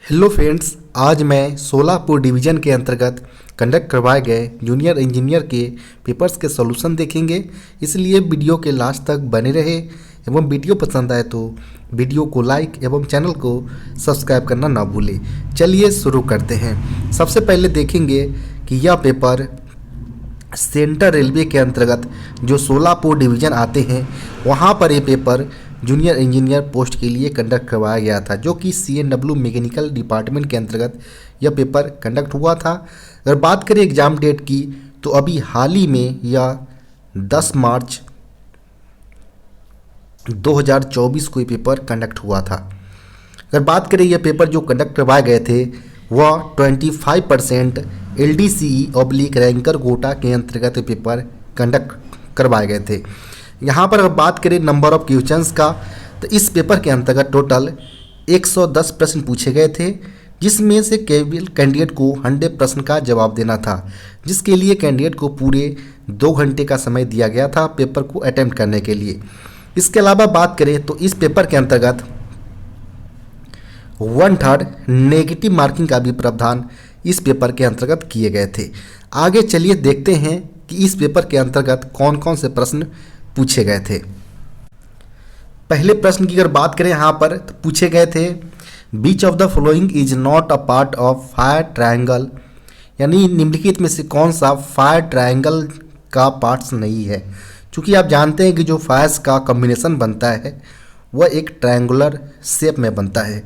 Hello friends, आज मैं Solapur division के अंतर्गत कंडक्ट करवाए गए जूनियर इंजीनियर के पेपर्स के सॉल्यूशन देखेंगे। इसलिए वीडियो के लास्ट तक बने रहे एवं वीडियो पसंद आए तो वीडियो को लाइक एवं चैनल को सब्सक्राइब करना ना भूलें। चलिए शुरू करते हैं। सबसे पहले देखेंगे कि यह पेपर सेंट्रल रेलवे के अंतर्गत जो सोलापुर डिवीज़न आते हैं वहाँ पर ये पेपर जूनियर इंजीनियर पोस्ट के लिए कंडक्ट करवाया गया था, जो कि CNW मैकेनिकल डिपार्टमेंट के अंतर्गत यह पेपर कंडक्ट हुआ था। अगर बात करें एग्ज़ाम डेट की तो अभी हाल ही में यह 10 मार्च 2024 को ये पेपर कंडक्ट हुआ था। अगर बात करें यह पेपर जो कंडक्ट करवाए गए थे वह 25% LDCE/ रैंकर कोटा के अंतर्गत पेपर कंडक्ट करवाए गए थे। यहाँ पर अगर बात करें नंबर ऑफ क्वेश्चंस का तो इस पेपर के अंतर्गत टोटल 110 प्रश्न पूछे गए थे, जिसमें से केवल कैंडिडेट को 100 प्रश्न का जवाब देना था, जिसके लिए कैंडिडेट को पूरे 2 घंटे का समय दिया गया था पेपर को अटेम्प्ट करने के लिए। इसके अलावा बात करें तो इस पेपर के अंतर्गत 1/3 नेगेटिव मार्किंग का भी प्रावधान इस पेपर के अंतर्गत किए गए थे। आगे चलिए देखते हैं कि इस पेपर के अंतर्गत कौन कौन से प्रश्न पूछे गए थे। पहले प्रश्न की अगर बात करें यहाँ पर तो पूछे गए थे which of the following is not a part of fire triangle, यानी निम्नलिखित में से कौन सा फायर ट्रायंगल का पार्ट्स नहीं है। क्योंकि आप जानते हैं कि जो फायर्स का कॉम्बिनेशन बनता है वह एक ट्रायंगुलर शेप में बनता है,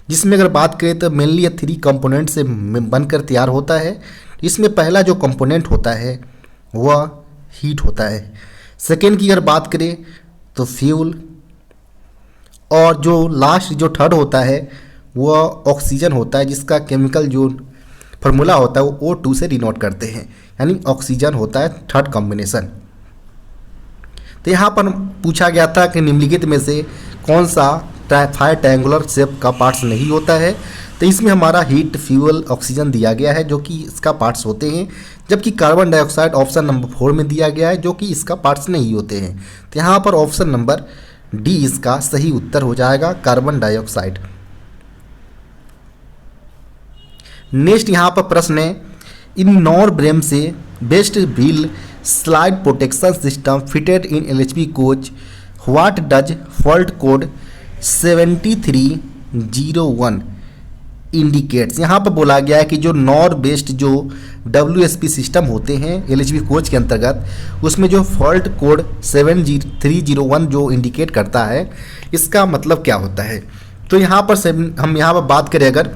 जिसमें अगर बात करें तो मेनली 3 कंपोनेंट से बनकर तैयार होता है। इसमें पहला जो कंपोनेंट होता है वह हीट होता है, सेकेंड की अगर बात करें तो फ्यूल, और जो लास्ट जो थर्ड होता है वह ऑक्सीजन होता है, जिसका केमिकल जो फार्मूला होता है वो O2 से डिनोट करते हैं, यानी ऑक्सीजन होता है थर्ड कॉम्बिनेशन। तो यहाँ पर पूछा गया था कि निम्नलिखित में से कौन सा फायर ट्रायंगुलर शेप का पार्ट्स नहीं होता है। तो इसमें हमारा हीट, फ्यूल, ऑक्सीजन दिया गया है जो कि इसका पार्ट्स होते हैं, जबकि कार्बन डाइऑक्साइड ऑप्शन नंबर 4 में दिया गया है जो कि इसका पार्ट्स नहीं होते हैं। तो यहाँ पर ऑप्शन नंबर D इसका सही उत्तर हो जाएगा, कार्बन डाइऑक्साइड। नेक्स्ट यहाँ पर प्रश्न है इन नॉर ब्रेम से best wheel slide protection system fitted in LHB coach what does fault code 7301 indicates. यहाँ पर बोला गया है कि जो नॉर बेस्ड जो WSP सिस्टम होते हैं LHB कोच के अंतर्गत, उसमें जो फॉल्ट कोड 7301 जो इंडिकेट करता है, इसका मतलब क्या होता है। तो यहाँ पर हम यहाँ पर बात करें अगर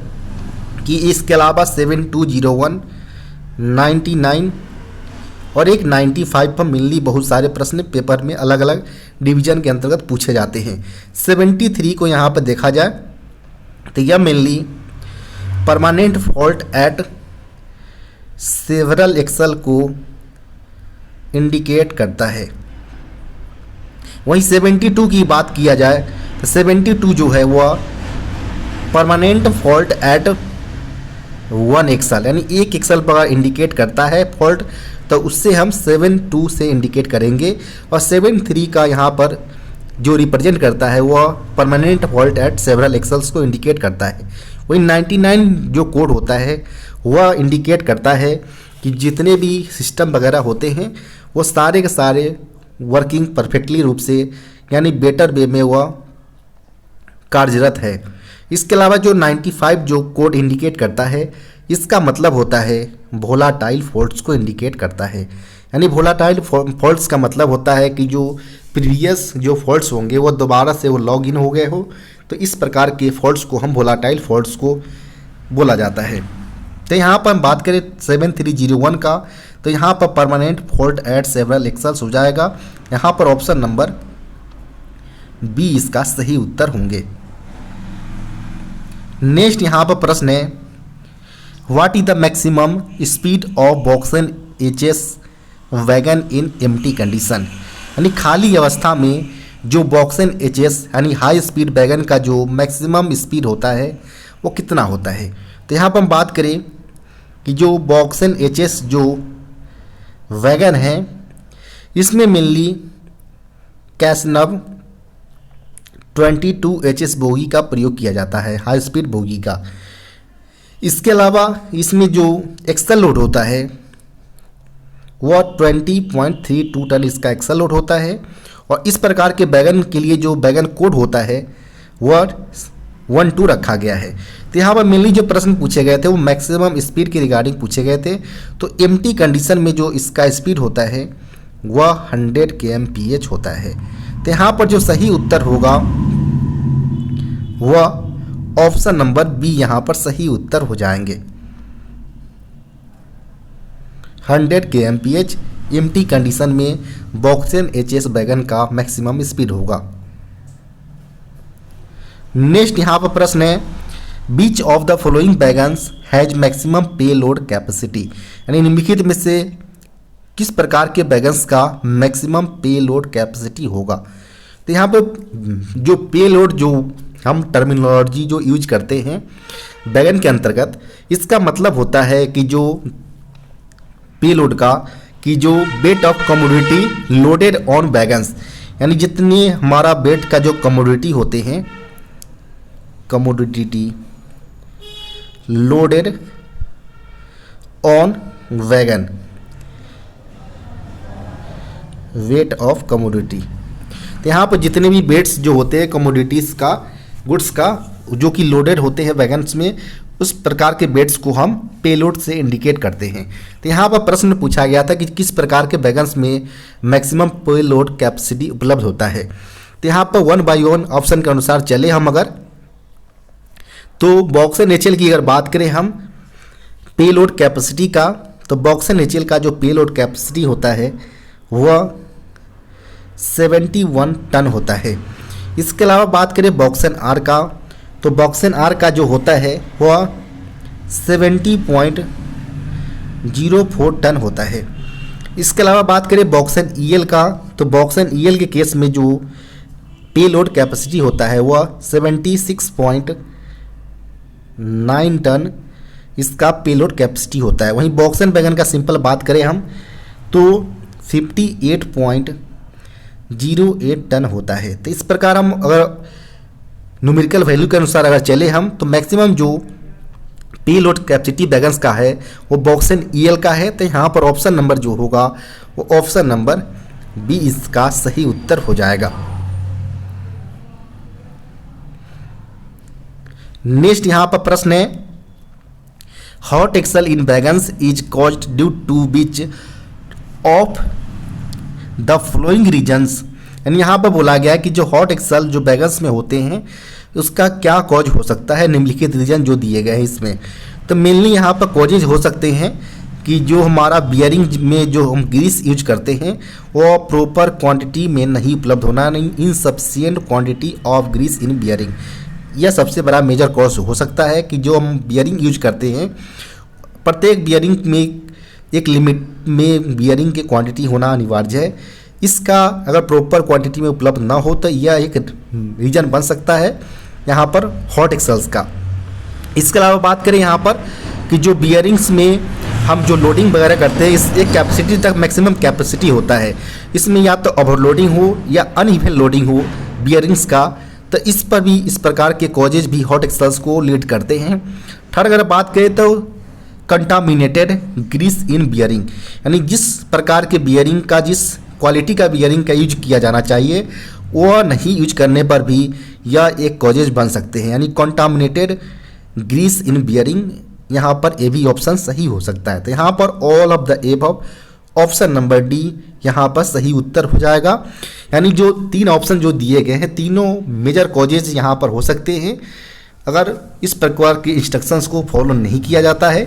कि इसके अलावा 7201, 99 और एक 95 पर मिलनी बहुत सारे प्रश्न पेपर में अलग अलग डिवीजन के अंतर्गत पूछे जाते हैं। 73 को यहाँ पर देखा जाए तो यह mainly permanent fault at several axle को इंडिकेट करता है। वहीं 72 की बात किया जाए तो 72 जो है वह परमानेंट फॉल्ट एट 1 एक्सल, यानी 1 एक्सल पर इंडिकेट करता है फॉल्ट, तो उससे हम 72 से इंडिकेट करेंगे। और 73 का यहाँ पर जो रिप्रेजेंट करता है वह permanent fault at several axles को इंडिकेट करता है। वही 99 जो कोड होता है वह इंडिकेट करता है कि जितने भी सिस्टम वगैरह होते हैं वो सारे के सारे वर्किंग परफेक्टली रूप से, यानी बेटर वे में वह कार्यरत है। इसके अलावा जो 95 जो कोड इंडिकेट करता है, इसका मतलब होता है वोलाटाइल फॉल्ट्स को इंडिकेट करता है। यानी वोलाटाइल फॉल्ट्स का मतलब होता है कि जो प्रीवियस जो फॉल्ट्स होंगे वो दोबारा से वो लॉग इन हो गए हो, तो इस प्रकार के फॉल्ट्स को हम वोलाटाइल फॉल्ट्स को बोला जाता है। तो यहाँ पर हम बात करें 7301 का, तो यहाँ पर permanent fault at several axles हो जाएगा। यहाँ पर ऑप्शन नंबर B इसका सही उत्तर होंगे। नेक्स्ट यहाँ पर प्रश्न है what is the maximum speed of BOXN HS wagon in empty condition, यानी खाली अवस्था में जो बॉक्सन HS यानी हाई स्पीड वैगन का जो मैक्सिमम स्पीड होता है वो कितना होता है। तो यहाँ पर हम बात करें कि जो बॉक्सन HS जो वैगन है इसमें मेनली कैसनव 22 HS बोगी का प्रयोग किया जाता है, हाई स्पीड बोगी का। इसके अलावा इसमें जो एक्सल लोड होता है वह 20.32 टन इसका एक्सल लोड होता है। और इस प्रकार के बैगन के लिए जो बैगन कोड होता है वह 12 रखा गया है। तो यहाँ पर मेनली जो प्रश्न पूछे गए थे वो मैक्सिमम स्पीड के रिगार्डिंग पूछे गए थे। तो एम्प्टी कंडीशन में जो इसका स्पीड होता है वह 100 kmph होता है। तो यहाँ पर जो सही उत्तर होगा वह ऑप्शन नंबर बी यहाँ पर सही उत्तर हो जाएंगे। 100 kmph एम्प्टी कंडीशन में बॉक्सेन HS बैगन का मैक्सिमम स्पीड होगा। नेक्स्ट यहाँ पर प्रश्न है which of the following wagons has maximum payload capacity, यानी निम्नलिखित में से किस प्रकार के बैगन्स का मैक्सिमम पे लोड कैपेसिटी होगा। तो यहाँ पर जो पे लोड जो हम टर्मिनोलॉजी जो यूज करते हैं बैगन के अंतर्गत, इसका मतलब होता है कि जो पे लोड का कि जो weight of commodity loaded on wagons, यानी जितने हमारा वेट का जो कमोडिटी होते हैं commodity loaded on wagon, weight of commodity. तो यहाँ पर जितने भी वेट्स जो होते हैं कमोडिटीज़ का गुड्स का जो कि लोडेड होते हैं वैगन्स में, उस प्रकार के वेट्स को हम पेलोड से इंडिकेट करते हैं। तो यहाँ पर प्रश्न पूछा गया था कि किस प्रकार के वैगन्स में मैक्सिमम पेलोड कैपेसिटी उपलब्ध होता है। तो यहाँ पर 1 बाई 1 ऑप्शन के अनुसार चले हम अगर, तो बॉक्सेन HL की अगर बात करें हम पेलोड कैपेसिटी का, तो बॉक्सेन HL का जो पेलोड कैपेसिटी होता है वह 71 टन होता है। इसके अलावा बात करें बॉक्सेन R का, तो बॉक्सेन R का जो होता है वह 70.04 टन होता है। इसके अलावा बात करें बॉक्सेन EL का, तो बॉक्सेन EL के केस में जो पे लोड कैपेसिटी होता है वह 76.9 टन इसका पे लोड कैपेसिटी होता है। वहीं बॉक्सेन बैगन का सिंपल बात करें हम तो 58.08 टन होता है। तो इस प्रकार हम अगर न्यूमेरिकल वैल्यू के अनुसार अगर चले हम, तो मैक्सिमम जो पे लोड कैपेसिटी बैगन्स का है वो बॉक्सेन EL का है। तो यहाँ पर ऑप्शन नंबर जो होगा वो ऑप्शन नंबर बी इसका सही उत्तर हो जाएगा। नेक्स्ट यहाँ पर प्रश्न है hot axle in wagons is caused due to which of the following reasons, यानी यहाँ पर बोला गया है कि जो हॉट एक्सल जो बैगन्स में होते हैं उसका क्या कॉज हो सकता है, निम्नलिखित रीजन जो दिए गए हैं इसमें। तो मेनली यहाँ पर कॉजेज हो सकते हैं कि जो हमारा बियरिंग में जो हम ग्रीस यूज करते हैं वो प्रॉपर क्वांटिटी में नहीं उपलब्ध होना, नहीं insufficient quantity of grease in bearing, यह सबसे बड़ा मेजर कॉज हो सकता है कि जो हम बियरिंग यूज करते हैं प्रत्येक बियरिंग में एक लिमिट में बियरिंग की क्वांटिटी होना अनिवार्य है। इसका अगर प्रॉपर क्वांटिटी में उपलब्ध ना हो तो यह एक रीजन बन सकता है यहाँ पर हॉट एक्सल्स का। इसके अलावा बात करें यहाँ पर कि जो बियरिंग्स में हम जो लोडिंग वगैरह करते हैं इस एक कैपेसिटी तक मैक्सिमम कैपेसिटी होता है, इसमें या तो ओवरलोडिंग हो या अनइवन लोडिंग हो बियरिंग्स का, तो इस पर भी इस प्रकार के कॉजेज भी हॉट एक्सल्स को लीड करते हैं। थर्ड अगर बात करें तो कंटामिनेटेड ग्रीस इन बियरिंग, यानी जिस प्रकार के बियरिंग का जिस क्वालिटी का बियरिंग का यूज किया जाना चाहिए वह नहीं यूज करने पर भी यह एक कॉजेज बन सकते हैं, यानी कंटामिनेटेड ग्रीस इन बियरिंग, यहाँ पर ए भी ऑप्शन सही हो सकता है। तो यहाँ पर all of the above option number D यहाँ पर सही उत्तर हो जाएगा। यानी जो तीन ऑप्शन जो दिए गए हैं तीनों मेजर कॉजेज यहाँ पर हो सकते हैं अगर इस प्रकार के इंस्ट्रक्शंस को फॉलो नहीं किया जाता है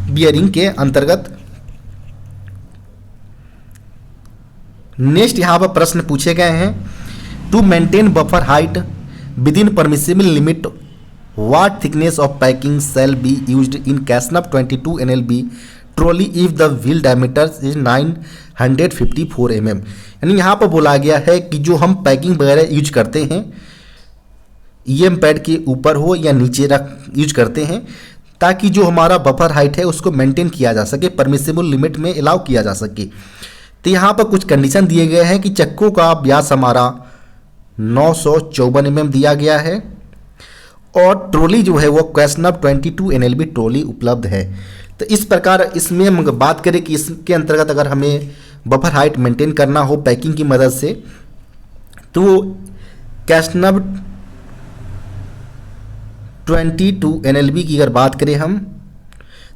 बियरिंग के अंतर्गत। नेक्स्ट यहाँ पर प्रश्न पूछे गए हैं to maintain buffer height within permissible limit what thickness of packing shall be used in casnub 22 NLB trolley if the wheel diameter is 954 mm। यानी यहाँ पर बोला गया है कि जो हम पैकिंग वगैरह यूज करते हैं EM पैड के ऊपर हो या नीचे रख यूज करते हैं ताकि जो हमारा बफर हाइट है उसको मेंटेन किया जा सके, परमिसिबल लिमिट में अलाउ किया जा सके। तो यहाँ पर कुछ कंडीशन दिए गए हैं कि चक्कों का व्यास हमारा 954 mm दिया गया है और ट्रॉली जो है वो क्वेश्चनअप 22 NLB ट्रॉली उपलब्ध है। तो इस प्रकार इसमें हम बात करें कि इसके अंतर्गत अगर हमें बफर हाइट मेंटेन करना हो पैकिंग की मदद से, तो क्वेश्चनअप 22 NLB की अगर बात करें हम,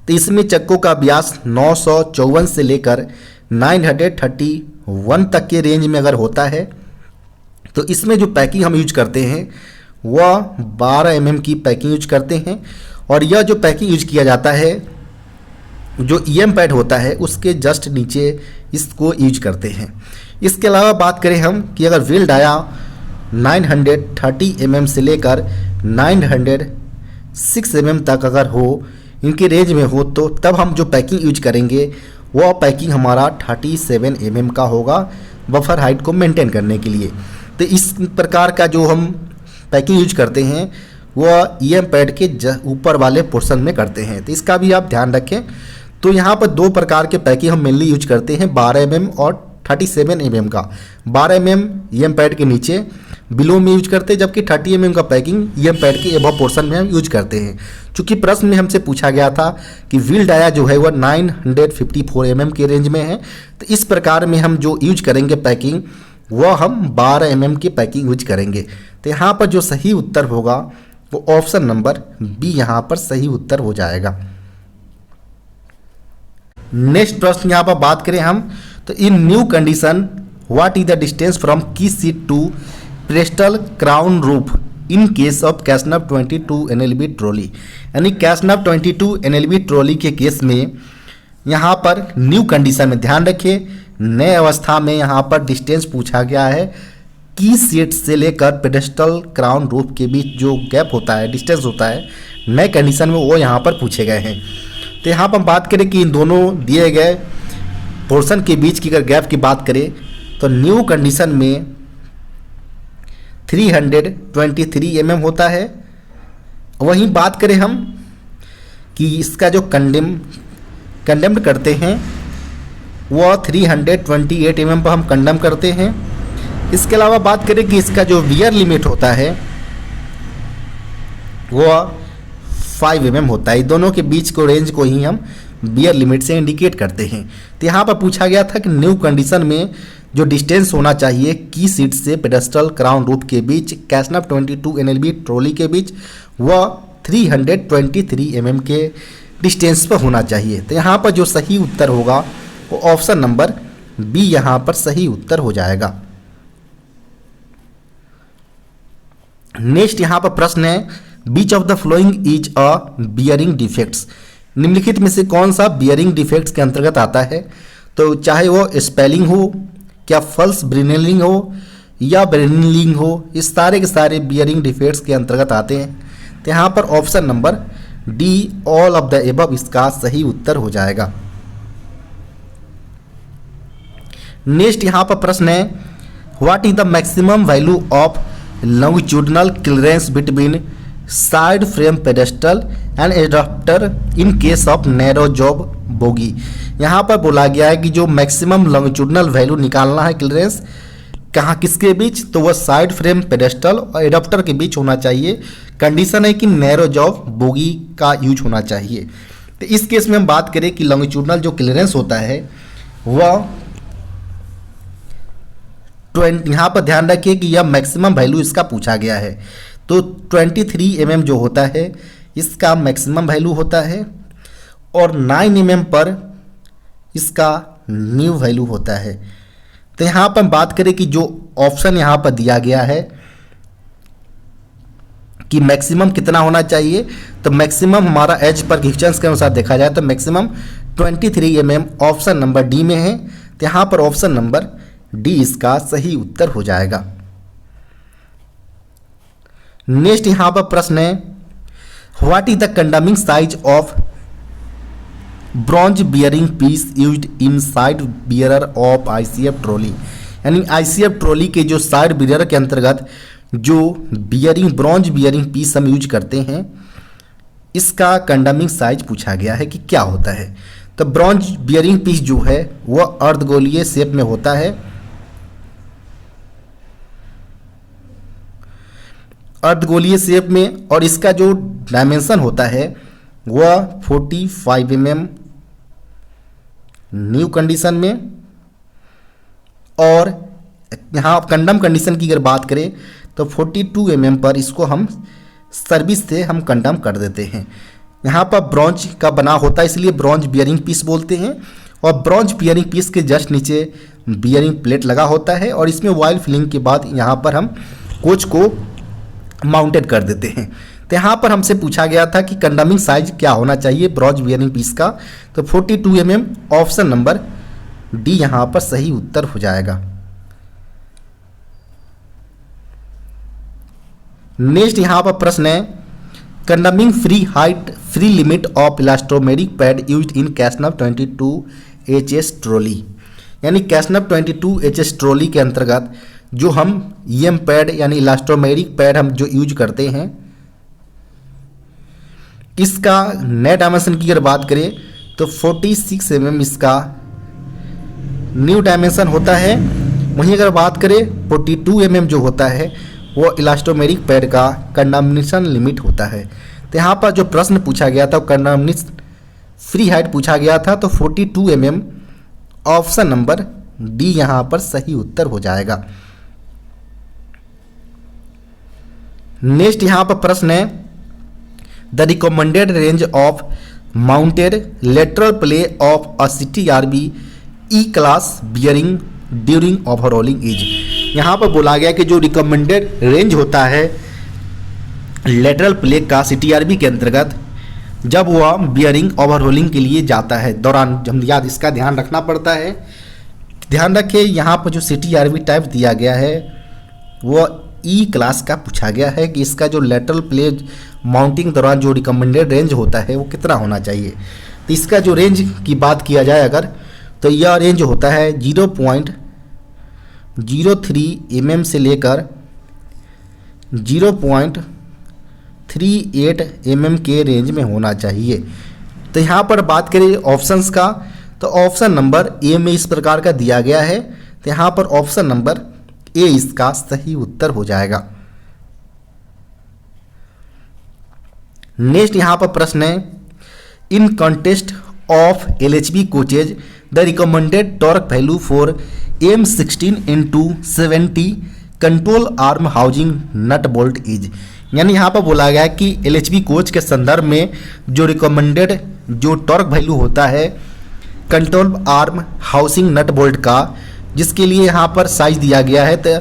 तो इसमें चक्कों का व्यास 954 से लेकर 931 तक के रेंज में अगर होता है, तो इसमें जो पैकिंग हम यूज करते हैं वह 12 mm की पैकिंग यूज करते हैं। और यह जो पैकिंग यूज किया जाता है, जो EM पैड होता है उसके जस्ट नीचे इसको यूज करते हैं। इसके अलावा बात करें हम कि अगर व्हील डाया 930 mm से लेकर 906 mm तक अगर हो, इनके रेंज में हो, तो तब हम जो पैकिंग यूज करेंगे वह पैकिंग हमारा 37 mm का होगा बफर हाइट को मेंटेन करने के लिए। तो इस प्रकार का जो हम पैकिंग यूज करते हैं वह EM पैड के ऊपर वाले पोर्शन में करते हैं, तो इसका भी आप ध्यान रखें। तो यहाँ पर दो प्रकार के पैकिंग हम मेनली यूज करते हैं, 12 mm और 37 mm का। 12 mm EM पैड के नीचे बिलो में यूज करते हैं, जबकि 30 mm का पैकिंग EM पैड के एबव पोर्शन में हम यूज करते हैं। चूँकि प्रश्न में हमसे पूछा गया था कि व्हील डाया जो है वह 954 mm के रेंज में है, तो इस प्रकार में हम जो यूज करेंगे पैकिंग वह हम 12 mm की पैकिंग यूज करेंगे। तो यहाँ पर जो सही उत्तर होगा वो ऑप्शन नंबर बी यहाँ पर सही उत्तर हो जाएगा। नेक्स्ट प्रश्न यहाँ पर बात करें हम, तो in new condition what is the distance from key seat to pedestal crown roof in case of क्वेश्चनअप 22 NLB ट्रॉली। यानी क्वेश्चनअप 22 NLB ट्रॉली के केस में यहाँ पर न्यू कंडीशन में ध्यान रखिए, नए अवस्था में यहाँ पर डिस्टेंस पूछा गया है की सीट से लेकर पेडेस्टल क्राउन रूफ के बीच जो गैप होता है, डिस्टेंस होता है, नए कंडीशन में वो यहाँ पर पूछे गए हैं। तो यहाँ पर हम बात करें कि इन दोनों दिए गए पोर्शन के बीच की अगर गैप की बात करें, तो न्यू कंडीशन में 323 mm होता है। वहीं बात करें हम कि इसका जो कंडेम्ड करते हैं वह 328 mm पर हम कंडेम करते हैं। इसके अलावा बात करें कि इसका जो वियर लिमिट होता है वह 5 mm होता है। दोनों के बीच को रेंज को ही हम वियर लिमिट से इंडिकेट करते हैं। तो यहाँ पर पूछा गया था कि न्यू कंडीशन में जो डिस्टेंस होना चाहिए की सीट से पेडेस्टल क्राउन रूफ के बीच क्वेश्चनअप 22 NLB ट्रॉली के बीच वह 323 mm के डिस्टेंस पर होना चाहिए। तो यहाँ पर जो सही उत्तर होगा वो ऑप्शन नंबर बी यहाँ पर सही उत्तर हो जाएगा। नेक्स्ट यहाँ पर प्रश्न है, which of the following is a bearing defects. निम्नलिखित में से कौन सा बियरिंग डिफेक्ट्स के अंतर्गत आता है? तो चाहे वो स्पेलिंग हो, क्या फल्स ब्रिनेलिंग हो या ब्रिनेलिंग हो, इस सारे के सारे बियरिंग डिफेक्ट्स के अंतर्गत आते हैं। तो यहाँ पर option number D all of the above इसका सही उत्तर हो जाएगा। नेक्स्ट यहाँ पर प्रश्न है, what is the maximum value of longitudinal clearance between side frame pedestal and adapter in case of narrow jaw bogie. यहाँ पर बोला गया है कि जो मैक्सिमम लॉन्गिट्यूडिनल वैल्यू निकालना है क्लियरेंस कहाँ किसके बीच, तो वह साइड फ्रेम पेडेस्टल और एडाप्टर के बीच होना चाहिए। कंडीशन है कि नैरो जॉब बोगी का यूज होना चाहिए। तो इस केस में हम बात करें कि लॉन्गिट्यूडिनल जो क्लियरेंस होता है वह यहाँ पर ध्यान रखिए कि यह मैक्सिमम वैल्यू इसका पूछा गया है। तो 23 mm जो होता है इसका मैक्सिमम वैल्यू होता है और 9 mm पर इसका न्यू वैल्यू होता है। तो यहाँ पर हम बात करें कि जो ऑप्शन यहाँ पर दिया गया है कि मैक्सिमम कितना होना चाहिए, तो मैक्सिमम हमारा एज पर डिस्टेंस के अनुसार देखा जाए तो maximum 23 mm option number D में है। तो यहाँ पर ऑप्शन नंबर डी इसका सही उत्तर हो जाएगा। नेक्स्ट यहाँ पर प्रश्न है, what is the condemning size of bronze bearing piece used in side bearer of ICF trolley. यानी ICF ट्रॉली के जो साइड बियरर के अंतर्गत जो बियरिंग ब्रॉन्ज बियरिंग पीस हम यूज करते हैं इसका कंडमिंग साइज पूछा गया है कि क्या होता है। तो ब्रॉन्ज बियरिंग पीस जो है वह अर्धगोलीय शेप में होता है अर्धगोलीय शेप में, और इसका जो डायमेंशन होता है वह 45 mm न्यू कंडीशन में, और यहाँ कंडम कंडीशन की अगर बात करें तो 42 mm पर इसको हम सर्विस से हम कंडम कर देते हैं। यहाँ पर ब्रॉन्ज का बना होता है इसलिए ब्रॉन्ज बियरिंग पीस बोलते हैं, और ब्रॉन्ज बियरिंग पीस के जस्ट नीचे बियरिंग प्लेट लगा होता है, और इसमें ऑयल फिलिंग के बाद यहाँ पर हम कोच को माउंटेड कर देते हैं। तो यहाँ पर हमसे पूछा गया था कि कंडमिंग साइज क्या होना चाहिए ब्रॉन्ज बियरिंग पीस का, तो 42 mm ऑप्शन नंबर डी यहाँ पर सही उत्तर हो जाएगा। नेक्स्ट यहाँ पर प्रश्न है, condemning free height free limit of elastomeric pad used in casnub 22HS trolley, यानी कैसनव 22HS ट्रॉली के अंतर्गत जो हम EM पैड यानी इलास्टोमेरिक पैड हम जो यूज करते हैं, इसका नए डायमेंशन की अगर बात करें तो 46 mm इसका न्यू डायमेंशन होता है। वहीं अगर बात करें 42 mm जो होता है वो इलास्टोमेरिक पैड का कंडमनेशन लिमिट होता है। तो यहाँ पर जो प्रश्न पूछा गया था कंडमनेशन फ्री हाइट पूछा गया था, तो 42 mm ऑप्शन नंबर डी यहाँ पर सही उत्तर हो जाएगा। नेक्स्ट यहाँ पर प्रश्न है, the recommended range of mounted lateral play of a CTRB E class bearing during overhauling is. यहाँ पर बोला गया कि जो रिकमेंडेड रेंज होता है लेटरल प्ले का CTRB के अंतर्गत जब वह बियरिंग ओवरहोलिंग के लिए जाता है दौरान, हम याद इसका ध्यान रखना पड़ता है। ध्यान रखिए यहाँ पर जो CTRB टाइप दिया गया है वह E क्लास का पूछा गया है कि इसका जो लेटरल प्ले माउंटिंग दौरान जो रिकमेंडेड रेंज होता है वो कितना होना चाहिए। तो इसका जो रेंज की बात किया जाए अगर, तो यह रेंज होता है 0.03 mm से लेकर 0.38 mm के रेंज में होना चाहिए। तो यहाँ पर बात करें ऑप्शंस का, तो ऑप्शन नंबर ए में इस प्रकार का दिया गया है, तो यहाँ पर ऑप्शन नंबर ए इसका सही उत्तर हो जाएगा। नेक्स्ट यहाँ पर प्रश्न है, in context of LHB coaches the recommended torque value for M16x70 control arm housing nut bolt is, यानी यहाँ पर बोला गया है कि LHB कोच के संदर्भ में जो रिकमेंडेड जो टॉर्क वैल्यू होता है control arm housing nut bolt का, जिसके लिए यहाँ पर साइज दिया गया है, तो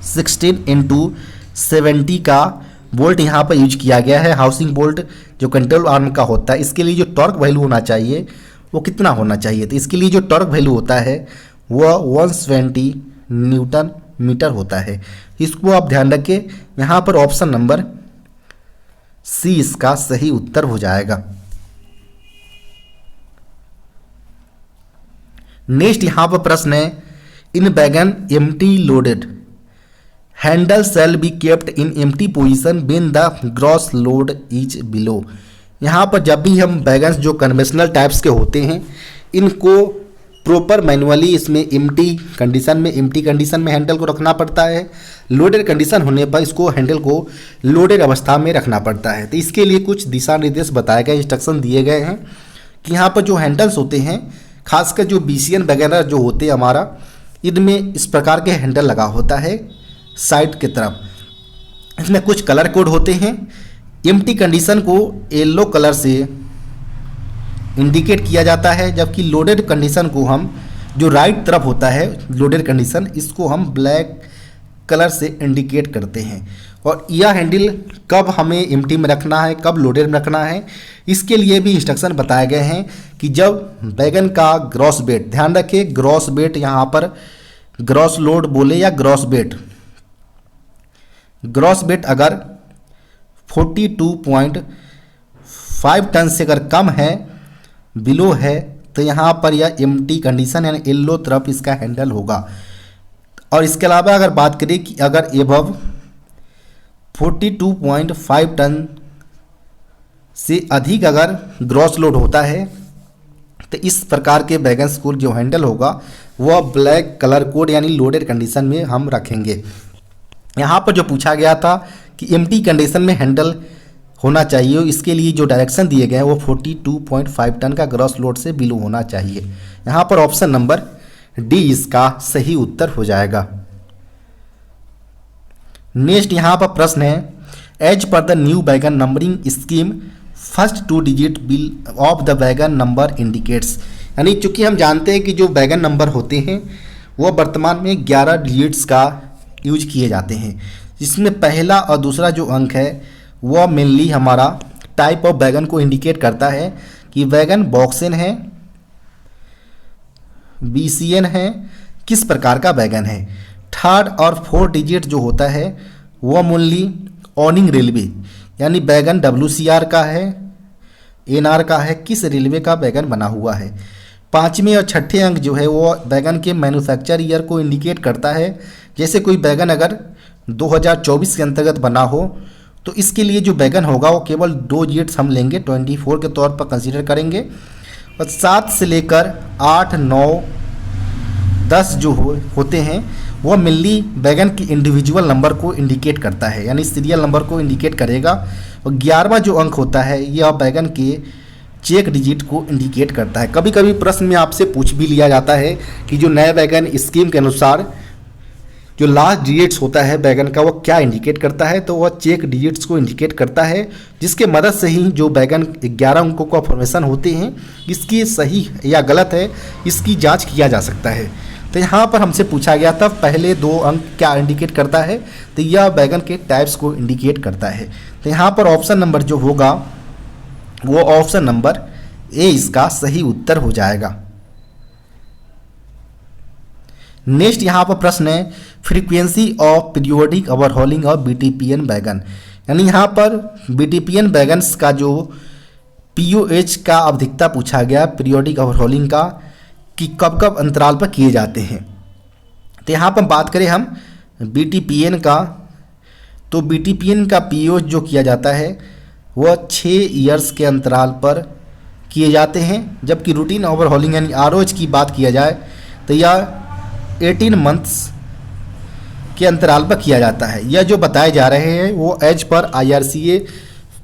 M16x70 का बोल्ट यहाँ पर यूज किया गया है। हाउसिंग बोल्ट जो कंट्रोल आर्म का होता है, इसके लिए जो टॉर्क वैल्यू होना चाहिए वो कितना होना चाहिए, तो इसके लिए जो टॉर्क वैल्यू होता है वह 120 न्यूटन मीटर होता है। इसको आप ध्यान रखें। यहाँ पर ऑप्शन नंबर सी इसका सही उत्तर हो जाएगा। नेक्स्ट यहाँ पर प्रश्न है, in wagon empty loaded handle shall be kept in empty position when the gross load is below. यहाँ पर जब भी हम वैगन्स जो कन्वेंशनल टाइप्स के होते हैं इनको प्रॉपर मैनुअली इसमें एम्प्टी कंडीशन में हैंडल को रखना पड़ता है। लोडेड कंडीशन होने पर इसको हैंडल को लोडेड अवस्था में रखना पड़ता है। तो इसके लिए कुछ दिशा निर्देश बताए गए, इंस्ट्रक्शन दिए गए हैं कि यहाँ पर जो हैंडल्स होते हैं खासकर जो BCN वगैरह जो होते हैं हमारा, इनमें इस प्रकार के हैंडल लगा होता है साइड की तरफ। इसमें कुछ कलर कोड होते हैं। एम्प्टी कंडीशन को येलो कलर से इंडिकेट किया जाता है, जबकि लोडेड कंडीशन को हम जो राइट तरफ होता है लोडेड कंडीशन, इसको हम ब्लैक कलर से इंडिकेट करते हैं। और यह हैंडल कब हमें एम्प्टी में रखना है, कब लोडेड में रखना है, इसके लिए भी इंस्ट्रक्शन बताए गए हैं कि जब वैगन का ग्रॉस वेट, ध्यान रखें ग्रॉस वेट यहाँ पर ग्रॉस लोड बोले या ग्रॉस वेट अगर 42.5 टन से अगर कम है, बिलो है, तो यहाँ पर यह एम्प्टी कंडीशन यानी येलो तरफ इसका हैंडल होगा। और इसके अलावा अगर बात करें कि अगर एबव 42.5 टन से अधिक अगर ग्रॉस लोड होता है तो इस प्रकार के वैगन्स को जो हैंडल होगा वह ब्लैक कलर कोड यानी लोडेड कंडीशन में हम रखेंगे। यहाँ पर जो पूछा गया था कि एम्प्टी कंडीशन में हैंडल होना चाहिए, इसके लिए जो डायरेक्शन दिए गए हैं वो 42.5 टन का ग्रॉस लोड से बिलो होना चाहिए। यहाँ पर ऑप्शन नंबर डी इसका सही उत्तर हो जाएगा। नेक्स्ट यहाँ पर प्रश्न है, as per the new wagon numbering scheme first 2 digit will of the wagon number indicates, यानी चूंकि हम जानते हैं कि जो वैगन नंबर होते हैं वो वर्तमान में 11 डिजिट्स का यूज किए जाते हैं, जिसमें पहला और दूसरा जो अंक है वह मेनली हमारा टाइप ऑफ वैगन को इंडिकेट करता है कि वैगन बॉक्सेन है, बीसीएन है, किस प्रकार का वैगन है। थर्ड और फोर्थ डिजिट जो होता है वह मेनली ऑनिंग रेलवे यानी वैगन WCR का है, NR का है, किस रेलवे का वैगन बना हुआ है। पाँचवें और छठे अंक जो है वो वैगन के मैन्युफैक्चर ईयर को इंडिकेट करता है। जैसे कोई वैगन अगर 2024 के अंतर्गत बना हो तो इसके लिए जो वैगन होगा वो केवल 2 डिजिट्स हम लेंगे, 24 के तौर पर कंसीडर करेंगे। और 7 से लेकर 8, 9, 10 जो होते हैं वह मेनली वैगन की इंडिविजुअल नंबर को इंडिकेट करता है, यानी सीरियल नंबर को इंडिकेट करेगा। और 11वां जो अंक होता है यह वैगन के चेक डिजिट को इंडिकेट करता है। कभी कभी प्रश्न में आपसे पूछ भी लिया जाता है कि जो नए वैगन स्कीम के अनुसार जो लास्ट डिजिट्स होता है वैगन का वो क्या इंडिकेट करता है, तो वह चेक डिजिट्स को इंडिकेट करता है, जिसके मदद से ही जो वैगन 11 अंकों का फॉर्मेशन होते हैं इसकी सही या गलत है इसकी जांच किया जा सकता है। तो यहाँ पर हमसे पूछा गया था पहले 2 अंक क्या इंडिकेट करता है, तो यह वैगन के टाइप्स को इंडिकेट करता है। तो यहाँ पर ऑप्शन नंबर जो होगा वो ऑप्शन नंबर ए इसका सही उत्तर हो जाएगा। नेक्स्ट यहाँ पर प्रश्न है, frequency of periodic overhauling of BTPN wagon, यानी यहाँ पर BTPN वैगन्स का जो POH का आवधिकता पूछा गया पीरियोडिक ओवरहॉलिंग का कि कब कब अंतराल पर किए जाते हैं। तो यहाँ पर बात करें हम BTPN का, तो BTPN का POH जो किया जाता है वह 6 ईयर्स के अंतराल पर किए जाते हैं, जबकि रूटीन ओवरहॉलिंग यानी ROH की बात किया जाए तो यह 18 मंथ्स के अंतराल पर किया जाता है। यह जो बताए जा रहे हैं वो एज पर IRCA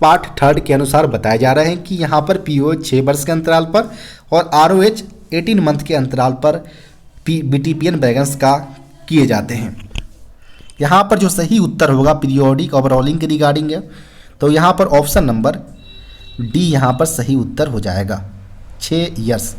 पार्ट 3 के अनुसार बताए जा रहे हैं कि यहाँ पर POH 6 वर्ष के अंतराल पर और ROH 18 मंथ के अंतराल पर BTPN वैगन्स का किए जाते हैं। यहाँ पर जो सही उत्तर होगा पीरियोडिक ओवरहॉलिंग के रिगार्डिंग है, तो यहाँ पर ऑप्शन नंबर डी यहाँ पर सही उत्तर हो जाएगा, 6 ईयर्स।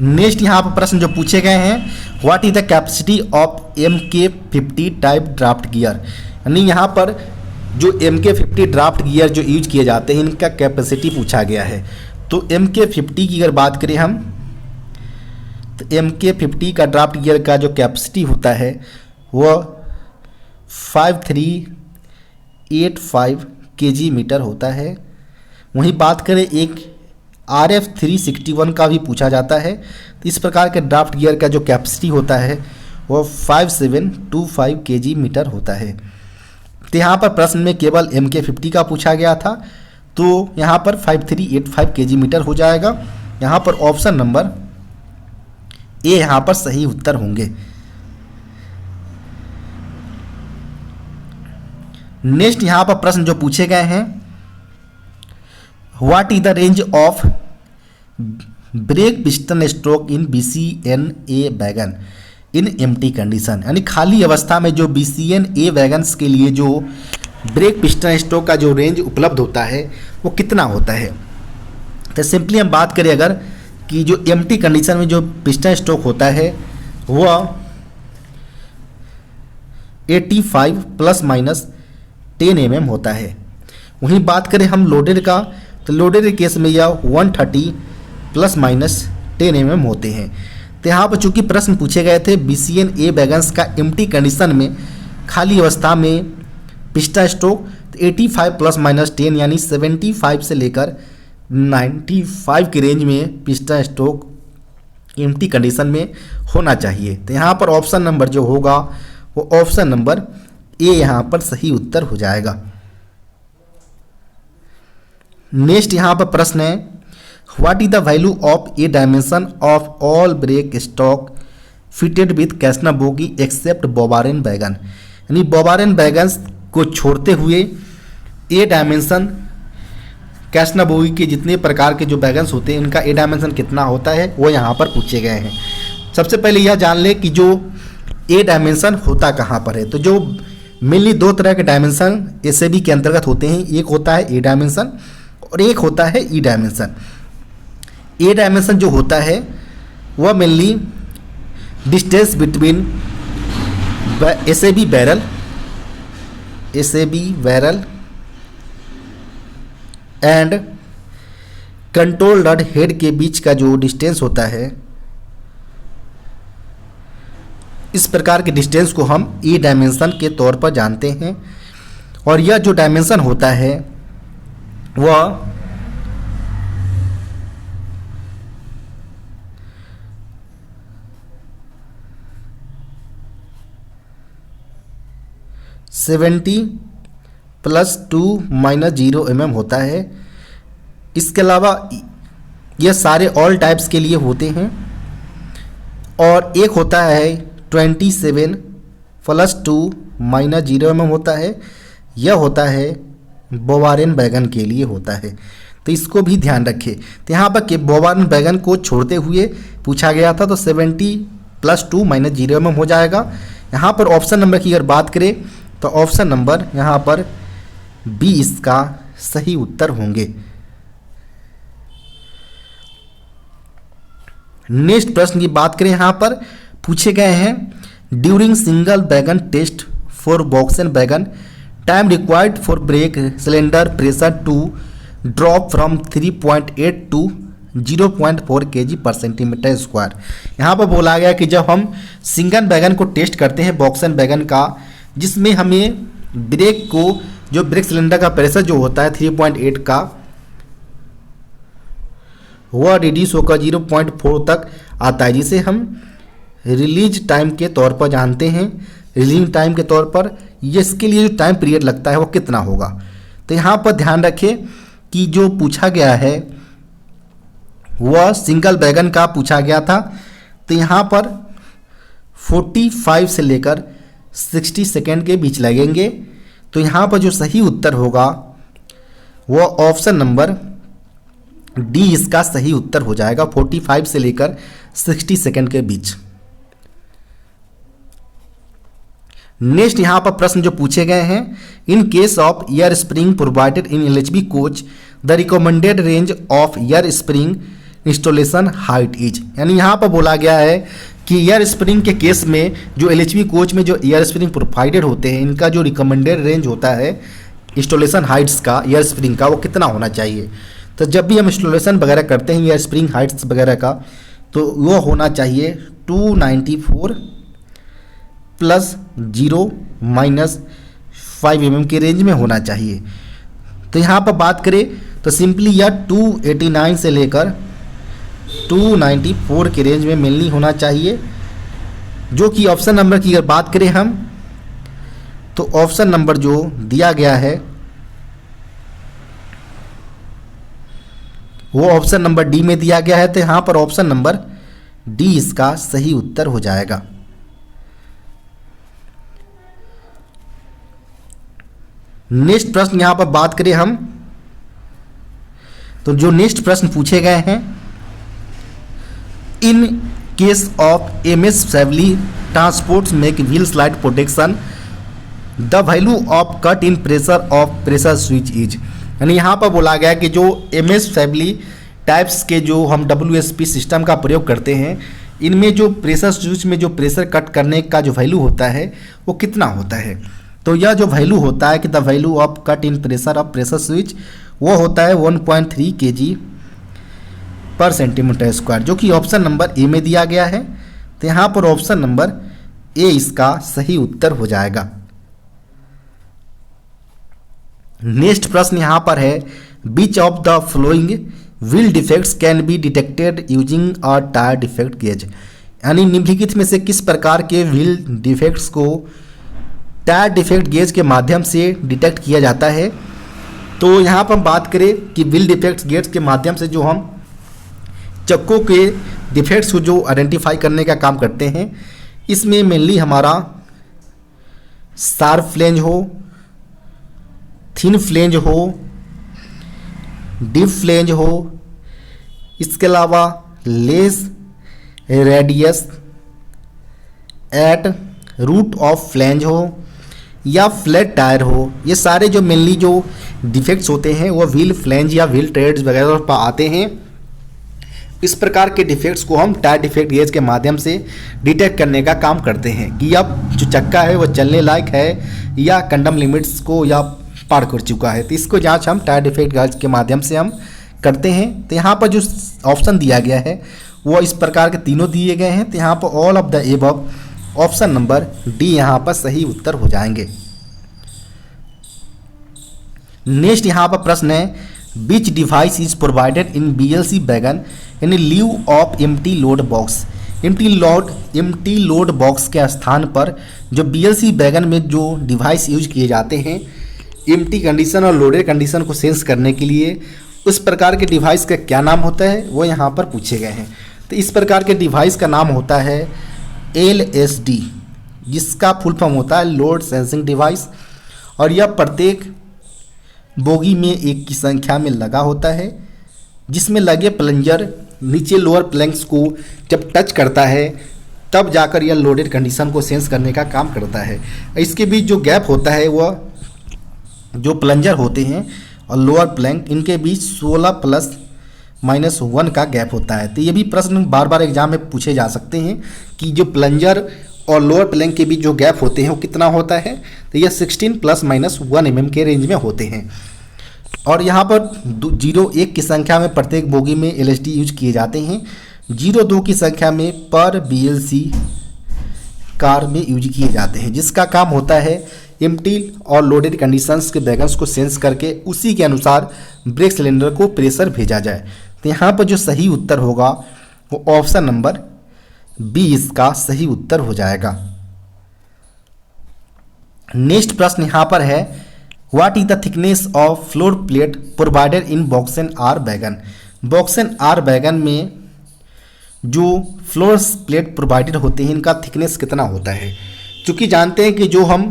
नेक्स्ट यहाँ पर प्रश्न जो पूछे गए हैं, what is the capacity of MK50 type draft gear, यानी यहाँ पर जो MK50 ड्राफ्ट गियर जो यूज किए जाते हैं इनका कैपेसिटी पूछा गया है। तो MK50 की अगर बात करें हम, तो MK50 का ड्राफ्ट गियर का जो कैपेसिटी होता है वह 5385 kg मीटर होता है। वहीं बात करें एक RF361 का भी पूछा जाता है, तो इस प्रकार के ड्राफ्ट गियर का जो कैपेसिटी होता है वह 5725 kg मीटर होता है। तो यहाँ पर प्रश्न में केवल MK50 का पूछा गया था, तो यहाँ पर 5385 kg मीटर हो जाएगा। यहाँ पर ऑप्शन नंबर ए यहाँ पर सही उत्तर होंगे। नेक्स्ट यहाँ पर प्रश्न जो पूछे गए हैं, what is the range of brake piston stroke in BCNA wagon in empty condition, यानी खाली अवस्था में जो BCNA वैगन्स के लिए जो ब्रेक पिस्टन स्ट्रोक का जो रेंज उपलब्ध होता है वो कितना होता है। तो सिंपली हम बात करें अगर कि जो एम्प्टी कंडीशन में जो पिस्टन स्ट्रोक होता है वह 85 ± 10 mm होता है। वहीं बात करें हम लोडेड का, तो लोडेड के केस में यह 130 ± 10 mm होते हैं। तो यहाँ पर चूंकि प्रश्न पूछे गए थे BCNA वैगन्स का एम्प्टी कंडीशन में खाली अवस्था में पिस्टन स्ट्रोक, तो 85 ± 10 यानी 75 से लेकर 95 की रेंज में पिस्टन स्ट्रोक एम्प्टी कंडीशन में होना चाहिए। तो यहाँ पर ऑप्शन नंबर जो होगा वो ऑप्शन नंबर ए यहाँ पर सही उत्तर हो जाएगा। नेक्स्ट यहाँ पर प्रश्न है, what is the value of a dimension of all brake stock fitted with casnub bogie except बोबारेन वैगन, यानी बोबारेन वैगन को छोड़ते हुए ए डायमेंशन कैसना बोगी के जितने प्रकार के जो वैगन्स होते हैं इनका ए डायमेंशन कितना होता है वो यहाँ पर पूछे गए हैं। सबसे पहले यह जान ले कि जो ए डायमेंशन होता कहाँ पर है। तो जो मेनली दो तरह के डायमेंशन एसएबी के अंतर्गत होते हैं, एक होता है ए डायमेंशन और एक होता है ई डायमेंशन। ए डायमेंशन जो होता है वह mainly distance between SAB barrel and control rod head के बीच का जो डिस्टेंस होता है, इस प्रकार के डिस्टेंस को हम ई डायमेंशन के तौर पर जानते हैं। और यह जो डायमेंशन होता है वह (70+2-0 mm होता है। इसके अलावा यह सारे ऑल टाइप्स के लिए होते हैं। और एक होता है 27+2-0 mm होता है, यह होता है बोबारेन वैगन के लिए होता है। तो इसको भी ध्यान रखें। तो यहाँ पर कि बोबारेन वैगन को छोड़ते हुए पूछा गया था, तो 70+2-0 mm हो जाएगा। यहाँ पर ऑप्शन नंबर की अगर बात करें तो ऑप्शन नंबर यहाँ पर बी इसका सही उत्तर होंगे। नेक्स्ट प्रश्न की बात करें, यहाँ पर पूछे गए हैं during single wagon test for BOXN wagon time required for brake cylinder pressure to drop from 3.8 to 0.4 kg/cm²। यहाँ पर बोला गया कि जब हम सिंगल वैगन को टेस्ट करते हैं बॉक्सन वैगन का, जिसमें हमें ब्रेक को जो ब्रेक सिलेंडर का प्रेशर जो होता है 3.8 का, वह रिड्यूस होकर 0.4 तक आता है, जिसे हम रिलीज टाइम के तौर पर जानते हैं। रिलीज टाइम के तौर पर इसके लिए जो टाइम पीरियड लगता है वो कितना होगा। तो यहाँ पर ध्यान रखें कि जो पूछा गया है वह सिंगल वैगन का पूछा गया था। तो यहाँ पर 45 से लेकर 60 सेकेंड के बीच लगेंगे। तो यहाँ पर जो सही उत्तर होगा वह ऑप्शन नंबर डी इसका सही उत्तर हो जाएगा, 45 से लेकर 60 सेकेंड के बीच। नेक्स्ट यहाँ पर प्रश्न जो पूछे गए हैं, इन case of air spring provided in LHB coach the recommended range of air spring installation height is, यानी यहाँ पर बोला गया है कि एयर स्प्रिंग के केस में जो एलएचबी कोच में जो एयर स्प्रिंग प्रोवाइडेड होते हैं इनका जो रिकमेंडेड रेंज होता है इंस्टॉलेशन हाइट्स का एयर स्प्रिंग का, वो कितना होना चाहिए। तो जब भी हम इंस्टॉलेशन वगैरह करते हैं एयर स्प्रिंग हाइट्स वगैरह का, तो वो होना चाहिए 294 + 0-5 mm के रेंज में होना चाहिए। तो यहाँ पर बात करें तो सिंपली यह 289 से लेकर 294 के रेंज में मेनली होना चाहिए, जो कि ऑप्शन नंबर की अगर बात करें हम तो ऑप्शन नंबर जो दिया गया है वो ऑप्शन नंबर डी में दिया गया है। तो यहाँ पर ऑप्शन नंबर डी इसका सही उत्तर हो जाएगा। नेक्स्ट प्रश्न यहाँ पर बात करें हम तो जो नेक्स्ट प्रश्न पूछे गए हैं, इन case of MS family transports make wheel slide protection the value of cut in pressure of pressure switch is, यानी यहाँ पर बोला गया कि जो एमएस फैमिली टाइप्स के जो हम WSP सिस्टम का प्रयोग करते हैं इनमें जो प्रेशर स्विच में जो प्रेशर कट करने का जो वैल्यू होता है वो कितना होता है। तो यह जो वैल्यू होता है कि the value of cut in pressure of pressure switch वो होता है 1.3 kg/cm², जो कि ऑप्शन नंबर ए में दिया गया है। तो यहाँ पर ऑप्शन नंबर ए इसका सही उत्तर हो जाएगा। नेक्स्ट प्रश्न यहाँ पर है, which of the flowing wheel defects can be detected using a tyre defect gauge, यानी निम्नलिखित में से किस प्रकार के व्हील डिफेक्ट्स को टायर डिफेक्ट गेज के माध्यम से डिटेक्ट किया जाता है। तो यहाँ पर हम बात करें कि व्हील डिफेक्ट गेज के माध्यम से जो हम चक्कों के डिफेक्ट्स को जो आइडेंटिफाई करने का काम करते हैं, इसमें मेनली हमारा शार्प फ्लेंज हो, थिन फ्लेंज हो, डीप फ्लेंज हो, इसके अलावा less radius at root of flange हो या फ्लैट टायर हो, ये सारे जो मेनली जो डिफेक्ट्स होते हैं वो व्हील फ्लेंज या व्हील ट्रेड्स वगैरह पर आते हैं। इस प्रकार के डिफेक्ट्स को हम टायर डिफेक्ट गेज के माध्यम से डिटेक्ट करने का काम करते हैं कि अब जो चक्का है वो चलने लायक है या कंडम लिमिट्स को या पार कर चुका है। तो इसको जांच हम टायर डिफेक्ट गेज के माध्यम से हम करते हैं। तो यहाँ पर जो ऑप्शन दिया गया है वो इस प्रकार के तीनों दिए गए हैं। तो यहाँ पर all of the above option number D यहाँ पर सही उत्तर हो जाएंगे। नेक्स्ट यहाँ पर प्रश्न है, विच device is provided in BLC wagon in leave of empty load box. Empty load box के स्थान पर जो BLC वैगन में जो डिवाइस यूज किए जाते हैं एम्प्टी कंडीशन और लोडेड कंडीशन को सेंस करने के लिए, उस प्रकार के डिवाइस का क्या नाम होता है वो यहाँ पर पूछे गए हैं। तो इस प्रकार के डिवाइस का नाम होता है LSD, जिसका फुल फॉर्म होता है लोड सेंसिंग डिवाइस, और यह प्रत्येक बोगी में एक की संख्या में लगा होता है, जिसमें लगे प्लंजर नीचे लोअर प्लैंक्स को जब टच करता है तब जाकर यह लोडेड कंडीशन को सेंस करने का काम करता है। इसके बीच जो गैप होता है वह जो प्लंजर होते हैं और लोअर प्लैंक, इनके बीच 16 ± 1 का गैप होता है। तो ये भी प्रश्न बार बार एग्जाम में पूछे जा सकते हैं कि जो प्लंजर और लोअर प्लैंक के बीच जो गैप होते हैं वो कितना होता है। तो यह 16 ± 1 mm के रेंज में होते हैं। और यहाँ पर 0-1 की संख्या में प्रत्येक बोगी में LSD यूज किए जाते हैं, 0-2 की संख्या में पर BLC कार में यूज किए जाते हैं, जिसका काम होता है एम्प्टी और लोडेड कंडीशंस के वैगन्स को सेंस करके उसी के अनुसार ब्रेक सिलेंडर को प्रेशर भेजा जाए। तो यहाँ पर जो सही उत्तर होगा वो ऑप्शन नंबर बी इसका सही उत्तर हो जाएगा। नेक्स्ट प्रश्न यहाँ पर है, what is the thickness of floor plate provided in BOXN R wagon. BOXN R wagon में जो फ्लोर प्लेट प्रोवाइडेड होते हैं इनका थिकनेस कितना होता है। चूँकि जानते हैं कि जो हम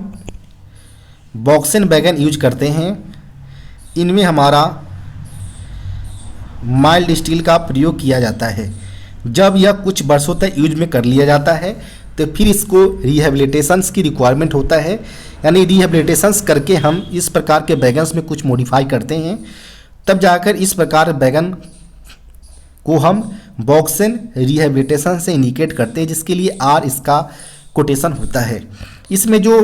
बॉक्सन वैगन यूज करते हैं इनमें हमारा माइल्ड स्टील का प्रयोग किया जाता है। जब यह कुछ वर्षों तक यूज में कर लिया जाता है तो फिर इसको रिहेबिलिटेशंस की रिक्वायरमेंट होता है, यानी रिहेबिलिटेशंस करके हम इस प्रकार के वैगन्स में कुछ मॉडिफाई करते हैं, तब जाकर इस प्रकार वैगन को हम बॉक्सन रिहेबिलिटेशन से इंडिकेट करते हैं, जिसके लिए आर इसका कोटेशन होता है। इसमें जो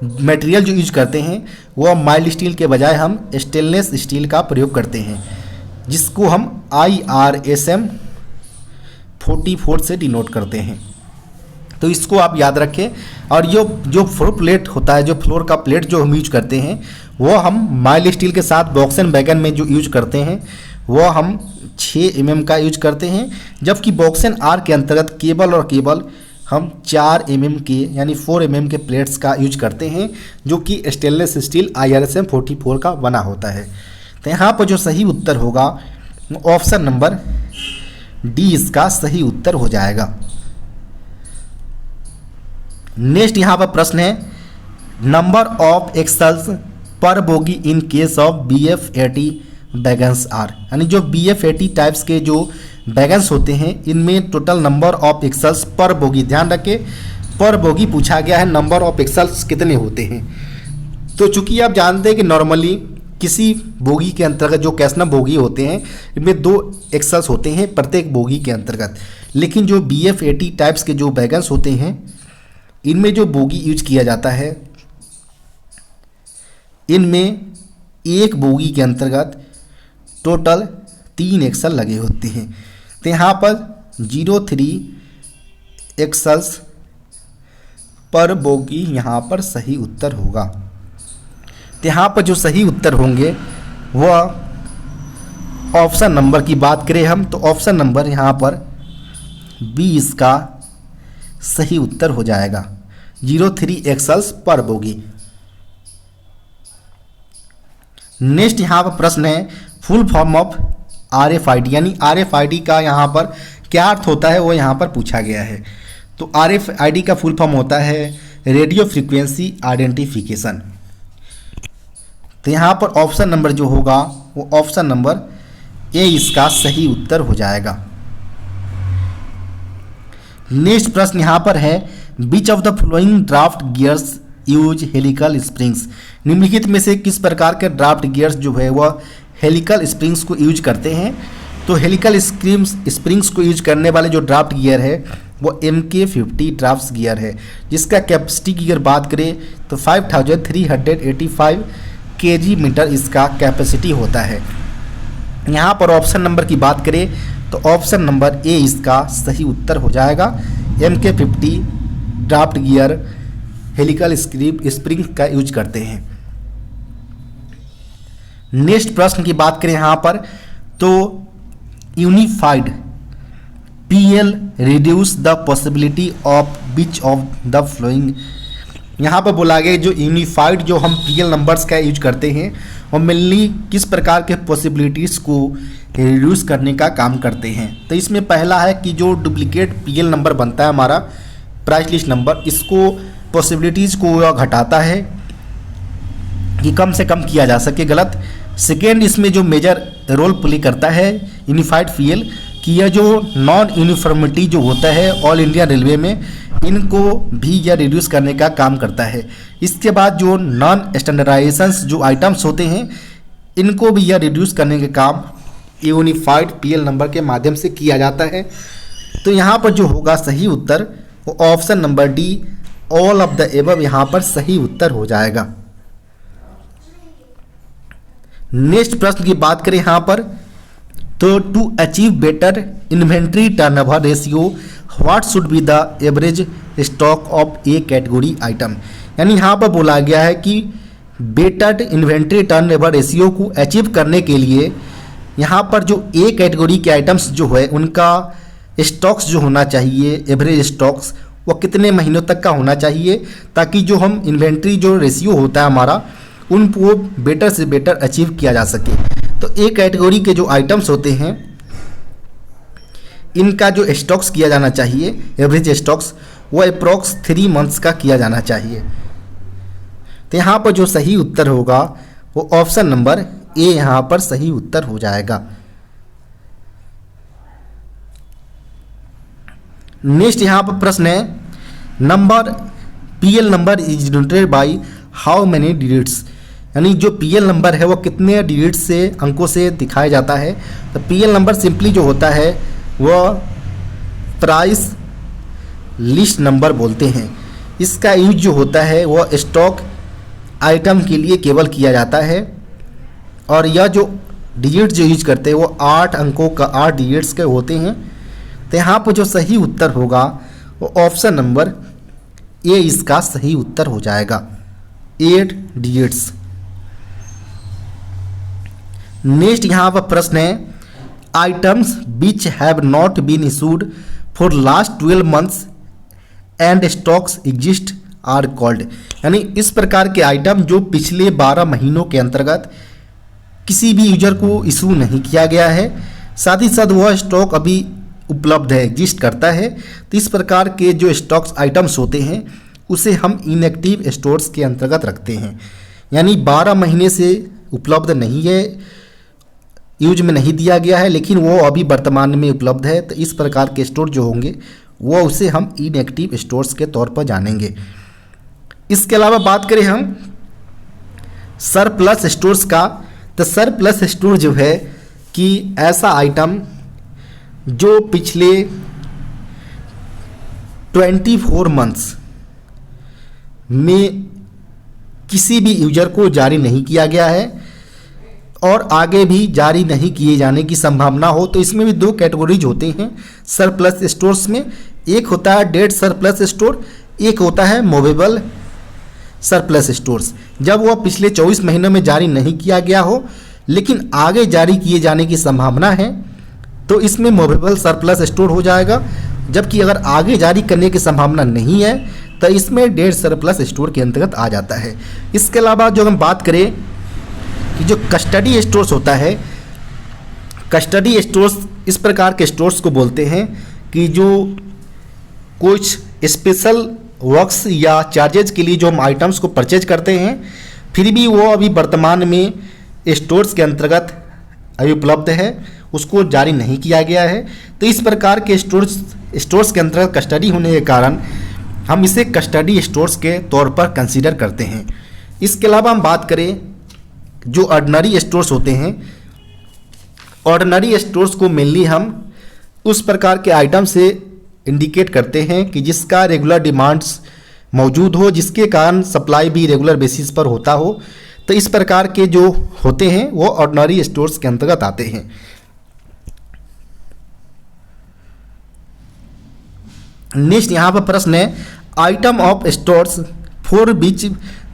मटेरियल जो यूज करते हैं वह माइल्ड स्टील के बजाय हम स्टेनलेस स्टील का प्रयोग करते हैं, जिसको हम IRSM 44 से डिनोट करते हैं। तो इसको आप याद रखें। और जो फ्लोर प्लेट होता है, जो फ्लोर का प्लेट जो हम यूज करते हैं वो हम माइल्ड स्टील के साथ बॉक्सन वैगन में जो यूज करते हैं वो हम 6 mm का यूज करते हैं, जबकि बॉक्सन आर के अंतर्गत केवल हम 4 mm के यानी 4 mm के प्लेट्स का यूज करते हैं, जो कि स्टेनलेस स्टील IRSM 44 का बना होता है। तो यहाँ पर जो सही उत्तर होगा ऑप्शन नंबर डी इसका सही उत्तर हो जाएगा। नेक्स्ट यहाँ पर प्रश्न है, number of axles per bogie in case of BF80 wagons are. यानी जो BF80 टाइप्स के जो वैगन्स होते हैं इनमें total number of axles per bogie, ध्यान रखें पर बोगी पूछा गया है, नंबर ऑफ एक्सल्स कितने होते हैं। तो चूंकि आप जानते हैं कि नॉर्मली किसी बोगी के अंतर्गत जो कैसनम बोगी होते हैं इनमें 2 एक्सल्स होते हैं प्रत्येक बोगी के अंतर्गत, लेकिन जो BF80 टाइप्स के जो वैगन्स होते हैं इनमें जो बोगी यूज किया जाता है इनमें एक बोगी के अंतर्गत टोटल 3 एक्सल लगे होते हैं। तो यहाँ पर 0-3 एक्सल्स पर बोगी यहाँ पर सही उत्तर होगा। तो यहाँ पर जो सही उत्तर होंगे वह ऑप्शन नंबर की बात करें हम तो ऑप्शन नंबर यहाँ पर बी इसका सही उत्तर हो जाएगा, 0-3 एक्सल्स पर बोगी। नेक्स्ट यहाँ पर प्रश्न है, फुल फॉर्म ऑफ RFID, यानी RFID का यहाँ पर क्या अर्थ होता है वो यहाँ पर पूछा गया है। तो RFID का फुल फॉर्म होता है रेडियो फ्रीक्वेंसी आइडेंटिफिकेशन। तो यहाँ पर ऑप्शन नंबर जो होगा वो ऑप्शन नंबर ए इसका सही उत्तर हो जाएगा। नेक्स्ट प्रश्न यहाँ पर है, which of the flowing draft gears use helical springs. निम्नलिखित में से किस प्रकार के ड्राफ्ट गियर्स जो है वह हेलिकल स्प्रिंग्स को यूज करते हैं। तो हेलिकल स्प्रिंग्स को यूज करने वाले जो ड्राफ्ट गियर है वो MK50 ड्राफ्ट गियर है, जिसका कैपेसिटी की अगर बात करें तो 5385 kg मीटर इसका कैपेसिटी होता है। यहाँ पर ऑप्शन नंबर की बात करें तो ऑप्शन नंबर ए इसका सही उत्तर हो जाएगा। MK50 draft gear helical spring का यूज करते हैं। नेक्स्ट प्रश्न की बात करें यहाँ पर तो unified PL reduce the possibility of which of the flowing. यहाँ पर बोला गया जो यूनिफाइड जो हम PL नंबर्स का यूज करते हैं वो मेनली किस प्रकार के पॉसिबिलिटीज़ को रिड्यूस करने का काम करते हैं। तो इसमें पहला है कि जो डुप्लीकेट PL नंबर बनता है हमारा प्राइस लिस्ट नंबर, इसको पॉसिबिलिटीज़ को घटाता है कि कम से कम किया जा सके गलत। सेकेंड, इसमें जो मेजर रोल प्ले करता है यूनिफाइड PL कि यह जो नॉन यूनिफॉर्मिटी जो होता है ऑल इंडिया रेलवे में, इनको भी यह रिड्यूस करने का काम करता है। इसके बाद जो नॉन स्टैंडर्डाइजेशंस जो आइटम्स होते हैं इनको भी यह रिड्यूस करने के काम यूनिफाइड PL नंबर के माध्यम से किया जाता है। तो यहाँ पर जो होगा सही उत्तर वो option number D all of the above यहाँ पर सही उत्तर हो जाएगा। नेक्स्ट प्रश्न की बात करें यहाँ पर तो to achieve better inventory turnover ratio what should be the average stock of A category item. यानी यहाँ पर बोला गया है कि बेटर इन्वेंट्री टर्नओवर रेशियो को अचीव करने के लिए यहाँ पर जो ए कैटेगरी के आइटम्स जो है उनका स्टॉक्स जो होना चाहिए, एवरेज स्टॉक्स वो कितने महीनों तक का होना चाहिए, ताकि जो हम इन्वेंट्री जो रेशियो होता है हमारा उनको बेटर से बेटर अचीव किया जा सके। तो ए कैटेगरी के जो आइटम्स होते हैं इनका जो स्टॉक्स किया जाना चाहिए, एवरेज स्टॉक्स, वो अप्रॉक्स 3 मंथ्स का किया जाना चाहिए। तो यहाँ पर जो सही उत्तर होगा वो ऑप्शन नंबर ए यहाँ पर सही उत्तर हो जाएगा। नेक्स्ट यहाँ पर प्रश्न है, number PL number is denoted by how many digits. यानी जो PL नंबर है वो कितने डिजिट से अंकों से दिखाया जाता है। तो PL नंबर सिंपली जो होता है वह प्राइस लिस्ट नंबर बोलते हैं। इसका यूज जो होता है वह स्टॉक आइटम के लिए केवल किया जाता है, और यह जो डिजिट जो यूज करते हैं वो 8 अंकों का 8 डिजिट्स के होते हैं। तो यहाँ पर जो सही उत्तर होगा वो ऑप्शन नंबर ए इसका सही उत्तर हो जाएगा, 8 डिजिट्स। नेक्स्ट यहाँ पर प्रश्न है, items which have not been issued for last 12 months and stocks exist are called. यानी इस प्रकार के आइटम जो पिछले 12 महीनों के अंतर्गत किसी भी यूजर को इशू नहीं किया गया है, साथ ही साथ वह स्टॉक अभी उपलब्ध है, एग्जिस्ट करता है। तो इस प्रकार के जो स्टॉक्स आइटम्स होते हैं उसे हम इनएक्टिव स्टोर्स के अंतर्गत रखते हैं। यानी 12 महीने से उपलब्ध नहीं है, यूज में नहीं दिया गया है, लेकिन वो अभी वर्तमान में उपलब्ध है। तो इस प्रकार के स्टोर जो होंगे वो उसे हम इनएक्टिव स्टोर्स के तौर पर जानेंगे। इसके अलावा बात करें हम सरप्लस स्टोर्स का, तो सरप्लस स्टोर जो है कि ऐसा आइटम जो पिछले 24 मंथ्स में किसी भी यूजर को जारी नहीं किया गया है और आगे भी जारी नहीं किए जाने की संभावना हो। तो इसमें भी 2 कैटेगरीज होते हैं सरप्लस स्टोर्स में, एक होता है डेड सरप्लस स्टोर, एक होता है मूवेबल सरप्लस स्टोर्स। जब वह पिछले 24 महीनों में जारी नहीं किया गया हो लेकिन आगे जारी किए जाने की संभावना है तो इसमें मूवेबल सरप्लस स्टोर हो जाएगा। जबकि अगर आगे जारी करने की संभावना नहीं है तो इसमें डेड सरप्लस स्टोर के अंतर्गत आ जाता है। इसके अलावा जो हम बात करें कि जो कस्टडी स्टोर्स होता है, कस्टडी स्टोर्स इस प्रकार के स्टोर्स को बोलते हैं कि जो कुछ स्पेशल वर्क्स या चार्जेज के लिए जो हम आइटम्स को परचेज करते हैं, फिर भी वो अभी वर्तमान में स्टोर्स के अंतर्गत अभी उपलब्ध है, उसको जारी नहीं किया गया है। तो इस प्रकार के स्टोर्स के अंतर्गत कस्टडी होने के कारण हम इसे कस्टडी स्टोर्स के तौर पर कंसीडर करते हैं। इसके अलावा हम बात करें जो ऑर्डिनरी स्टोर्स होते हैं, ऑर्डिनरी स्टोर्स को मेनली हम उस प्रकार के आइटम से इंडिकेट करते हैं कि जिसका रेगुलर डिमांड्स मौजूद हो, जिसके कारण सप्लाई भी रेगुलर बेसिस पर होता हो। तो इस प्रकार के जो होते हैं वो ऑर्डिनरी स्टोर्स के अंतर्गत आते हैं। नेक्स्ट यहाँ पर प्रश्न है, item of stores for which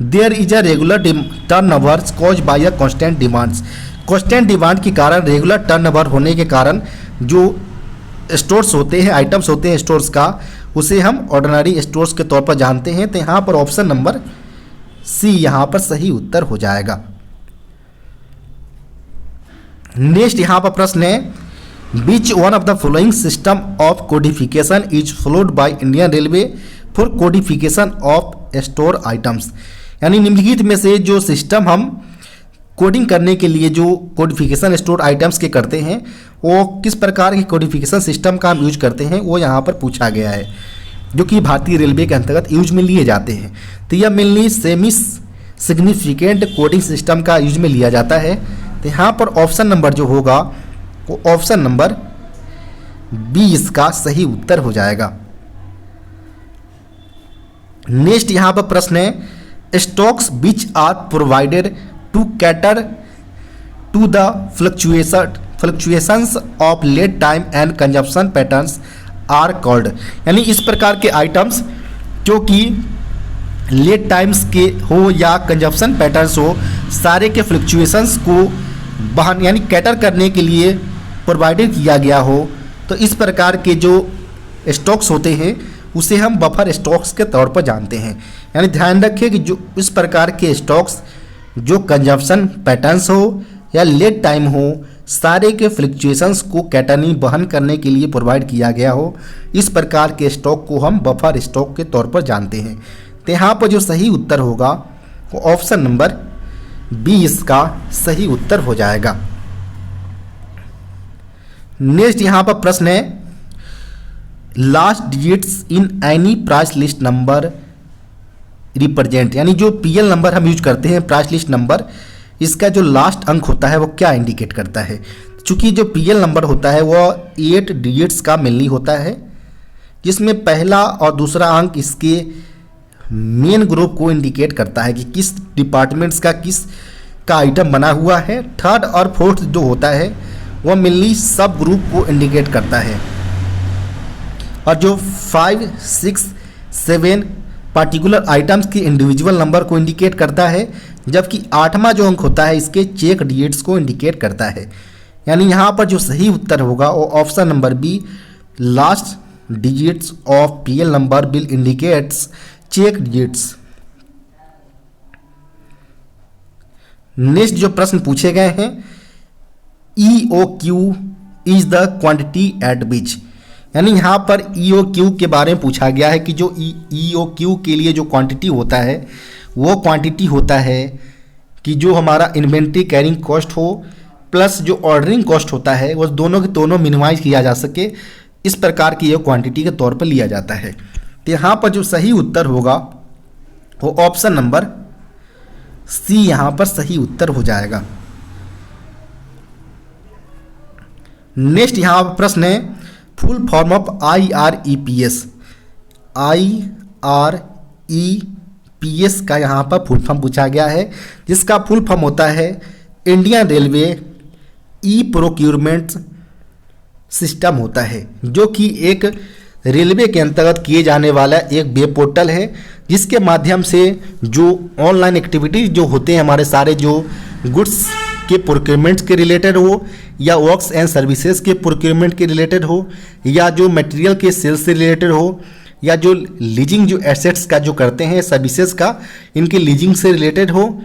there is a regular turnover cause by a constant demands. Constant demand के कारण, रेगुलर टर्नओवर होने के कारण जो स्टोर्स होते हैं, आइटम्स होते हैं स्टोर्स का, उसे हम ऑर्डिनरी स्टोर्स के तौर पर जानते हैं। तो यहाँ पर ऑप्शन नंबर सी यहाँ पर सही उत्तर हो जाएगा। नेक्स्ट यहाँ पर प्रश्न है, which one of the following system of codification is followed by Indian railway for codification of store items. यानी निम्नलिखित में से जो सिस्टम हम कोडिंग करने के लिए जो कोडिफिकेशन स्टोर आइटम्स के करते हैं, वो किस प्रकार के कोडिफिकेशन सिस्टम का हम यूज करते हैं, वो यहाँ पर पूछा गया है, जो कि भारतीय रेलवे के अंतर्गत यूज में लिए जाते हैं। तो यह mainly semi significant coding system का यूज में लिया जाता है। तो यहाँ पर ऑप्शन नंबर जो होगा वो ऑप्शन नंबर बी इसका सही उत्तर हो जाएगा। नेक्स्ट यहाँ पर प्रश्न है, stocks which are provided to cater to the fluctuations of lead time and consumption patterns are called. यानी इस प्रकार के आइटम्स जो कि लीड टाइम्स के हो या कंजप्शन पैटर्न्स हो, सारे के फ्लक्चुएशंस को बहन यानी कैटर करने के लिए प्रोवाइडेड किया गया हो, तो इस प्रकार के जो स्टॉक्स होते हैं उसे हम बफर स्टॉक्स के तौर पर जानते हैं। यानी ध्यान रखिए कि जो इस प्रकार के स्टॉक्स जो कंजप्शन पैटर्न्स हो या लीड टाइम हो, सारे के फ्लक्चुएशंस को कैटरनी बहन करने के लिए प्रोवाइड किया गया हो, इस प्रकार के स्टॉक को हम बफर स्टॉक के तौर पर जानते हैं। तो यहाँ पर जो सही उत्तर होगा वो ऑप्शन नंबर बी इसका सही उत्तर हो जाएगा। नेक्स्ट यहाँ पर प्रश्न है, last digits in any price list number represent. यानी जो पीएल नंबर हम यूज करते हैं, प्राइस लिस्ट नंबर, इसका जो लास्ट अंक होता है वो क्या इंडिकेट करता है। चूंकि जो पीएल नंबर होता है वो 8 डिजिट्स का मेनली होता है, जिसमें पहला और दूसरा अंक इसके मेन ग्रुप को इंडिकेट करता है कि किस डिपार्टमेंट्स का किस का आइटम बना हुआ है। थर्ड और फोर्थ जो होता है वह मेनली सब ग्रुप को इंडिकेट करता है, और जो 5, 6, 7 पार्टिकुलर आइटम्स के इंडिविजुअल नंबर को इंडिकेट करता है, जबकि 8वां जो अंक होता है इसके चेक डिजिट्स को इंडिकेट करता है। यानी यहाँ पर जो सही उत्तर होगा वो option number B, last digits of PL number will indicates check digits. Next जो प्रश्न पूछे गए हैं, EOQ is the quantity at which. यानी यहाँ पर EOQ के बारे में पूछा गया है कि जो EOQ के लिए जो क्वांटिटी होता है वो क्वांटिटी होता है कि जो हमारा इन्वेंट्री कैरिंग कॉस्ट हो प्लस जो ऑर्डरिंग कॉस्ट होता है वो दोनों के दोनों मिनिमाइज किया जा सके, इस प्रकार की ये क्वांटिटी के तौर पर लिया जाता है। तो यहाँ पर जो सही उत्तर होगा वो ऑप्शन नंबर सी यहाँ पर सही उत्तर हो जाएगा। नेक्स्ट यहाँ पर प्रश्न है, full form of IREPS। IREPS का यहाँ पर फुल फॉर्म पूछा गया है, जिसका फुल फॉर्म होता है इंडियन रेलवे ई प्रोक्यूरमेंट सिस्टम होता है, जो कि एक रेलवे के अंतर्गत किए जाने वाला एक वेब पोर्टल है, जिसके माध्यम से जो ऑनलाइन एक्टिविटीज जो होते हैं हमारे सारे जो गुड्स के प्रोक्योरमेंट के रिलेटेड हो या वर्क्स एंड सर्विसेज के प्रोक्योरमेंट के रिलेटेड हो या जो मटेरियल के सेल्स से रिलेटेड हो या जो लीजिंग जो एसेट्स का जो करते हैं सर्विसेज का इनके लीजिंग से रिलेटेड हो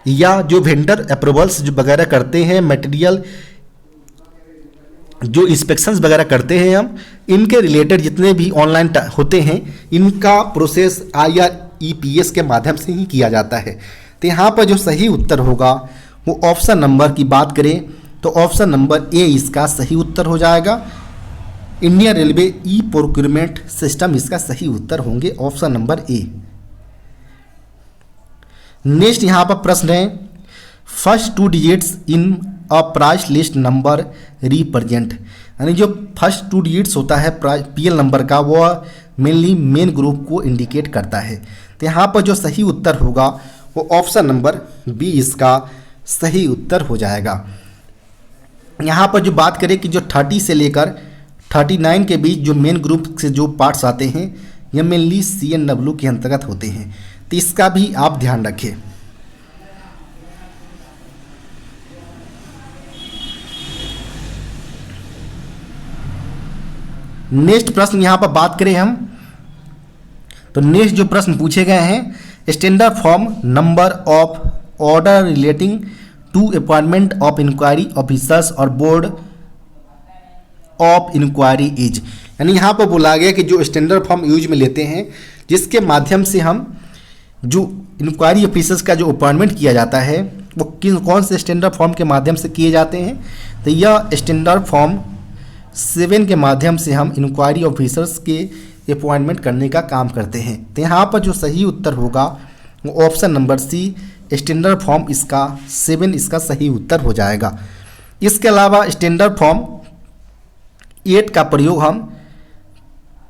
या जो वेंडर अप्रूवल्स जो वगैरह करते हैं मटेरियल जो इंस्पेक्शंस वगैरह करते हैं हम, इनके रिलेटेड जितने भी ऑनलाइन होते हैं, इनका प्रोसेस IREPS के माध्यम से ही किया जाता है। तो यहाँ पर जो सही उत्तर होगा वो ऑप्शन नंबर की बात करें तो ऑप्शन नंबर ए इसका सही उत्तर हो जाएगा। इंडियन रेलवे ई प्रोक्यूरमेंट सिस्टम इसका सही उत्तर होंगे, ऑप्शन नंबर ए। नेक्स्ट यहाँ पर प्रश्न है, first 2 digits in a price list number represent, यानी जो फर्स्ट 2 डिजिट्स होता है PL नंबर का, वो मेनली मेन ग्रुप को इंडिकेट करता है। तो यहाँ पर जो सही उत्तर होगा वो ऑप्शन नंबर बी इसका सही उत्तर हो जाएगा। यहाँ पर जो बात करें कि जो 30 से लेकर 39 के बीच जो मेन ग्रुप से जो पार्ट्स आते हैं, ये मेनली CNW के अंतर्गत होते हैं, तो इसका भी आप ध्यान रखें। नेक्स्ट प्रश्न यहाँ पर बात करें हम, तो नेक्स्ट जो प्रश्न पूछे गए हैं, standard form number of order relating to appointment of inquiry officers और बोर्ड ऑफ इंक्वायरी इज, यानी यहाँ पर बोला गया कि जो स्टैंडर्ड फॉर्म यूज में लेते हैं, जिसके माध्यम से हम जो इंक्वायरी ऑफिसर्स का जो अपॉइंटमेंट किया जाता है वो कौन से स्टैंडर्ड फॉर्म के माध्यम से किए जाते हैं, तो यह स्टैंडर्ड फॉर्म 7 के माध्यम से हम इंक्वायरी ऑफिसर्स के अपॉइंटमेंट करने का काम करते हैं। तो यहाँ पर जो सही उत्तर होगा वो option number C, standard form इसका 7 इसका सही उत्तर हो जाएगा। इसके अलावा स्टैंडर्ड फॉर्म 8 का प्रयोग हम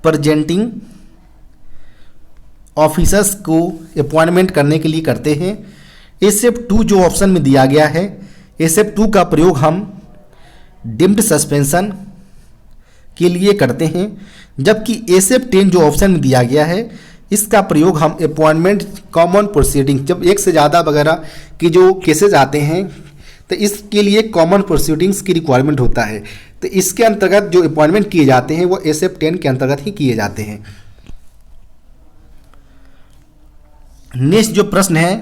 प्रेजेंटिंग ऑफिसर्स को अपॉइंटमेंट करने के लिए करते हैं। SF 2 जो ऑप्शन में दिया गया है, SF 2 का प्रयोग हम डिम्ड सस्पेंशन के लिए करते हैं, जबकि SF 10 जो ऑप्शन में दिया गया है, इसका प्रयोग हम अपॉइंटमेंट कॉमन प्रोसीडिंग, जब एक से ज़्यादा वगैरह की जो केसेज आते हैं तो इसके लिए कॉमन प्रोसीडिंग्स की रिक्वायरमेंट होता है, तो इसके अंतर्गत जो अपॉइंटमेंट किए जाते हैं वो SF 10 के अंतर्गत ही किए जाते हैं। नेक्स्ट जो प्रश्न है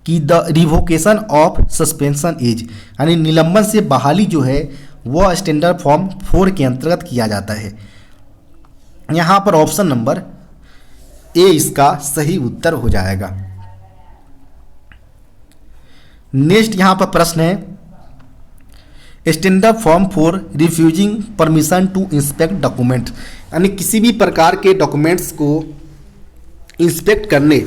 कि the revocation of suspension is, यानी निलंबन से बहाली जो है वह स्टैंडर्ड फॉर्म 4 के अंतर्गत किया जाता है। यहाँ पर ऑप्शन नंबर ए इसका सही उत्तर हो जाएगा। नेक्स्ट यहाँ पर प्रश्न है, standard form for refusing permission to inspect document, यानी किसी भी प्रकार के डॉक्यूमेंट्स को इंस्पेक्ट करने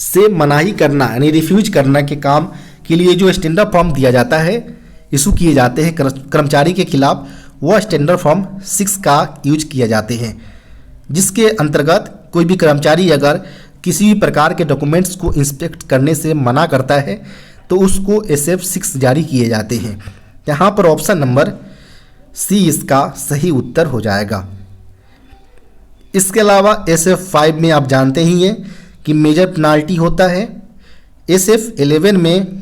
से मनाही करना, यानी रिफ्यूज करना के काम के लिए जो स्टैंडर्ड फॉर्म दिया जाता है, इशू किए जाते हैं कर्मचारी के खिलाफ, वह स्टैंडर्ड फॉर्म 6 का यूज किया जाते हैं, जिसके अंतर्गत कोई भी कर्मचारी अगर किसी भी प्रकार के डॉक्यूमेंट्स को इंस्पेक्ट करने से मना करता है तो उसको SF 6 जारी किए जाते हैं। यहाँ पर ऑप्शन नंबर सी इसका सही उत्तर हो जाएगा। इसके अलावा SF 5 में आप जानते ही हैं कि मेजर पेनाल्टी होता है, SF 11 में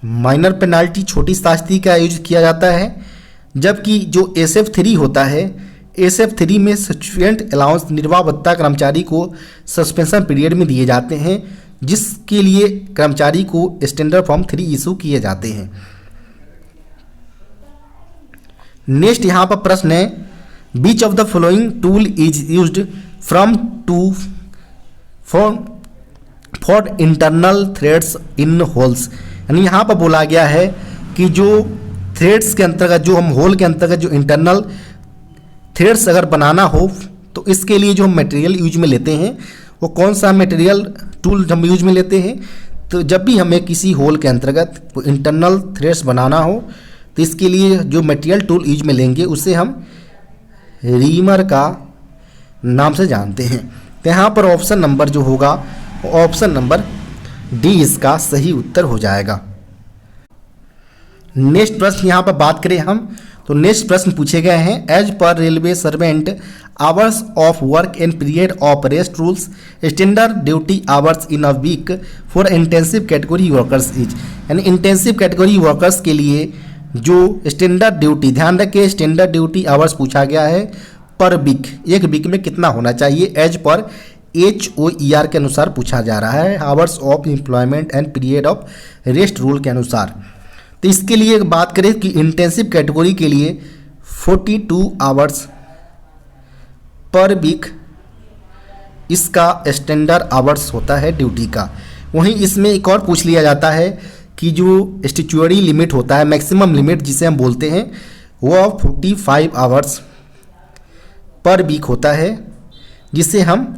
माइनर पेनाल्टी छोटी शास्ति का यूज किया जाता है, जबकि जो SF 3 होता है, SF 3 में सफिशिएंट अलाउंस निर्वाह भत्ता कर्मचारी को सस्पेंशन पीरियड में दिए जाते हैं, जिसके लिए कर्मचारी को स्टैंडर्ड फॉर्म 3 इशू किए जाते हैं। नेक्स्ट यहाँ पर प्रश्न है, which of the following tool is used from to for internal threads in holes, यानी यहाँ पर बोला गया है कि जो थ्रेड्स के अंतर्गत, जो हम होल के अंतर्गत जो इंटरनल थ्रेड्स अगर बनाना हो तो इसके लिए जो हम मटेरियल यूज में लेते हैं वो कौन सा मटेरियल टूल हम यूज में लेते हैं। तो जब भी हमें किसी होल के अंतर्गत वो इंटरनल थ्रेड्स बनाना हो तो इसके लिए जो मटेरियल टूल यूज में लेंगे उसे हम रीमर का नाम से जानते हैं। तो यहाँ पर ऑप्शन नंबर जो होगा ऑप्शन नंबर डी इसका सही उत्तर हो जाएगा। नेक्स्ट प्रश्न यहाँ पर बात करें हम, तो नेक्स्ट प्रश्न पूछे गए हैं, as per railway servant hours of work and period of rest rules standard duty hours in a week for intensive category workers is, यानी इंटेंसिव कैटेगरी वर्कर्स के लिए जो स्टैंडर्ड ड्यूटी, ध्यान रखिए स्टैंडर्ड ड्यूटी आवर्स पूछा गया है पर वीक, एक वीक में कितना होना चाहिए, एज पर HOER के अनुसार पूछा जा रहा है, hours of employment and period of rest rule के अनुसार। तो इसके लिए बात करें कि इंटेंसिव कैटेगरी के लिए 42 आवर्स पर वीक इसका स्टैंडर्ड आवर्स होता है ड्यूटी का। वहीं इसमें एक और पूछ लिया जाता है कि जो स्टैट्यूटरी लिमिट होता है, मैक्सिमम लिमिट जिसे हम बोलते हैं, वह 45 आवर्स पर वीक होता है, जिसे हम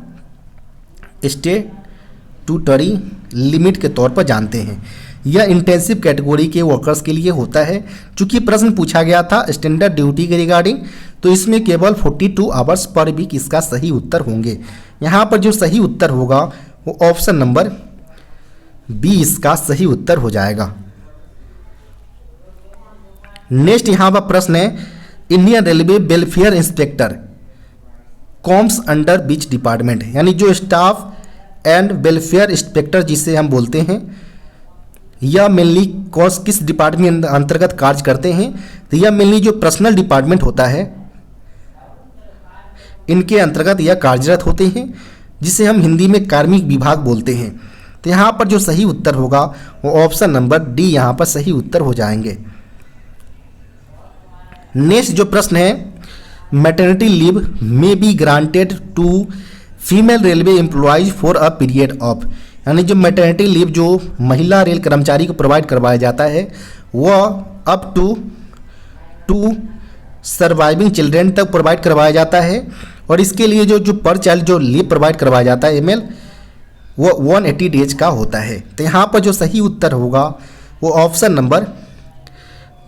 स्टैट्यूटरी लिमिट के तौर पर जानते हैं। यह इंटेंसिव कैटेगरी के वर्कर्स के लिए होता है। चूंकि प्रश्न पूछा गया था स्टैंडर्ड ड्यूटी के रिगार्डिंग, तो इसमें केवल 42 आवर्स पर वीक इसका सही उत्तर होंगे। यहाँ पर जो सही उत्तर होगा वो ऑप्शन नंबर बी इसका सही उत्तर हो जाएगा। नेक्स्ट यहाँ पर प्रश्न है, Indian railway welfare inspector comes under which department, यानी जो स्टाफ एंड वेलफेयर इंस्पेक्टर जिसे हम बोलते हैं, यह मेनली किस डिपार्टमेंट अंतर्गत कार्य करते हैं? तो यह मेनली जो पर्सनल डिपार्टमेंट होता है इनके अंतर्गत यह कार्यरत होते हैं, जिसे हम हिंदी में कार्मिक विभाग बोलते हैं। तो यहाँ पर जो सही उत्तर होगा वो ऑप्शन नंबर डी यहाँ पर सही उत्तर हो जाएंगे। नेक्स्ट जो प्रश्न है, maternity leave may be granted to female railway employees for a period of, यानी जो मैटरनिटी लीव जो महिला रेल कर्मचारी को प्रोवाइड करवाया जाता है वह अप टू सर्वाइविंग चिल्ड्रेन तक प्रोवाइड करवाया जाता है। और इसके लिए जो पर चाइल्ड जो लीव प्रोवाइड करवाया जाता है एमएल, वो 180 डेज का होता है। तो यहाँ पर जो सही उत्तर होगा वो ऑप्शन नंबर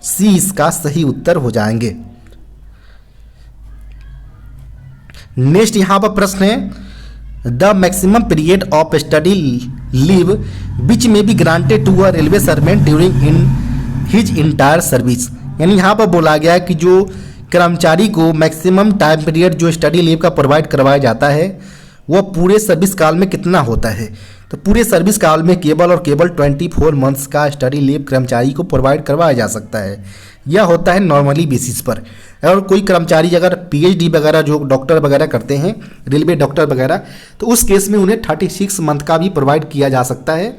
सी इसका सही उत्तर हो जाएंगे। नेक्स्ट यहाँ पर प्रश्न है, the maximum period of study leave which may be granted to a railway servant during in his entire service, यानी यहाँ पर बोला गया है कि जो कर्मचारी को मैक्सिमम टाइम पीरियड जो स्टडी लीव का प्रोवाइड करवाया जाता है वह पूरे सर्विस काल में कितना होता है। तो पूरे सर्विस काल में केवल और केवल 24 मंथ्स का स्टडी लीव कर्मचारी को प्रोवाइड करवाया जा सकता है। यह होता है नॉर्मली बेसिस पर। और कोई कर्मचारी अगर पीएचडी वगैरह जो डॉक्टर वगैरह करते हैं, रेलवे डॉक्टर वगैरह, तो उस केस में उन्हें 36 मंथ का भी प्रोवाइड किया जा सकता है।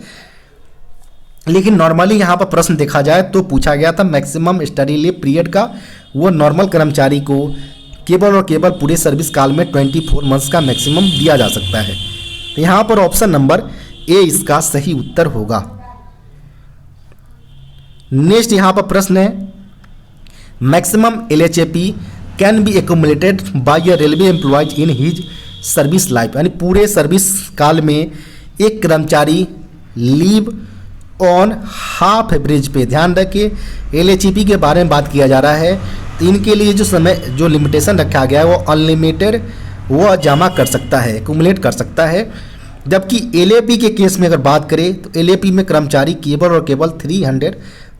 लेकिन नॉर्मली यहाँ पर प्रश्न देखा जाए तो पूछा गया था मैक्सिमम स्टडी लीव पीरियड का, वो नॉर्मल कर्मचारी को केवल और केवल पूरे सर्विस काल में 24 मंथ्स का मैक्सिमम दिया जा सकता है। तो यहाँ पर ऑप्शन नंबर ए इसका सही उत्तर होगा। नेक्स्ट यहाँ पर प्रश्न है, maximum LHAP can be accumulated by a railway employees in his service life, यानी पूरे सर्विस काल में एक कर्मचारी लीव ऑन हाफ एवरेज पे, ध्यान रखिए एलएचईपी के बारे में बात किया जा रहा है, तो इनके लिए जो समय जो लिमिटेशन रखा गया है वो अनलिमिटेड वो जमा कर सकता है, एक्यूमुलेट कर सकता है। जबकि एलएपी के केस में अगर बात करें तो एलएपी में कर्मचारी केवल और केवल 300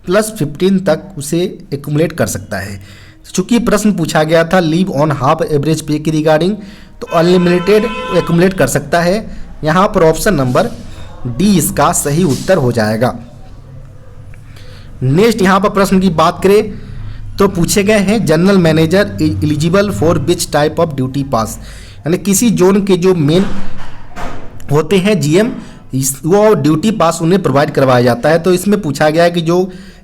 + 15 तक उसे एक्यूमुलेट कर सकता है। चूँकि प्रश्न पूछा गया था लीव ऑन हाफ एवरेज पे की रिगार्डिंग, तो अनलिमिटेड एक्यूमुलेट कर सकता है। यहाँ पर ऑप्शन नंबर डी इसका सही उत्तर हो जाएगा। नेक्स्ट यहाँ पर प्रश्न की बात करें तो पूछे गए हैं, general manager eligible for which type of duty पास, यानी किसी जोन के जो मेन होते हैं जीएम, वो ड्यूटी पास उन्हें प्रोवाइड करवाया जाता है। तो इसमें पूछा गया है कि जो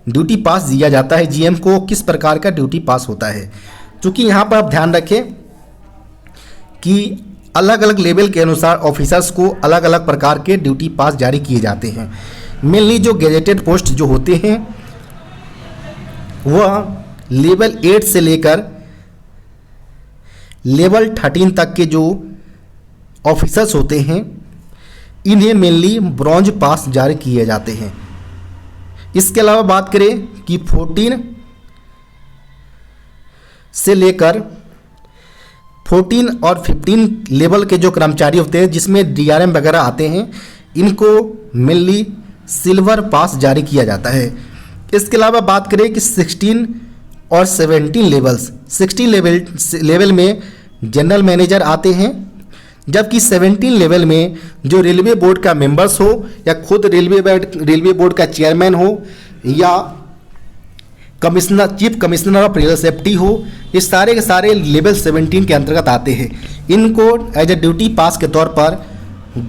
ड्यूटी पास दिया जाता है जीएम को, किस प्रकार का ड्यूटी पास होता है। क्योंकि यहाँ पर आप ध्यान रखें कि अलग अलग लेवल के अनुसार ऑफिसर्स को अलग अलग प्रकार के ड्यूटी पास जारी किए जाते हैं। मेनली जो गैजेटेड पोस्ट जो होते हैं वह लेवल 8 से लेकर लेवल 13 तक के जो ऑफिसर्स होते हैं इन्हें मेनली ब्रॉन्ज पास जारी किए जाते हैं। इसके अलावा बात करें कि 14 से लेकर 14 और 15 लेवल के जो कर्मचारी होते हैं जिसमें डीआरएम वगैरह आते हैं, इनको मेनली सिल्वर पास जारी किया जाता है। इसके अलावा बात करें कि 16 और 17 लेवल्स, 16 लेवल में जनरल मैनेजर आते हैं, जबकि 17 लेवल में जो रेलवे बोर्ड का मेंबर्स हो या खुद रेलवे बोर्ड का चेयरमैन हो या commissioner, chief commissioner of rail safety हो, ये सारे के सारे लेवल 17 के अंतर्गत आते हैं। इनको एज ए ड्यूटी पास के तौर पर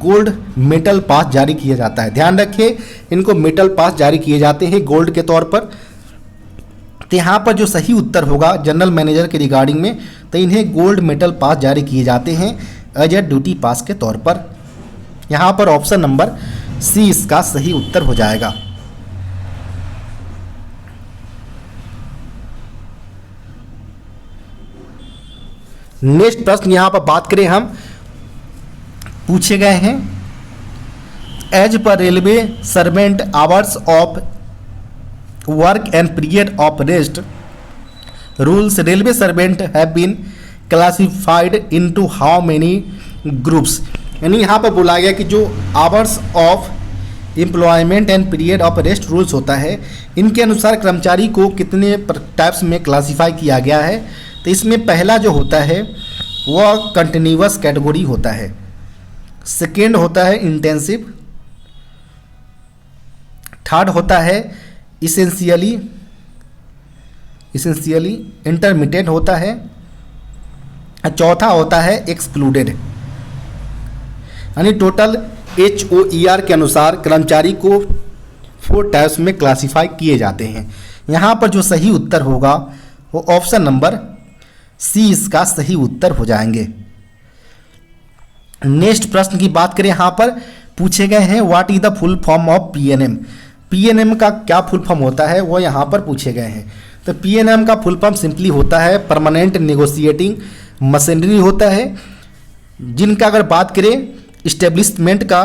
गोल्ड मेटल पास जारी किया जाता है। ध्यान रखिए, इनको मेटल पास जारी किए जाते हैं गोल्ड के तौर पर। तो यहाँ पर जो सही उत्तर होगा जनरल मैनेजर के रिगार्डिंग में, तो इन्हें गोल्ड मेडल पास जारी किए जाते हैं एज ए ड्यूटी पास के तौर पर। यहाँ पर ऑप्शन नंबर सी इसका सही उत्तर हो जाएगा। नेक्स्ट प्रश्न यहाँ पर बात करें हम, पूछे गए हैं as per railway servant hours of work and period of rest rules railway servant have been classified into how many groups. यानी यहाँ पर बोला गया कि जो hours of employment and period of rest rules होता है, इनके अनुसार कर्मचारी को कितने टाइप्स में क्लासिफाई किया गया है। तो इसमें पहला जो होता है वह कंटिन्यूअस कैटेगरी होता है, सेकेंड होता है इंटेंसिव, थर्ड होता है इसेंशियली इंटरमीडिएट होता है, चौथा होता है एक्सक्लूडेड। यानी टोटल HOER के अनुसार कर्मचारी को 4 टाइप्स में क्लासिफाई किए जाते हैं। यहाँ पर जो सही उत्तर होगा वो ऑप्शन नंबर सी इसका सही उत्तर हो जाएंगे। नेक्स्ट प्रश्न की बात करें, यहाँ पर पूछे गए हैं what is the full form of PNM। PNM का क्या फुल फॉर्म होता है वो यहाँ पर पूछे गए हैं। तो PNM का फुल फॉर्म सिंपली होता है परमानेंट नेगोशिएटिंग मशीनरी होता है। जिनका अगर बात करें इस्टेब्लिशमेंट का,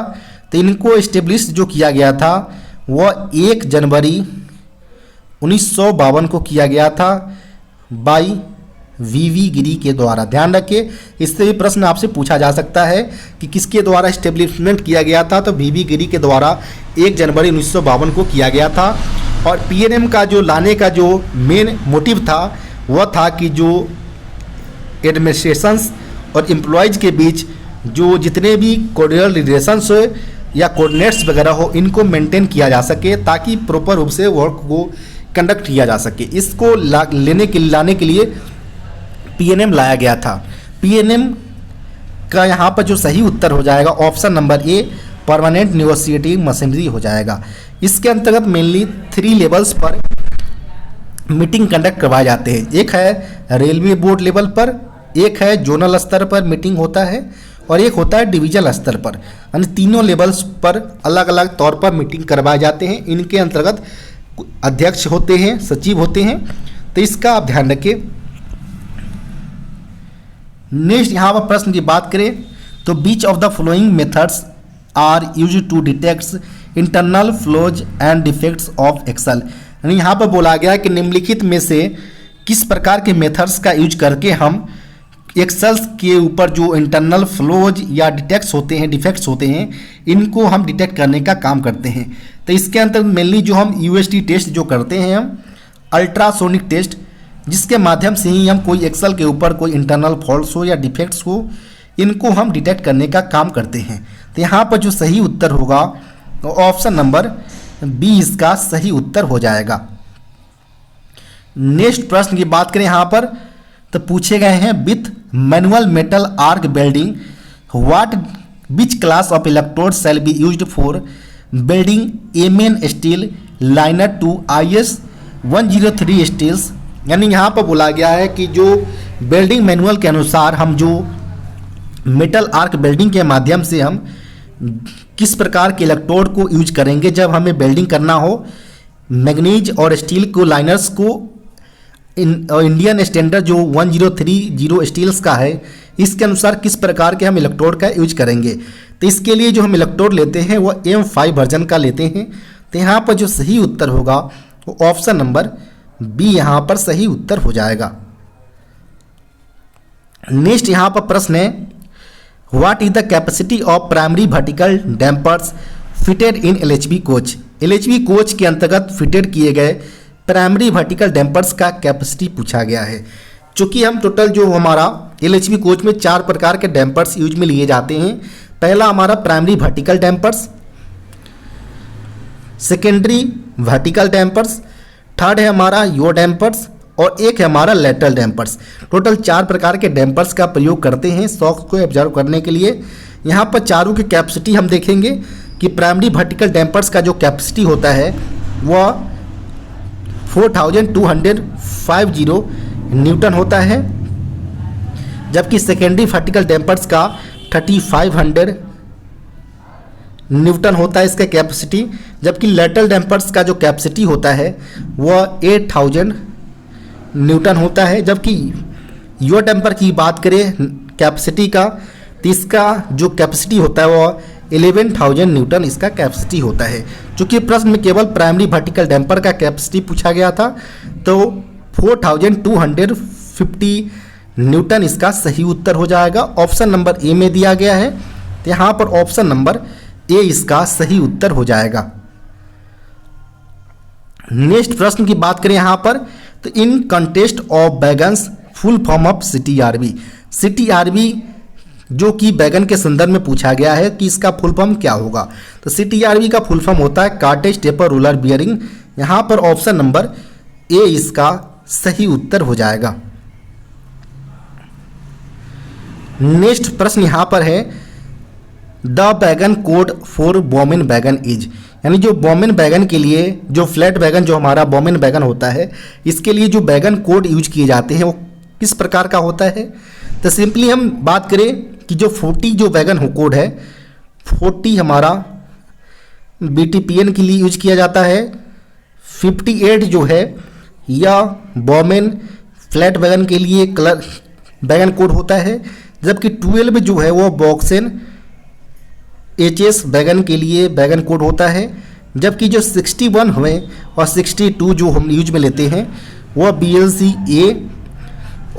तो इनको इस्टेब्लिश जो किया गया था वह 1 जनवरी 1952 को किया गया था बाई VV गिरी के द्वारा। ध्यान रखिए, इससे भी प्रश्न आपसे पूछा जा सकता है कि किसके द्वारा इस्टेब्लिशमेंट किया गया था। तो VV गिरी के द्वारा 1 जनवरी 1952 को किया गया था। और PNM का जो लाने का जो मेन मोटिव था वह था कि जो एडमिनिस्ट्रेशंस और एम्प्लॉयज़ के बीच जो जितने भी कोऑर्डिनल रिलेशंस हो या कोऑर्डिनेट्स वगैरह हो, इनको मेंटेन किया जा सके ताकि प्रॉपर रूप से वर्क को कंडक्ट किया जा सके। इसको लाने के लिए PNM लाया गया था। PNM का यहाँ पर जो सही उत्तर हो जाएगा option number a permanent negotiating machinery हो जाएगा। इसके अंतर्गत मेनली 3 लेवल्स पर मीटिंग कंडक्ट करवाए जाते हैं। एक है रेलवे बोर्ड लेवल पर, एक है जोनल स्तर पर मीटिंग होता है और एक होता है डिवीजन स्तर पर। यानी तीनों लेवल्स पर अलग अलग तौर पर मीटिंग करवाए जाते हैं। इनके अंतर्गत अध्यक्ष होते हैं, सचिव होते हैं। तो इसका आप ध्यान रखिए। नेक्स्ट यहाँ पर प्रश्न की बात करें तो which of the following methods are use to detect internal flaws and defects of axle. यानी यहाँ पर बोला गया कि निम्नलिखित में से किस प्रकार के मेथड्स का यूज करके हम एक्सेल्स के ऊपर जो इंटरनल फ्लोज या डिफेक्ट्स होते हैं इनको हम डिटेक्ट करने का काम करते हैं। तो इसके अंतर्गत मेनली जो हम UST टेस्ट जो करते हैं, हम अल्ट्रासोनिक टेस्ट, जिसके माध्यम से ही हम कोई एक्सेल के ऊपर कोई इंटरनल फॉल्ट्स हो या डिफेक्ट्स हो, इनको हम डिटेक्ट करने का काम करते हैं। तो यहाँ पर जो सही उत्तर होगा तो ऑप्शन नंबर बी इसका सही उत्तर हो जाएगा। नेक्स्ट प्रश्न की बात करें यहाँ पर तो पूछे गए हैं with manual metal arc welding what which class of electrode shall be used for welding MN steel liner to IS 103 steels. यानी यहाँ पर बोला गया है कि जो वेल्डिंग मैनुअल के अनुसार हम जो मेटल आर्क वेल्डिंग के माध्यम से हम किस प्रकार के इलेक्ट्रोड को यूज करेंगे जब हमें वेल्डिंग करना हो मैग्नीज और स्टील को लाइनर्स को इंडियन स्टैंडर्ड जो 1030 स्टील्स का है, इसके अनुसार किस प्रकार के हम इलेक्ट्रोड का यूज करेंगे। तो इसके लिए जो हम इलेक्ट्रोड लेते हैं वो M5 वर्जन का लेते हैं। तो यहाँ पर जो सही उत्तर होगा वो ऑप्शन नंबर बी यहाँ पर सही उत्तर हो जाएगा। नेक्स्ट यहाँ पर प्रश्न है what is the capacity of primary vertical dampers fitted in LHB coach. LHB coach के अंतर्गत फिटेड किए गए प्राइमरी वर्टिकल डैम्पर्स का कैपेसिटी पूछा गया है। चूँकि हम टोटल जो हमारा LHB कोच में 4 प्रकार के डैम्पर्स यूज में लिए जाते हैं। पहला हमारा primary vertical dampers, secondary vertical dampers, third है हमारा यो डैम्पर्स और एक है हमारा लेटरल डैम्पर्स। टोटल 4 प्रकार के डैम्पर्स का प्रयोग करते हैं शॉक को ऑब्जर्व करने के लिए। यहाँ पर चारों की कैपेसिटी हम देखेंगे कि प्राइमरी वर्टिकल डैम्पर्स का जो कैपेसिटी होता है वह 4250 न्यूटन होता है, जबकि सेकेंडरी वर्टिकल डैम्पर्स का 3500 न्यूटन होता है इसका कैपेसिटी, जबकि लेटरल डैम्पर्स का जो कैपेसिटी होता है वह 8000 न्यूटन होता है। जबकि यो डैम्पर की बात करें कैपेसिटी का, तो इसका जो कैपेसिटी होता है वह 11000 न्यूटन इसका कैपेसिटी होता है। चूँकि प्रश्न में केवल प्राइमरी वर्टिकल डैम्पर का कैपेसिटी पूछा गया था, तो 4250 न्यूटन इसका सही उत्तर हो जाएगा। ऑप्शन नंबर ए में दिया गया है, तो यहाँ पर ऑप्शन नंबर ए इसका सही उत्तर हो जाएगा। नेक्स्ट प्रश्न की बात करें यहाँ पर, तो in context of wagons full form of CTRB। CTRB जो कि बैगन के संदर्भ में पूछा गया है कि इसका फुल फॉर्म क्या होगा, तो CTRB का फुल फॉर्म होता है कार्टेज टेपर रोलर बियरिंग। यहाँ पर ऑप्शन नंबर ए इसका सही उत्तर हो जाएगा। नेक्स्ट प्रश्न यहाँ पर है, द बैगन कोड फॉर बॉमिन बैगन इज, यानी जो बॉमिन बैगन के लिए, जो फ्लैट बैगन जो हमारा बॉमिन बैगन होता है, इसके लिए जो बैगन कोड यूज किए जाते हैं वो किस प्रकार का होता है। तो सिंपली हम बात करें कि जो 40 जो बैगन कोड है, 40 हमारा BTPN के लिए यूज किया जाता है, 58 जो है या बॉमिन फ्लैट बैगन के लिए कलर बैगन कोड होता है, जबकि 12 जो है वो बॉक्सेन HS बैगन के लिए बैगन कोड होता है, जबकि जो 61 हुए और 62 जो हम यूज में लेते हैं वह BLC A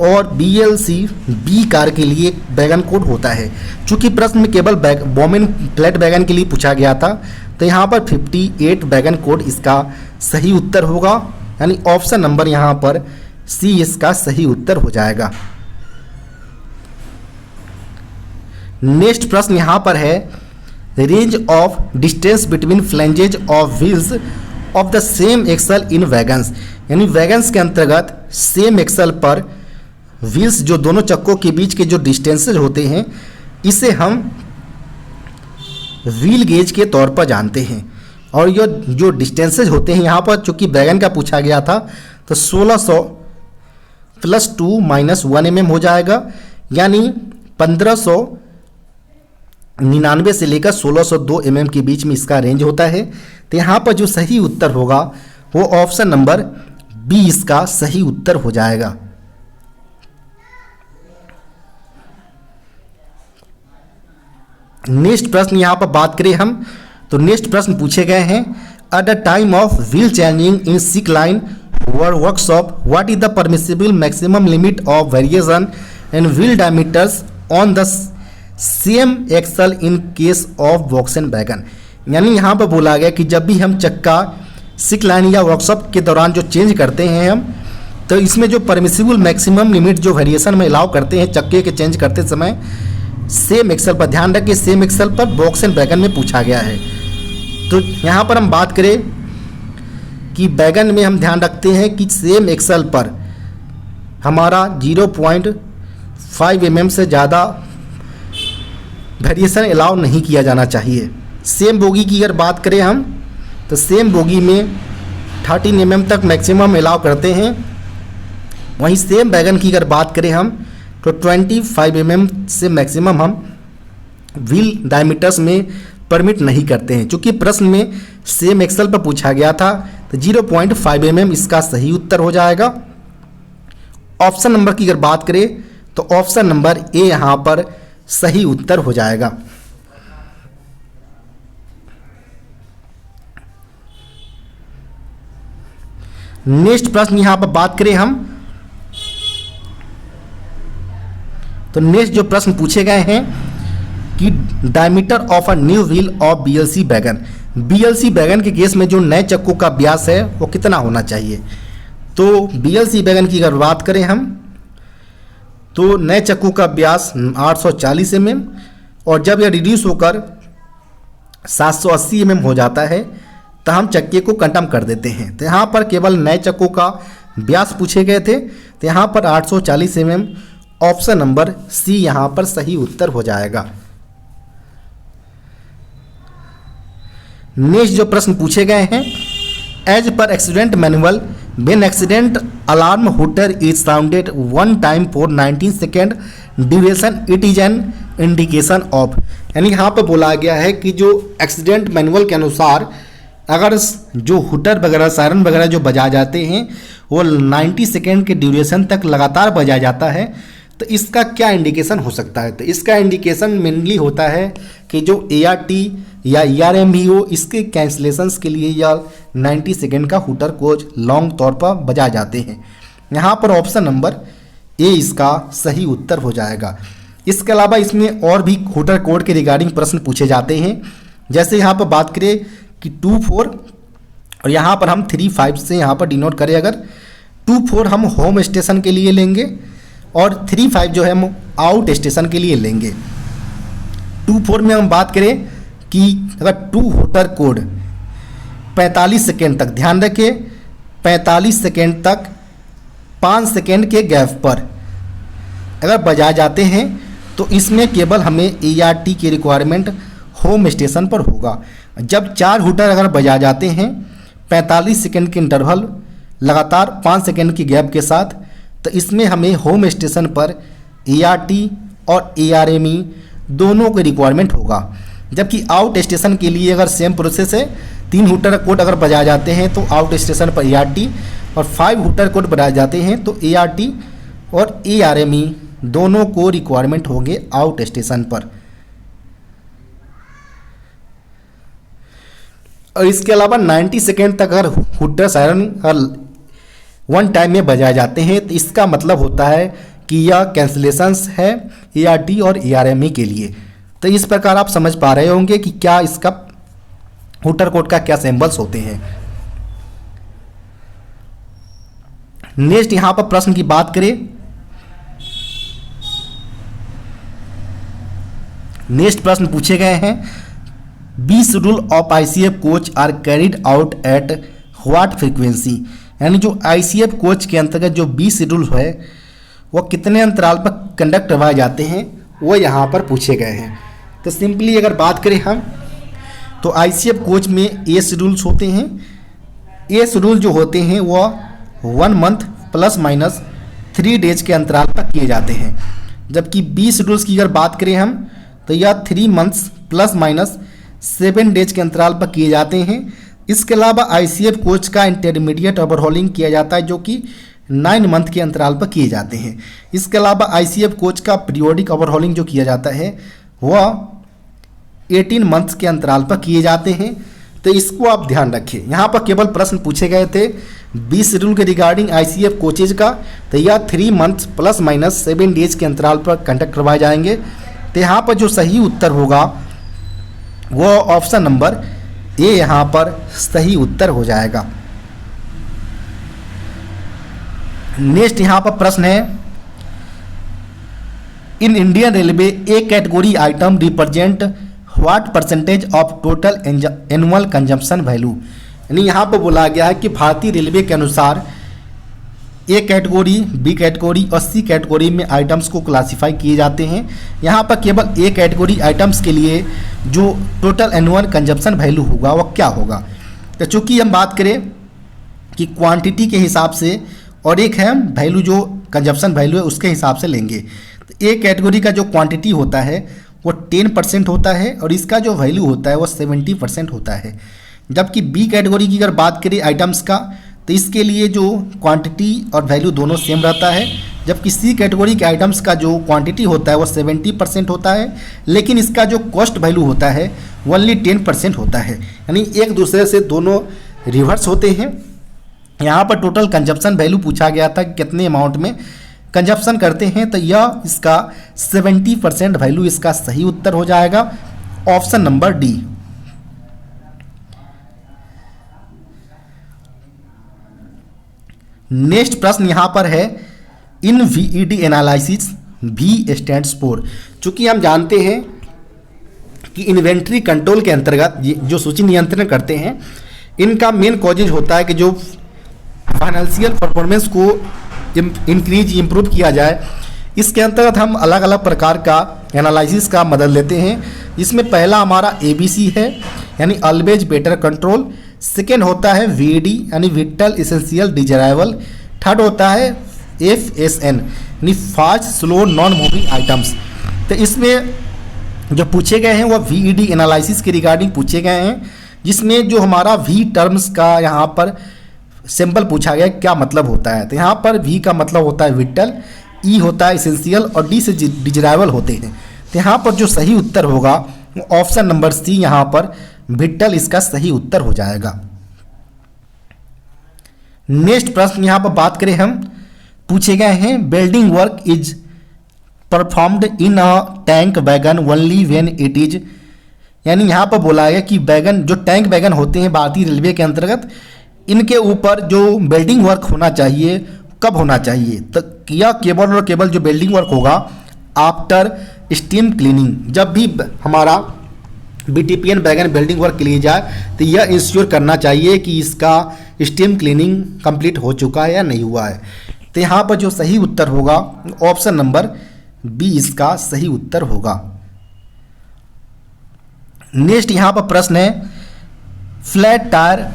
और BLC B कार के लिए बैगन कोड होता है। चूँकि प्रश्न में केवल बॉमिन फ्लैट बैगन के लिए पूछा गया था, तो यहाँ पर 58 बैगन कोड इसका सही उत्तर होगा, यानी ऑप्शन नंबर यहाँ पर C इसका सही उत्तर हो जाएगा। नेक्स्ट प्रश्न यहाँ पर है, range of distance between flanges of wheels of the same axle in wagons, यानी वैगन्स के अंतर्गत सेम एक्सल पर व्हील्स जो दोनों चक्कों के बीच के जो डिस्टेंसेज होते हैं, इसे हम व्हील गेज के तौर पर जानते हैं। और ये जो डिस्टेंसेज होते हैं यहाँ पर, चूँकि वैगन का पूछा गया था, तो 1600 + 2 - 1 mm हो जाएगा, यानी 1599 से लेकर 1602 mm के बीच में इसका रेंज होता है। तो यहाँ पर जो सही उत्तर होगा वो ऑप्शन नंबर बी इसका सही उत्तर हो जाएगा। नेक्स्ट प्रश्न यहाँ पर बात करें हम, तो नेक्स्ट प्रश्न पूछे गए हैं, at the time of wheel changing in sick line workshop what is the permissible maximum limit of variation in wheel diameters on the same axle in case of वॉक्सन बैगन। यानी यहाँ पर बोला गया कि जब भी हम चक्का सिक लाइन या वर्कशॉप के दौरान जो चेंज करते हैं हम, तो इसमें जो परमिसिबल मैक्सिमम लिमिट जो वेरिएशन में अलाउ करते हैं चक्के के चेंज करते समय, सेम एक्सल पर ध्यान रखिए, सेम एक्सल पर बॉक्स एंड बैगन में पूछा गया है। तो यहाँ पर हम बात करें कि बैगन में हम ध्यान रखते हैं कि सेम एक्सल पर हमारा 0.5 mm से ज़्यादा वेरिएशन अलाउ नहीं किया जाना चाहिए। सेम बोगी की अगर बात करें हम, तो सेम बोगी में 13 mm तक मैक्सिमम अलाउ करते हैं। वहीं सेम बैगन की अगर बात करें हम, तो 25 mm से मैक्सिमम हम व्हील डायमीटर्स में परमिट नहीं करते हैं। चूँकि प्रश्न में सेम एक्सल पर पूछा गया था, तो 0.5 mm इसका सही उत्तर हो जाएगा। ऑप्शन नंबर की अगर बात करें, तो ऑप्शन नंबर ए यहाँ पर सही उत्तर हो जाएगा। नेक्स्ट प्रश्न यहाँ पर बात करें हम, तो नेक्स्ट जो प्रश्न पूछे गए हैं कि diameter of a new wheel of BLC बैगन, BLC बैगन के केस में जो नए चक्कों का व्यास है वो कितना होना चाहिए। तो BLC बैगन की अगर बात करें हम, तो नए चक्कों का व्यास 840 mm, और जब यह रिड्यूस होकर 780 mm हो जाता है तो हम चक्के को कंटम कर देते हैं। तो यहाँ पर केवल नए चक्कों का व्यास पूछे गए थे, तो यहाँ पर 840 mm, ऑप्शन नंबर सी यहाँ पर सही उत्तर हो जाएगा। नेक्स्ट जो प्रश्न पूछे गए हैं, as per accident manual when accident alarm hooter is sounded one time for 19 second duration it is an indication of. यानी यहाँ पर बोला गया है कि जो एक्सीडेंट मैनुअल के अनुसार अगर जो हूटर वगैरह सायरन वगैरह जो बजा जाते हैं वो 90 सेकेंड के ड्यूरेशन तक लगातार बजाया जाता है, तो इसका क्या इंडिकेशन हो सकता है? तो इसका इंडिकेशन मेनली होता है कि जो ART या ERM भी हो, इसके कैंसलेशंस के लिए या 90 सेकेंड का हूटर कोच लॉन्ग तौर पर बजा जाते हैं। यहाँ पर ऑप्शन नंबर ए इसका सही उत्तर हो जाएगा। इसके अलावा इसमें और भी हूटर कोड के रिगार्डिंग प्रश्न पूछे जाते हैं। जैसे यहाँ पर बात करें कि 2-4 और यहाँ पर हम 3-5 से यहाँ पर डिनोट करें, अगर 2-4 हम होम स्टेशन के लिए लेंगे और 3-5 जो है हम आउट स्टेशन के लिए लेंगे। 2-4 में हम बात करें कि अगर 2 हूटर कोड 45 सेकेंड तक, ध्यान रखें 45 सेकेंड तक 5 सेकेंड के गैप पर अगर बजाए जाते हैं तो इसमें केवल हमें ART की रिक्वायरमेंट होम स्टेशन पर होगा। जब 4 हूटर अगर बजाए जाते हैं 45 सेकेंड के इंटरवल लगातार 5 सेकेंड की गैप के साथ, तो इसमें हमें होम स्टेशन पर ART और ARME दोनों की रिक्वायरमेंट होगा। जबकि आउट स्टेशन के लिए अगर सेम प्रोसेस है, 3 हूटर कोड अगर बजाए जाते हैं तो आउट स्टेशन पर ART और 5 हूटर कोड बजाए जाते हैं तो ART और ARME दोनों को रिक्वायरमेंट होंगे आउट स्टेशन पर। और इसके अलावा 90 सेकेंड तक अगर हूटर सायरन वन टाइम में बजाए जाते हैं तो इसका मतलब होता है कि यह कैंसलेशंस है ART और ARME के लिए। तो इस प्रकार आप समझ पा रहे होंगे कि क्या इसका हूटर कोड का क्या सिंबल्स होते हैं। नेक्स्ट यहां पर प्रश्न की बात करें, नेक्स्ट प्रश्न पूछे गए हैं, B schedule of ICF coach are carried out at what frequency. यानी जो ICF कोच के अंतर्गत जो बी शेड्यूल है वो कितने अंतराल पर कंडक्ट करवाए जाते हैं वो यहाँ पर पूछे गए हैं। तो सिंपली अगर बात करें हम तो ICF कोच में A शेड्यूल्स होते हैं। A शेड्यूल जो होते हैं वो 1 मंथ प्लस माइनस 3 डेज के अंतराल पर किए जाते हैं। जबकि B शेड्यूल्स की अगर बात करें हम तो यह 3 मंथ्स प्लस माइनस 7 डेज के अंतराल पर किए जाते हैं। इसके अलावा ICF कोच का इंटरमीडिएट ओवरहॉलिंग किया जाता है जो कि 9 मंथ के अंतराल पर किए जाते हैं। इसके अलावा ICF कोच का पीरियोडिक ओवरहॉलिंग जो किया जाता है वह 18 मंथ्स के अंतराल पर किए जाते हैं। तो इसको आप ध्यान रखें। यहाँ पर केवल प्रश्न पूछे गए थे बी शेड्यूल के रिगार्डिंग ICF कोचेज का, तो यह 3 मंथ्स प्लस माइनस 7 डेज के अंतराल पर कंडक्ट करवाए जाएंगे। तो यहाँ पर जो सही उत्तर होगा वो ऑप्शन नंबर ए यहाँ पर सही उत्तर हो जाएगा। नेक्स्ट यहाँ पर प्रश्न है, in Indian railway A category item represent what percentage of total annual consumption value. यानी यहाँ पर बोला गया है कि भारतीय रेलवे के अनुसार ए कैटेगरी, बी कैटेगरी और सी कैटेगरी में आइटम्स को क्लासिफाई किए जाते हैं। यहाँ पर केवल ए कैटेगरी आइटम्स के लिए जो टोटल एनुअल कंजप्शन वैल्यू होगा वह क्या होगा। तो चूँकि हम बात करें कि क्वांटिटी के हिसाब से और एक है वैल्यू जो कंजप्शन वैल्यू है उसके हिसाब से लेंगे। तो ए कैटेगरी का जो क्वांटिटी होता है वो 10% होता है और इसका जो वैल्यू होता है वो 70% होता है। जबकि बी कैटेगरी की अगर बात करें आइटम्स का तो इसके लिए जो क्वांटिटी और वैल्यू दोनों सेम रहता है। जबकि सी कैटेगरी के आइटम्स का जो क्वांटिटी होता है वो 70% होता है, लेकिन इसका जो कॉस्ट वैल्यू होता है वो ओनली 10% होता है। यानी एक दूसरे से दोनों रिवर्स होते हैं। यहाँ पर टोटल कंजप्शन वैल्यू पूछा गया था कि कितने अमाउंट में कंजप्शन करते हैं, तो यह इसका 70% वैल्यू इसका सही उत्तर हो जाएगा, ऑप्शन नंबर डी। नेक्स्ट प्रश्न यहाँ पर है, इन VED analysis V stands for. चूँकि हम जानते हैं कि इन्वेंट्री कंट्रोल के अंतर्गत जो सूची नियंत्रण करते हैं इनका मेन कॉजेज होता है कि जो फाइनेंशियल परफॉर्मेंस को इंक्रीज इम्प्रूव किया जाए। इसके अंतर्गत हम अलग अलग प्रकार का एनालिसिस का मदद लेते हैं। इसमें पहला हमारा ABC है, यानी ऑलवेज बेटर कंट्रोल। सेकेंड होता है VED यानी विटल इसेंशियल डिजायरेबल, थर्ड होता है FSN यानी fast slow non moving items. तो इसमें जो पूछे गए हैं वह VED एनालिसिस के रिगार्डिंग पूछे गए हैं, जिसमें जो हमारा V टर्म्स का यहाँ पर सिंपल पूछा गया क्या मतलब होता है। तो यहाँ पर V का मतलब होता है विटल, E होता है इसेंशियल और D से डिजायरेबल होते हैं। तो यहाँ पर जो सही उत्तर होगा ऑप्शन नंबर C, यहाँ पर विटल इसका सही उत्तर हो जाएगा। नेक्स्ट प्रश्न यहाँ पर बात करें हम, पूछे गए हैं building work is performed in a tank wagon only when it is, यानी यहाँ पर बोला है कि वैगन जो टैंक वैगन होते हैं भारतीय रेलवे के अंतर्गत, इनके ऊपर जो बिल्डिंग वर्क होना चाहिए कब होना चाहिए। तो यह केवल और केवल जो बिल्डिंग वर्क होगा आफ्टर स्टीम क्लीनिंग, जब भी हमारा BTPN वैगन बिल्डिंग वर्क के लिए जाए तो यह इंश्योर करना चाहिए कि इसका स्टीम क्लीनिंग कंप्लीट हो चुका है या नहीं हुआ है। तो यहाँ पर जो सही उत्तर होगा ऑप्शन नंबर B इसका सही उत्तर होगा। नेक्स्ट यहाँ पर प्रश्न है flat tyre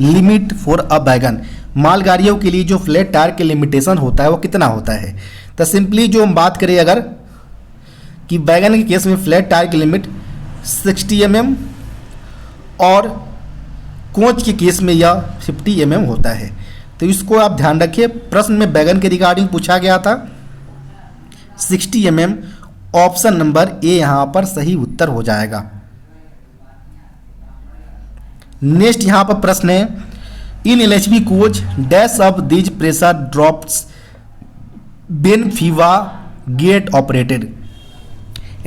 limit for a wagon, मालगाड़ियों के लिए जो फ्लैट टायर के लिमिटेशन होता है वो कितना होता है। तो सिंपली जो हम बात करें अगर कि वैगन के केस में फ्लैट टायर की लिमिट 60 mm और कोच के केस में यह 50 mm होता है। तो इसको आप ध्यान रखिए, प्रश्न में वैगन के रिगार्डिंग पूछा गया था 60 mm, ऑप्शन नंबर A यहाँ पर सही उत्तर हो जाएगा। नेक्स्ट यहाँ पर प्रश्न है in LHB coach dash of these pressure drops when FIBA get operated,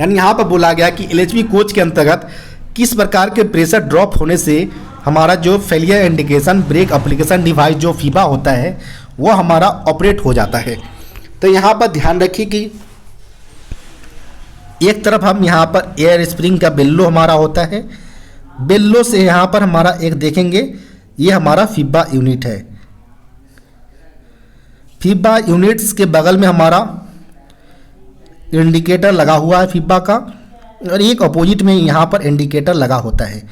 यानी यहाँ पर बोला गया कि LHB कोच के अंतर्गत किस प्रकार के प्रेशर ड्रॉप होने से हमारा जो failure indication break application device जो फीबा होता है वो हमारा ऑपरेट हो जाता है। तो यहाँ पर ध्यान रखिए कि एक तरफ हम यहाँ पर एयर स्प्रिंग का बेल्लो हमारा होता है, बेल्लो से यहाँ पर हमारा एक देखेंगे ये हमारा फीबा यूनिट है, फीबा यूनिट्स के बगल में हमारा इंडिकेटर लगा हुआ है फीबा का, और एक अपोजिट में यहाँ पर इंडिकेटर लगा होता है।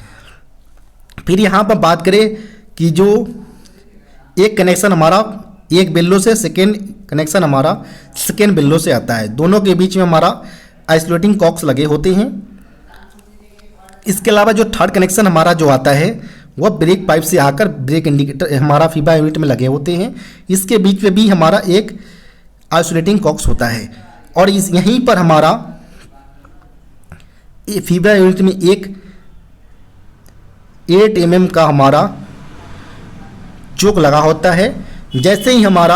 फिर यहाँ पर बात करें कि जो एक कनेक्शन हमारा एक बेल्लो से, सेकेंड कनेक्शन हमारा सेकेंड बेल्लो से आता है, दोनों के बीच में हमारा आइसोलेटिंग कॉक्स लगे होते हैं। इसके अलावा जो थर्ड कनेक्शन हमारा जो आता है वह ब्रेक पाइप से आकर ब्रेक इंडिकेटर हमारा फीबा यूनिट में लगे होते हैं, इसके बीच में भी हमारा एक आइसोलेटिंग कॉक्स होता है। और इस यहीं पर हमारा फीबा यूनिट में एक 8 mm का हमारा चोक लगा होता है। जैसे ही हमारा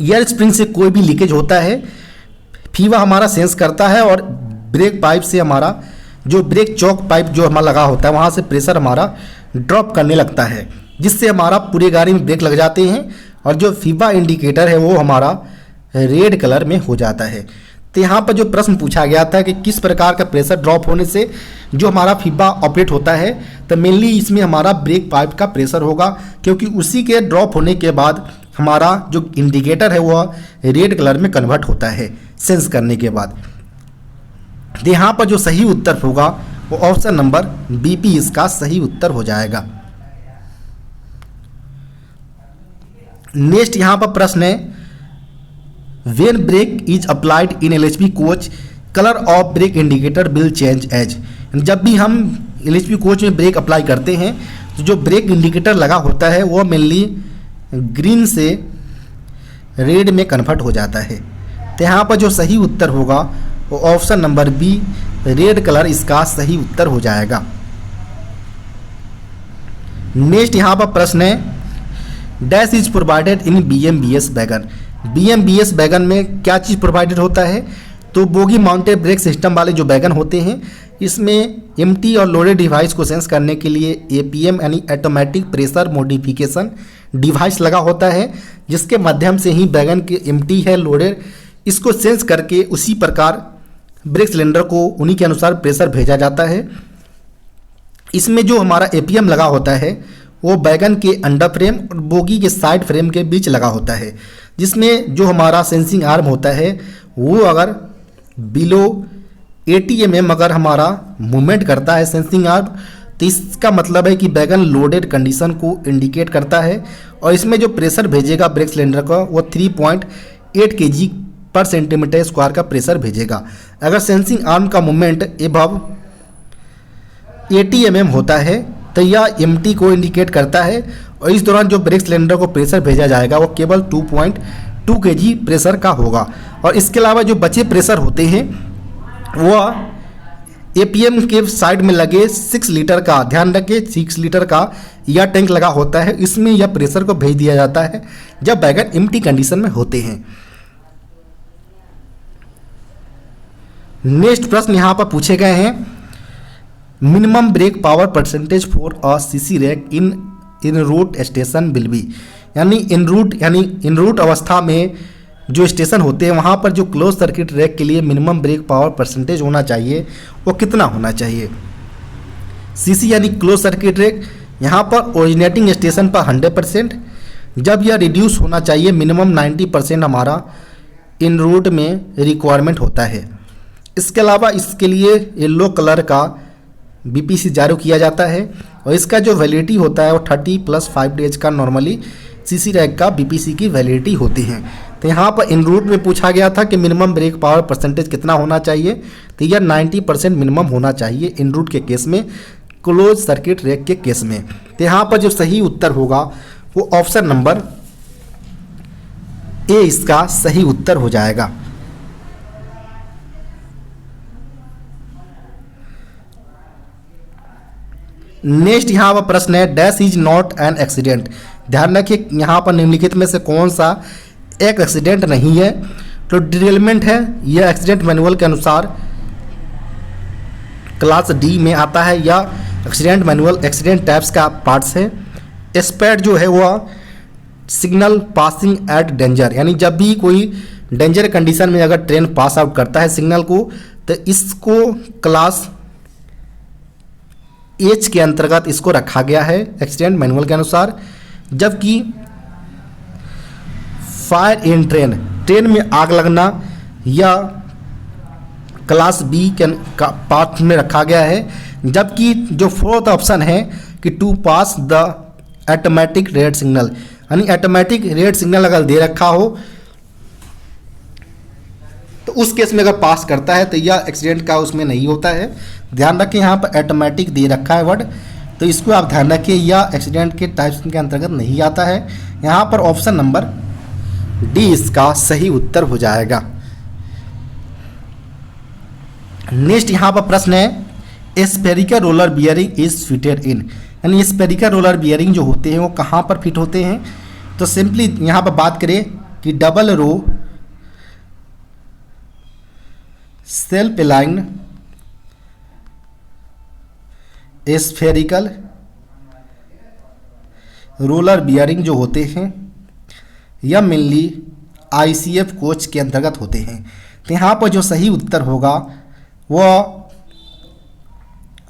एयर स्प्रिंग से कोई भी लीकेज होता है फीबा हमारा सेंस करता है और ब्रेक पाइप से हमारा जो ब्रेक चौक पाइप जो हमारा लगा होता है वहाँ से प्रेशर हमारा ड्रॉप करने लगता है, जिससे हमारा पूरे गाड़ी में ब्रेक लग जाते हैं और जो फीबा इंडिकेटर है वो हमारा रेड कलर में हो जाता है। तो यहाँ पर जो प्रश्न पूछा गया था कि किस प्रकार का प्रेशर ड्रॉप होने से जो हमारा फीबा ऑपरेट होता है, तो मेनली इसमें हमारा ब्रेक पाइप का प्रेशर होगा, क्योंकि उसी के ड्रॉप होने के बाद हमारा जो इंडिकेटर है वह रेड कलर में कन्वर्ट होता है सेंस करने के बाद। तो यहाँ पर जो सही उत्तर होगा वो ऑप्शन नंबर BP इसका सही उत्तर हो जाएगा। नेक्स्ट यहाँ पर प्रश्न है when brake is applied in LHB coach colour of brake indicator will change as, जब भी हम LHB कोच में ब्रेक अप्लाई करते हैं तो जो ब्रेक इंडिकेटर लगा होता है वो मेनली ग्रीन से रेड में कन्वर्ट हो जाता है। तो यहाँ पर जो सही उत्तर होगा वो option number B red colour इसका सही उत्तर हो जाएगा। नेक्स्ट यहाँ पर प्रश्न है dash is provided in BMBS wagon, BMBS wagon में क्या चीज़ प्रोवाइडेड होता है। तो बोगी माउंटेड ब्रेक सिस्टम वाले जो वैगन होते हैं इसमें एम्प्टी और लोडेड डिवाइस को सेंस करने के लिए APM यानी ऑटोमेटिक प्रेशर मॉडिफिकेशन डिवाइस लगा होता है, जिसके माध्यम से ही वैगन के एम्प्टी है लोडेड इसको सेंस करके उसी प्रकार ब्रेक सिलेंडर को उन्हीं के अनुसार प्रेशर भेजा जाता है। इसमें जो हमारा APM लगा होता है वो वैगन के अंडर फ्रेम और बोगी के साइड फ्रेम के बीच लगा होता है, जिसमें जो हमारा सेंसिंग आर्म होता है वो अगर बिलो 80 mm अगर हमारा मूवमेंट करता है सेंसिंग आर्म तो इसका मतलब है कि वैगन लोडेड कंडीशन को इंडिकेट करता है और इसमें जो प्रेशर भेजेगा ब्रेक सिलेंडर का वो 3.8 kg पर सेंटीमीटर स्क्वायर का प्रेशर भेजेगा। अगर सेंसिंग आर्म का मूवमेंट एबव 80 mm होता है तो यह एमटी को इंडिकेट करता है और इस दौरान जो ब्रेक सिलेंडर को प्रेशर भेजा जाएगा वो केवल 2.2 kg प्रेशर का होगा। और इसके अलावा जो बचे प्रेशर होते हैं वह एपीएम के साइड में लगे 6 लीटर का, ध्यान रखें 6 लीटर का यह टैंक लगा होता है, इसमें यह प्रेशर को भेज दिया जाता है जब वैगन एम्प्टी कंडीशन में होते हैं। नेक्स्ट प्रश्न यहाँ पर पूछे गए हैं, minimum brake power percentage for a CC rack en route station will be, यानी इन रूट अवस्था में जो स्टेशन होते हैं वहाँ पर जो क्लोज सर्किट रैक के लिए मिनिमम ब्रेक पावर परसेंटेज होना चाहिए वो कितना होना चाहिए। सीसी यानी क्लोज सर्किट रैक, यहाँ पर ओरिजिनेटिंग स्टेशन पर 100%, जब यह रिड्यूस होना चाहिए मिनिमम 90% हमारा इन रूट में रिक्वायरमेंट होता है। इसके अलावा इसके लिए येलो कलर का बीपीसी जारी किया जाता है और इसका जो वैलिडिटी होता है वो 30 + 5 डेज का नॉर्मली सीसी रैक का बीपीसी की वैलिडिटी होती है। तो यहाँ पर इन रूट में पूछा गया था कि मिनिमम ब्रेक पावर परसेंटेज कितना होना चाहिए, तो यह 90% मिनिमम होना चाहिए इन रूट के केस में, क्लोज सर्किट रैक के केस में। तो यहाँ पर जो सही उत्तर होगा वो ऑप्शन नंबर ए इसका सही उत्तर हो जाएगा। नेक्स्ट यहाँ पर प्रश्न है, dash is not an accident. ध्यान रखिए यहाँ पर निम्नलिखित में से कौन सा एक एक्सीडेंट नहीं है। तो डिरेलमेंट है, यह एक्सीडेंट मैनुअल के अनुसार क्लास डी में आता है या एक्सीडेंट मैनुअल एक्सीडेंट टाइप्स का पार्ट्स है। स्पैड जो है वह सिग्नल पासिंग एट डेंजर, यानी जब भी कोई डेंजर कंडीशन में अगर ट्रेन पास आउट करता है सिग्नल को तो इसको क्लास एच के अंतर्गत इसको रखा गया है एक्सीडेंट मैनुअल के अनुसार। जबकि फायर इन ट्रेन, ट्रेन में आग लगना या क्लास बी के पार्ट में रखा गया है। जबकि जो फोर्थ ऑप्शन है कि to pass the automatic red signal, यानी ऑटोमेटिक रेड सिग्नल अगर दे रखा हो तो उस केस में अगर पास करता है तो यह एक्सीडेंट का उसमें नहीं होता है। ध्यान रखें यहाँ पर ऑटोमेटिक दे रखा है वर्ड, तो इसको आप ध्यान रखिए, यह एक्सीडेंट के टाइप्स के अंतर्गत नहीं आता है। यहाँ पर ऑप्शन नंबर डी इसका सही उत्तर हो जाएगा। नेक्स्ट यहाँ पर प्रश्न है, spherical roller bearing is fitted in, यानी स्पेरिकल रोलर बियरिंग जो होते हैं वो कहाँ पर फिट होते हैं। तो सिंपली यहाँ पर बात करें कि double row self aligned spherical roller bearing जो होते हैं यह मेनली आईसीएफ कोच के अंतर्गत होते हैं। तो यहाँ पर जो सही उत्तर होगा वह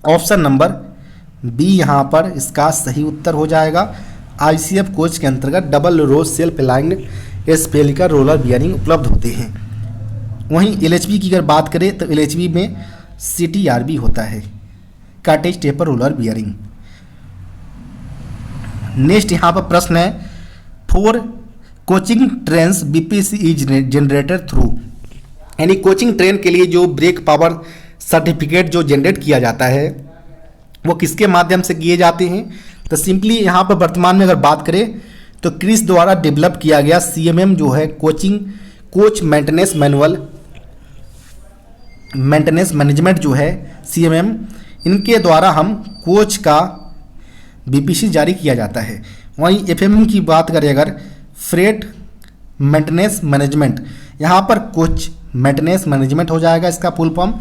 ऑप्शन नंबर बी यहाँ पर इसका सही उत्तर हो जाएगा। आईसीएफ कोच के अंतर्गत double row self aligned spherical roller bearing उपलब्ध होते हैं। वहीं एलएचबी की अगर बात करें तो एलएचबी में सीटीआरबी होता है, cartridge taper roller bearing. Next यहाँ पर प्रश्न है, for coaching trains BPC is generated through, यानी कोचिंग ट्रेन के लिए जो ब्रेक पावर सर्टिफिकेट जो जनरेट किया जाता है वो किसके माध्यम से किए जाते हैं। तो सिंपली यहाँ पर वर्तमान में अगर बात करें तो क्रिस द्वारा डेवलप किया गया सीएमएम जो है कोच मेंटेनेंस मैनेजमेंट जो है सीएमएम, इनके द्वारा हम कोच का बीपीसी जारी किया जाता है। वहीं एफएमएम की बात करें अगर फ्रेट मेंटेनेंस मैनेजमेंट, यहाँ पर कोच मेंटेनेंस मैनेजमेंट हो जाएगा इसका फुल फॉर्म।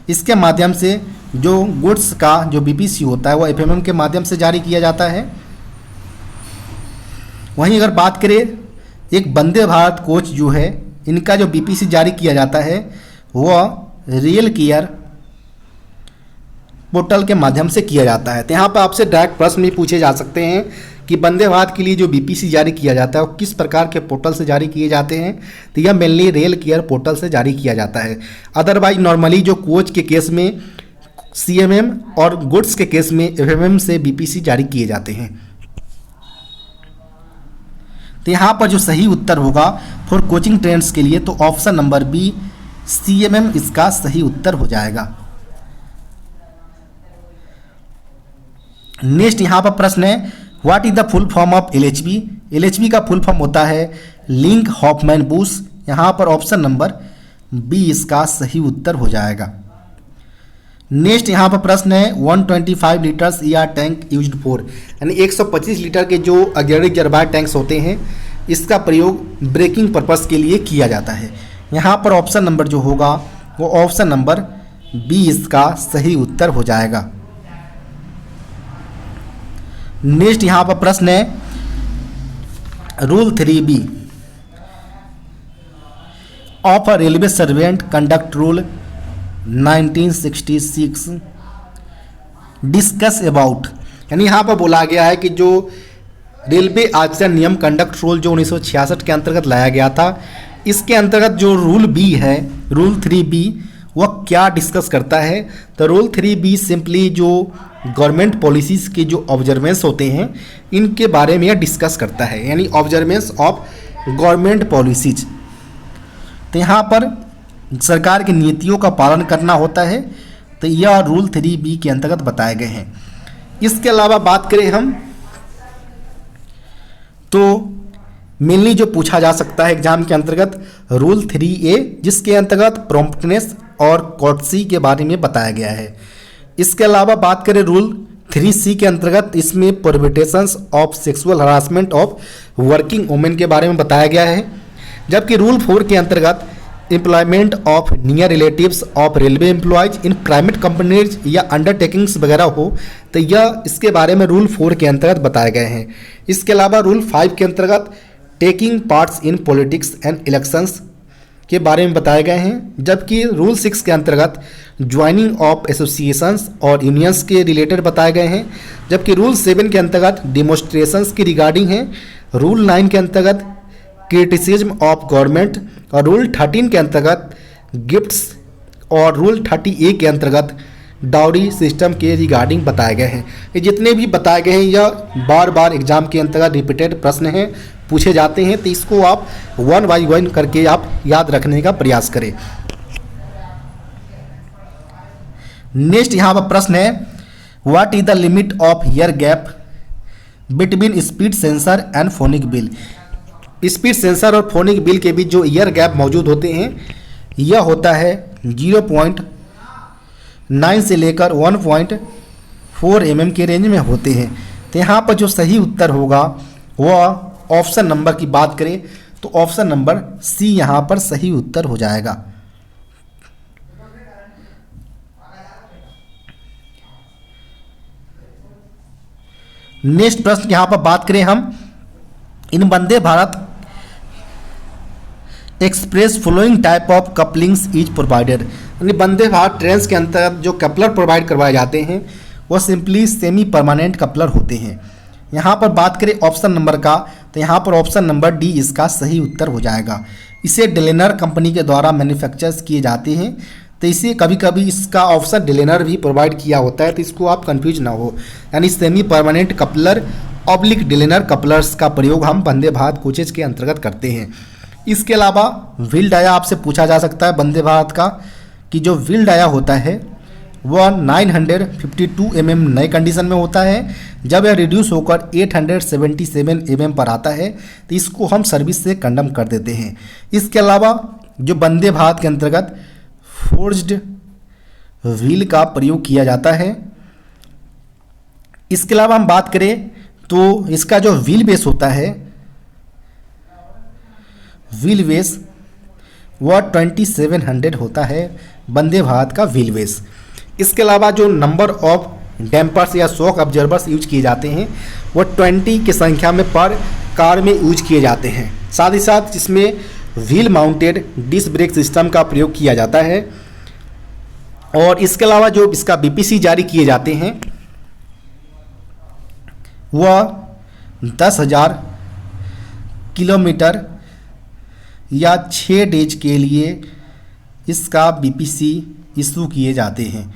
इसके माध्यम से जो गुड्स का जो बीपीसी होता है वो एफएमएम के माध्यम से जारी किया जाता है। वहीं अगर बात करें एक वंदे भारत कोच जो है इनका जो बीपीसी जारी किया जाता है वह रेल केयर पोर्टल के माध्यम से किया जाता है। तो यहाँ पर आपसे डायरेक्ट प्रश्न भी पूछे जा सकते हैं कि वंदे भारत के लिए जो बीपीसी जारी किया जाता है वो किस प्रकार के पोर्टल से जारी किए जाते हैं। तो यह मेनली रेल केयर पोर्टल से जारी किया जाता है। अदरवाइज नॉर्मली जो कोच के केस में CMM और गुड्स के केस में FMM से BPC जारी किए जाते हैं। तो यहाँ पर जो सही उत्तर होगा फॉर कोचिंग ट्रेंड्स के लिए तो ऑप्शन नंबर बी CMM इसका सही उत्तर हो जाएगा। नेक्स्ट यहाँ पर प्रश्न है what is the full form of LHB। LHB का फुल फॉर्म होता है लिंक हॉफमैन बुश। यहाँ पर ऑप्शन नंबर बी इसका सही उत्तर हो जाएगा। नेक्स्ट यहाँ पर प्रश्न है 125 litres ER tank used for, यानी 125 लीटर के जो ऑक्सिलरी जरबायर टैंक्स होते हैं इसका प्रयोग ब्रेकिंग पर्पस के लिए किया जाता है। यहाँ पर ऑप्शन नंबर जो होगा वो ऑप्शन नंबर बी इसका सही उत्तर हो जाएगा। नेक्स्ट यहाँ पर प्रश्न है rule 3B of a railway servant conduct rule 1966 discuss about, यानी यहाँ पर बोला गया है कि जो रेलवे आचरण नियम कंडक्ट रूल जो 1966 के अंतर्गत लाया गया था इसके अंतर्गत जो रूल बी है रूल 3B वह क्या डिस्कस करता है। तो रूल 3B सिंपली जो गवर्नमेंट पॉलिसीज़ के जो ऑब्जर्वेंस होते हैं इनके बारे में यह डिस्कस करता है, यानी ऑब्जर्वेंस ऑफ गवर्नमेंट पॉलिसीज। तो यहाँ पर सरकार की नीतियों का पालन करना होता है, तो यह रूल 3B के अंतर्गत बताए गए हैं। इसके अलावा बात करें हम तो मेनली जो पूछा जा सकता है एग्जाम के अंतर्गत रूल 3A जिसके अंतर्गत प्रॉम्प्टनेस और कॉर्टसी के बारे में बताया गया है। इसके अलावा बात करें रूल 3C के अंतर्गत इसमें prohibitions of sexual harassment of working women के बारे में बताया गया है। जबकि रूल 4 के अंतर्गत employment of near relatives of railway employees in private companies या अंडरटेकिंग्स वगैरह हो तो यह इसके बारे में रूल 4 के अंतर्गत बताए गए हैं। इसके अलावा रूल 5 के अंतर्गत taking parts in politics and elections के बारे में बताए गए हैं। जबकि रूल 6 के अंतर्गत ज्वाइनिंग ऑफ एसोसिएशंस और यूनियंस के रिलेटेड बताए गए हैं। जबकि रूल 7 के अंतर्गत डिमोस्ट्रेशंस की रिगार्डिंग है। रूल 9 के अंतर्गत क्रिटिसिज्म ऑफ गवर्नमेंट और रूल 13 के अंतर्गत गिफ्ट्स और रूल 30A के अंतर्गत डाउरी सिस्टम के रिगार्डिंग बताए गए हैं। ये जितने भी बताए गए हैं यह बार बार एग्जाम के अंतर्गत रिपीटेड प्रश्न हैं पूछे जाते हैं, तो इसको आप 1 बाय 1 करके आप याद रखने का प्रयास करें। नेक्स्ट यहाँ पर प्रश्न है what is the limit of year gap between speed sensor and phonic bill. Speed sensor और फोनिक बिल के बीच जो ईयर गैप मौजूद होते हैं यह होता है 0.9 से लेकर 1.4 mm के रेंज में होते हैं। तो यहाँ पर जो सही उत्तर होगा वह ऑप्शन नंबर की बात करें तो ऑप्शन नंबर सी यहाँ पर सही उत्तर हो जाएगा। नेक्स्ट प्रश्न यहाँ पर बात करें हम in Vande Bharat express following type of couplings is provided, यानी वंदे भारत ट्रेन के अंतर्गत जो कपलर प्रोवाइड करवाए जाते हैं वह सिंपली सेमी परमानेंट कपलर होते हैं। यहाँ पर बात करें ऑप्शन नंबर का तो यहाँ पर ऑप्शन नंबर डी इसका सही उत्तर हो जाएगा। इसे डिलेनर कंपनी के द्वारा मैन्युफैक्चर्स किए जाते हैं, तो इसे कभी कभी इसका ऑप्शन डिलेनर भी प्रोवाइड किया होता है, तो इसको आप कंफ्यूज ना हो। यानी semi permanent coupler oblique Dellner couplers का प्रयोग हम वंदे भारत कोचेज के अंतर्गत करते हैं। इसके अलावा व्हील डाया आपसे पूछा जा सकता है वंदे भारत का कि जो व्हील डाया होता है वह 952 mm नए कंडीशन में होता है। जब यह रिड्यूस होकर 877 mm पर आता है तो इसको हम सर्विस से कंडम कर देते हैं। इसके अलावा जो वंदे भारत के अंतर्गत फोर्ज्ड व्हील का प्रयोग किया जाता है। इसके अलावा हम बात करें तो इसका जो व्हील बेस होता है व्हील बेस वह 2700 होता है वंदे भारत का व्हील बेस। इसके अलावा जो नंबर ऑफ डैम्पर्स या शॉक ऑब्जर्वर्स यूज किए जाते हैं वह 20 की संख्या में पर कार में यूज किए जाते हैं। साथ ही साथ इसमें wheel mounted disc brake system का प्रयोग किया जाता है। और इसके अलावा जो इसका BPC जारी किए जाते हैं वह 10,000 किलोमीटर या 6 डेज के लिए इसका BPC इशू किए जाते हैं।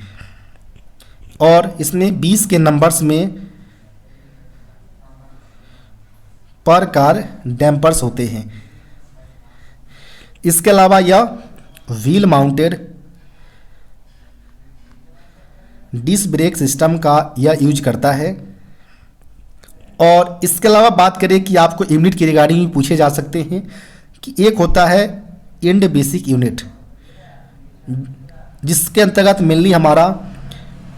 और इसमें 20 के नंबर्स में पर कार डैम्पर्स होते हैं। इसके अलावा यह wheel mounted disc brake system का यह यूज करता है। और इसके अलावा बात करें कि आपको यूनिट की रिगार्डिंग पूछे जा सकते हैं कि एक होता है इंड बेसिक यूनिट, जिसके अंतर्गत मेनली हमारा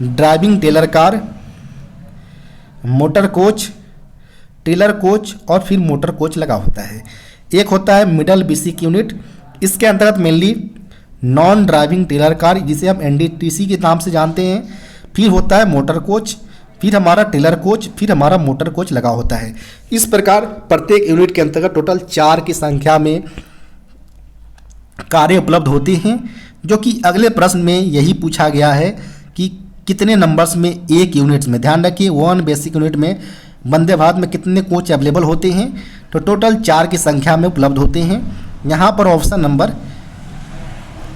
driving trailer car, motor coach, trailer coach और फिर मोटर कोच लगा होता है। एक होता है मिडल बेसिक यूनिट, इसके अंतर्गत mainly non driving trailer car, जिसे हम एनडीटीसी के नाम से जानते हैं। फिर होता है मोटर कोच, फिर हमारा टेलर कोच, फिर हमारा मोटर कोच लगा होता है। इस प्रकार प्रत्येक यूनिट के अंतर्गत टोटल 4 की संख्या में कारें उपलब्ध होती हैं, जो कि अगले प्रश्न में यही पूछा गया है कि कितने नंबर्स में एक यूनिट्स में। ध्यान रखिए 1 बेसिक यूनिट में वंदे भारत में कितने कोच अवेलेबल होते हैं, तो टोटल 4 की संख्या में उपलब्ध होते हैं। यहाँ पर ऑप्शन नंबर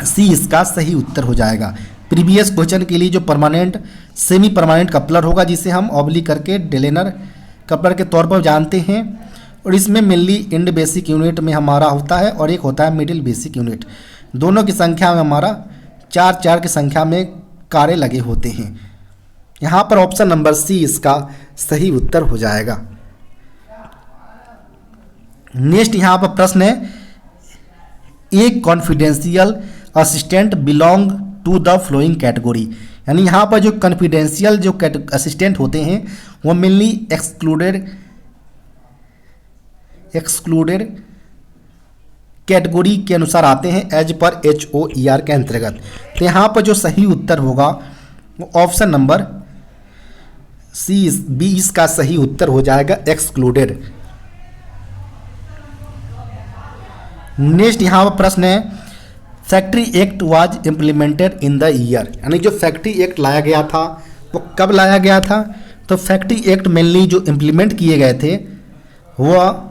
सी इसका सही उत्तर हो जाएगा। प्रीवियस क्वेश्चन के लिए जो परमानेंट सेमी परमानेंट कपलर होगा, जिसे हम ऑब्लिक करके डेलेनर कपलर के तौर पर जानते हैं, और इसमें मेनली इंड बेसिक यूनिट में हमारा होता है और एक होता है मिडिल बेसिक यूनिट। दोनों की संख्या में हमारा 4 की संख्या में कारें लगे होते हैं। यहाँ पर ऑप्शन नंबर सी इसका सही उत्तर हो जाएगा। नेक्स्ट यहाँ पर प्रश्न है, एक confidential assistant belong to the following category. यानी यहाँ पर जो कॉन्फिडेंशियल जो असिस्टेंट होते हैं वो मेनली एक्सक्लूडेड कैटेगरी के अनुसार आते हैं एज पर HOER के अंतर्गत। तो यहाँ पर जो सही उत्तर होगा वो ऑप्शन नंबर बी इसका सही उत्तर हो जाएगा, एक्सक्लूडेड। नेक्स्ट यहाँ पर प्रश्न है, factory act was implemented in the year. यानी जो फैक्ट्री एक्ट लाया गया था वो कब लाया गया था, तो फैक्ट्री एक्ट मेनली जो इम्प्लीमेंट किए गए थे वह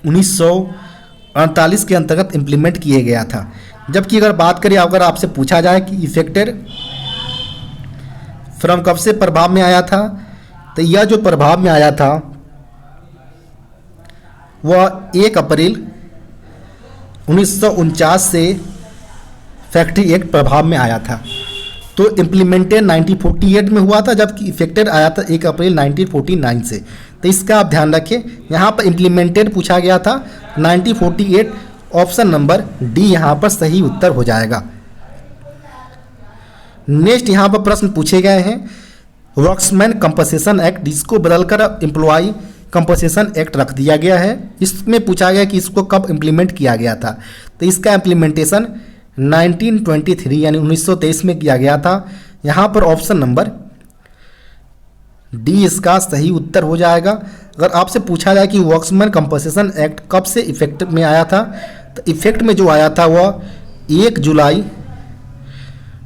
1948 के अंतर्गत इम्प्लीमेंट किए गया था। जबकि अगर बात करें, अगर आपसे पूछा जाए कि इफेक्टेड फ्रॉम कब से प्रभाव में आया था, तो यह जो प्रभाव में आया था वह 1 अप्रैल 1949 से फैक्ट्री एक्ट प्रभाव में आया था। तो इम्प्लीमेंटेड 1948 में हुआ था, जबकि इफेक्टेड आया था 1 अप्रैल 1949 से। तो इसका आप ध्यान रखें, यहाँ पर इम्प्लीमेंटेड पूछा गया था 1948, ऑप्शन नंबर डी यहाँ पर सही उत्तर हो जाएगा। नेक्स्ट यहाँ पर प्रश्न पूछे गए हैं, वर्क्समैन कंपनसेशन एक्ट, जिसको बदलकर एम्प्लॉय कंपनसेशन एक्ट रख दिया गया है। इसमें पूछा गया कि इसको कब इम्प्लीमेंट किया गया था, तो इसका इम्प्लीमेंटेशन 1923 यानी 1923 में किया गया था। यहाँ पर ऑप्शन नंबर डी इसका सही उत्तर हो जाएगा। अगर आपसे पूछा जाए कि वर्क्समैन कंपनसेशन एक्ट कब से इफेक्ट में आया था, तो इफेक्ट में जो आया था वह 1 जुलाई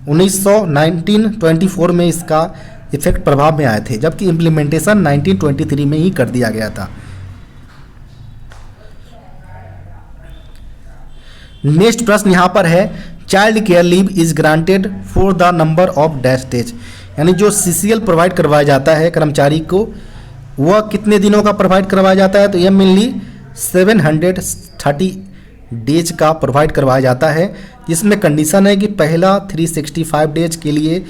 1924 में इसका इफेक्ट प्रभाव में आए थे, जबकि इम्प्लीमेंटेशन 1923 में ही कर दिया गया था। नेक्स्ट प्रश्न यहाँ पर है, child care leave is granted for the number of dash days. यानी जो CCL प्रोवाइड करवाया जाता है कर्मचारी को, वह कितने दिनों का प्रोवाइड करवाया जाता है, तो यह मेनली 730 डेज का प्रोवाइड करवाया जाता है, जिसमें कंडीशन है कि पहला 365 डेज के लिए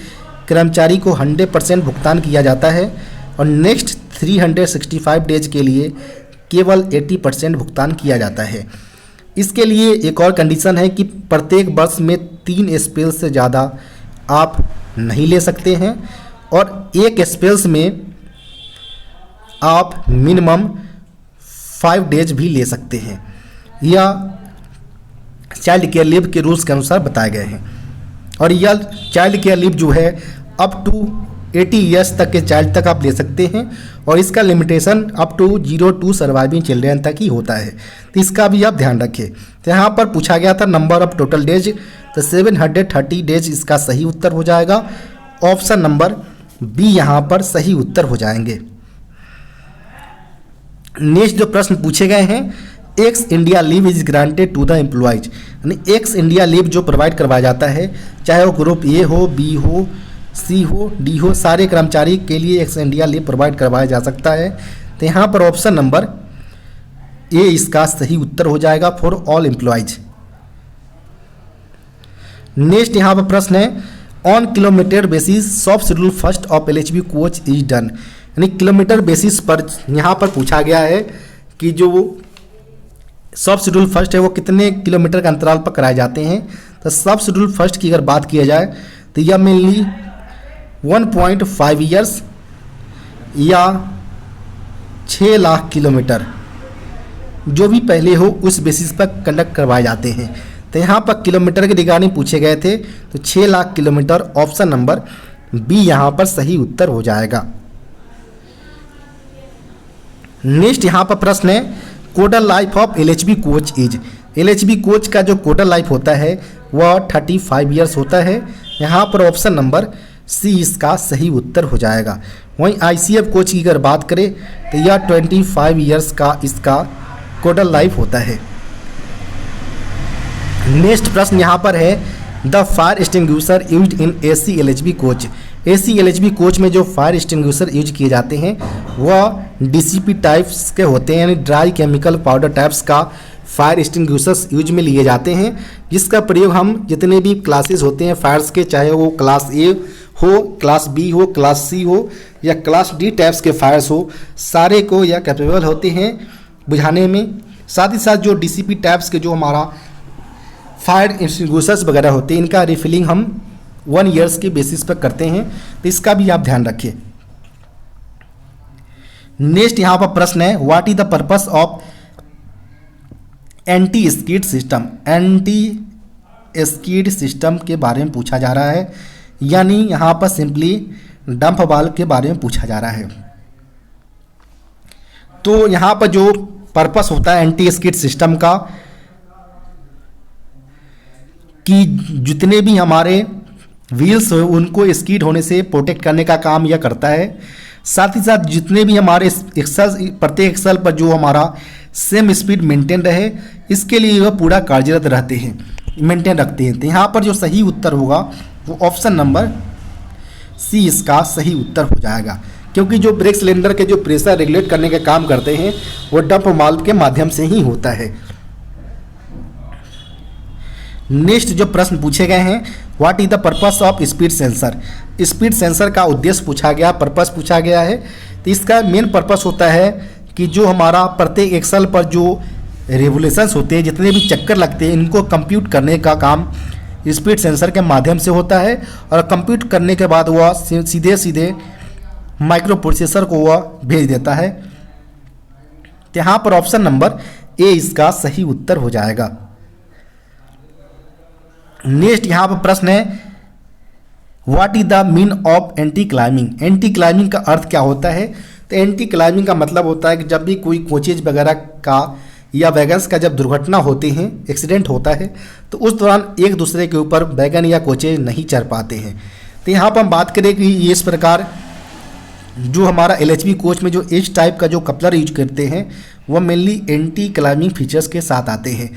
कर्मचारी को 100% भुगतान किया जाता है और नेक्स्ट 365 डेज के लिए केवल 80% भुगतान किया जाता है। इसके लिए एक और कंडीशन है कि प्रत्येक वर्ष में 3 स्पेल से ज़्यादा आप नहीं ले सकते हैं और एक स्पेल्स में आप मिनिमम 5 डेज भी ले सकते हैं। यह चाइल्ड केयर लीव के रूल्स के अनुसार बताए गए हैं। और यह चाइल्ड केयर लीव जो है अप टू 80 ईयर्स तक के चाइल्ड तक आप ले सकते हैं और इसका limitation up to 0 to surviving children तक ही होता है, तो इसका भी आप ध्यान रखें। तो यहाँ पर पूछा गया था नंबर ऑफ टोटल डेज, तो 730 डेज इसका सही उत्तर हो जाएगा। ऑप्शन नंबर बी यहाँ पर सही उत्तर हो जाएंगे। नेक्स्ट जो प्रश्न पूछे गए हैं, ex India leave is granted to the employees. यानी एक्स इंडिया लीव जो प्रोवाइड करवाया जाता है, चाहे वो ग्रुप ए हो, बी हो सी हो, डी हो, सारे कर्मचारी के लिए एक्स इंडिया लीव प्रोवाइड करवाया जा सकता है। तो यहाँ पर ऑप्शन नंबर ए इसका सही उत्तर हो जाएगा फॉर ऑल एम्प्लॉयज। नेक्स्ट यहाँ पर प्रश्न है ऑन किलोमीटर बेसिस सब schedule first of LHB coach is done, यानी किलोमीटर बेसिस पर यहाँ पर पूछा गया है कि जो सब शेड्यूल फर्स्ट है वो कितने किलोमीटर के अंतराल पर कराए जाते हैं। तो सब शेड्यूल फर्स्ट की अगर बात किया जाए तो यह मेनली 1.5 ईयर्स या 6 लाख किलोमीटर जो भी पहले हो उस बेसिस पर कंडक्ट करवाए जाते हैं। तो यहाँ पर किलोमीटर के रिगार्डिंग पूछे गए थे, तो 6 lakh kilometre option number B यहाँ पर सही उत्तर हो जाएगा। नेक्स्ट यहाँ पर प्रश्न है codal life of LHB coach is, LHB coach का जो कोटल लाइफ होता है वह 35 ईयर्स होता है। यहाँ पर ऑप्शन नंबर सी इसका सही उत्तर हो जाएगा। वहीं ICF कोच की अगर बात करें तो यह 25 ईयर्स का इसका कोटल लाइफ होता है। नेक्स्ट प्रश्न यहाँ पर है the fire extinguisher used in AC LHB coach, AC LHB coach में जो फायर एक्सटिंग्विशर यूज किए जाते हैं वह DCP टाइप्स के होते हैं, यानी ड्राई केमिकल पाउडर टाइप्स का फायर एक्सटिंग्विशर्स यूज में लिए जाते हैं, जिसका प्रयोग हम जितने भी क्लासेस होते हैं फायर्स के, चाहे वो क्लास A हो, क्लास B हो, क्लास C हो या क्लास D टाइप्स के फायर्स हो, सारे को यह कैपेबल होते हैं बुझाने में। साथ ही साथ जो DCP टाइप्स के जो हमारा फायर एक्सटिंग्विशर्स वगैरह होते हैं इनका रिफिलिंग हम 1 ईयर्स के बेसिस पर करते हैं, तो इसका भी आप ध्यान रखिए। नेक्स्ट यहाँ पर प्रश्न है what is the purpose of anti skid system, anti skid system के बारे में पूछा जा रहा है, यानी यहाँ पर सिंपली डंप वाल्व के बारे में पूछा जा रहा है। तो यहाँ पर जो पर्पस होता है एंटी स्किड सिस्टम का कि जितने भी हमारे व्हील्स हो उनको स्किड होने से प्रोटेक्ट करने का काम यह करता है। साथ ही साथ जितने भी हमारे एक्सल, प्रत्येक एक्सल पर जो हमारा सेम स्पीड मेंटेन रहे, इसके लिए वह पूरा कार्यरत रहते हैं, मेंटेन रखते हैं। तो यहाँ पर जो सही उत्तर होगा वो ऑप्शन नंबर सी इसका सही उत्तर हो जाएगा, क्योंकि जो ब्रेक सिलेंडर के जो प्रेशर रेगुलेट करने का काम करते हैं वो डंप वाल्व के माध्यम से ही होता है। नेक्स्ट जो प्रश्न पूछे गए हैं what is the purpose of speed sensor, speed sensor का उद्देश्य पूछा गया, पर्पस पूछा गया है। तो इसका मेन पर्पस होता है कि जो हमारा प्रत्येक एक्सल पर जो रेवोल्यूशंस होते हैं, जितने भी चक्कर लगते हैं, इनको कंप्यूट करने का काम स्पीड सेंसर के माध्यम से होता है। और कंप्यूट करने के बाद वह सीधे सीधे माइक्रो प्रोसेसर को वह भेज देता है। तो यहाँ पर ऑप्शन नंबर ए इसका सही उत्तर हो जाएगा। नेक्स्ट यहाँ पर प्रश्न है what is the mean of anti climbing, anti climbing का अर्थ क्या होता है। तो एंटी क्लाइमिंग का मतलब होता है कि जब भी कोई कोचेज वगैरह का या वैगन्स का जब दुर्घटना होती है, एक्सीडेंट होता है, तो उस दौरान एक दूसरे के ऊपर वैगन या कोचेज नहीं चढ़ पाते हैं। तो यहाँ पर हम बात करें कि इस प्रकार जो हमारा LHB कोच में जो एच टाइप का जो कपलर यूज करते हैं वह मेनली एंटी क्लाइमिंग फीचर्स के साथ आते हैं,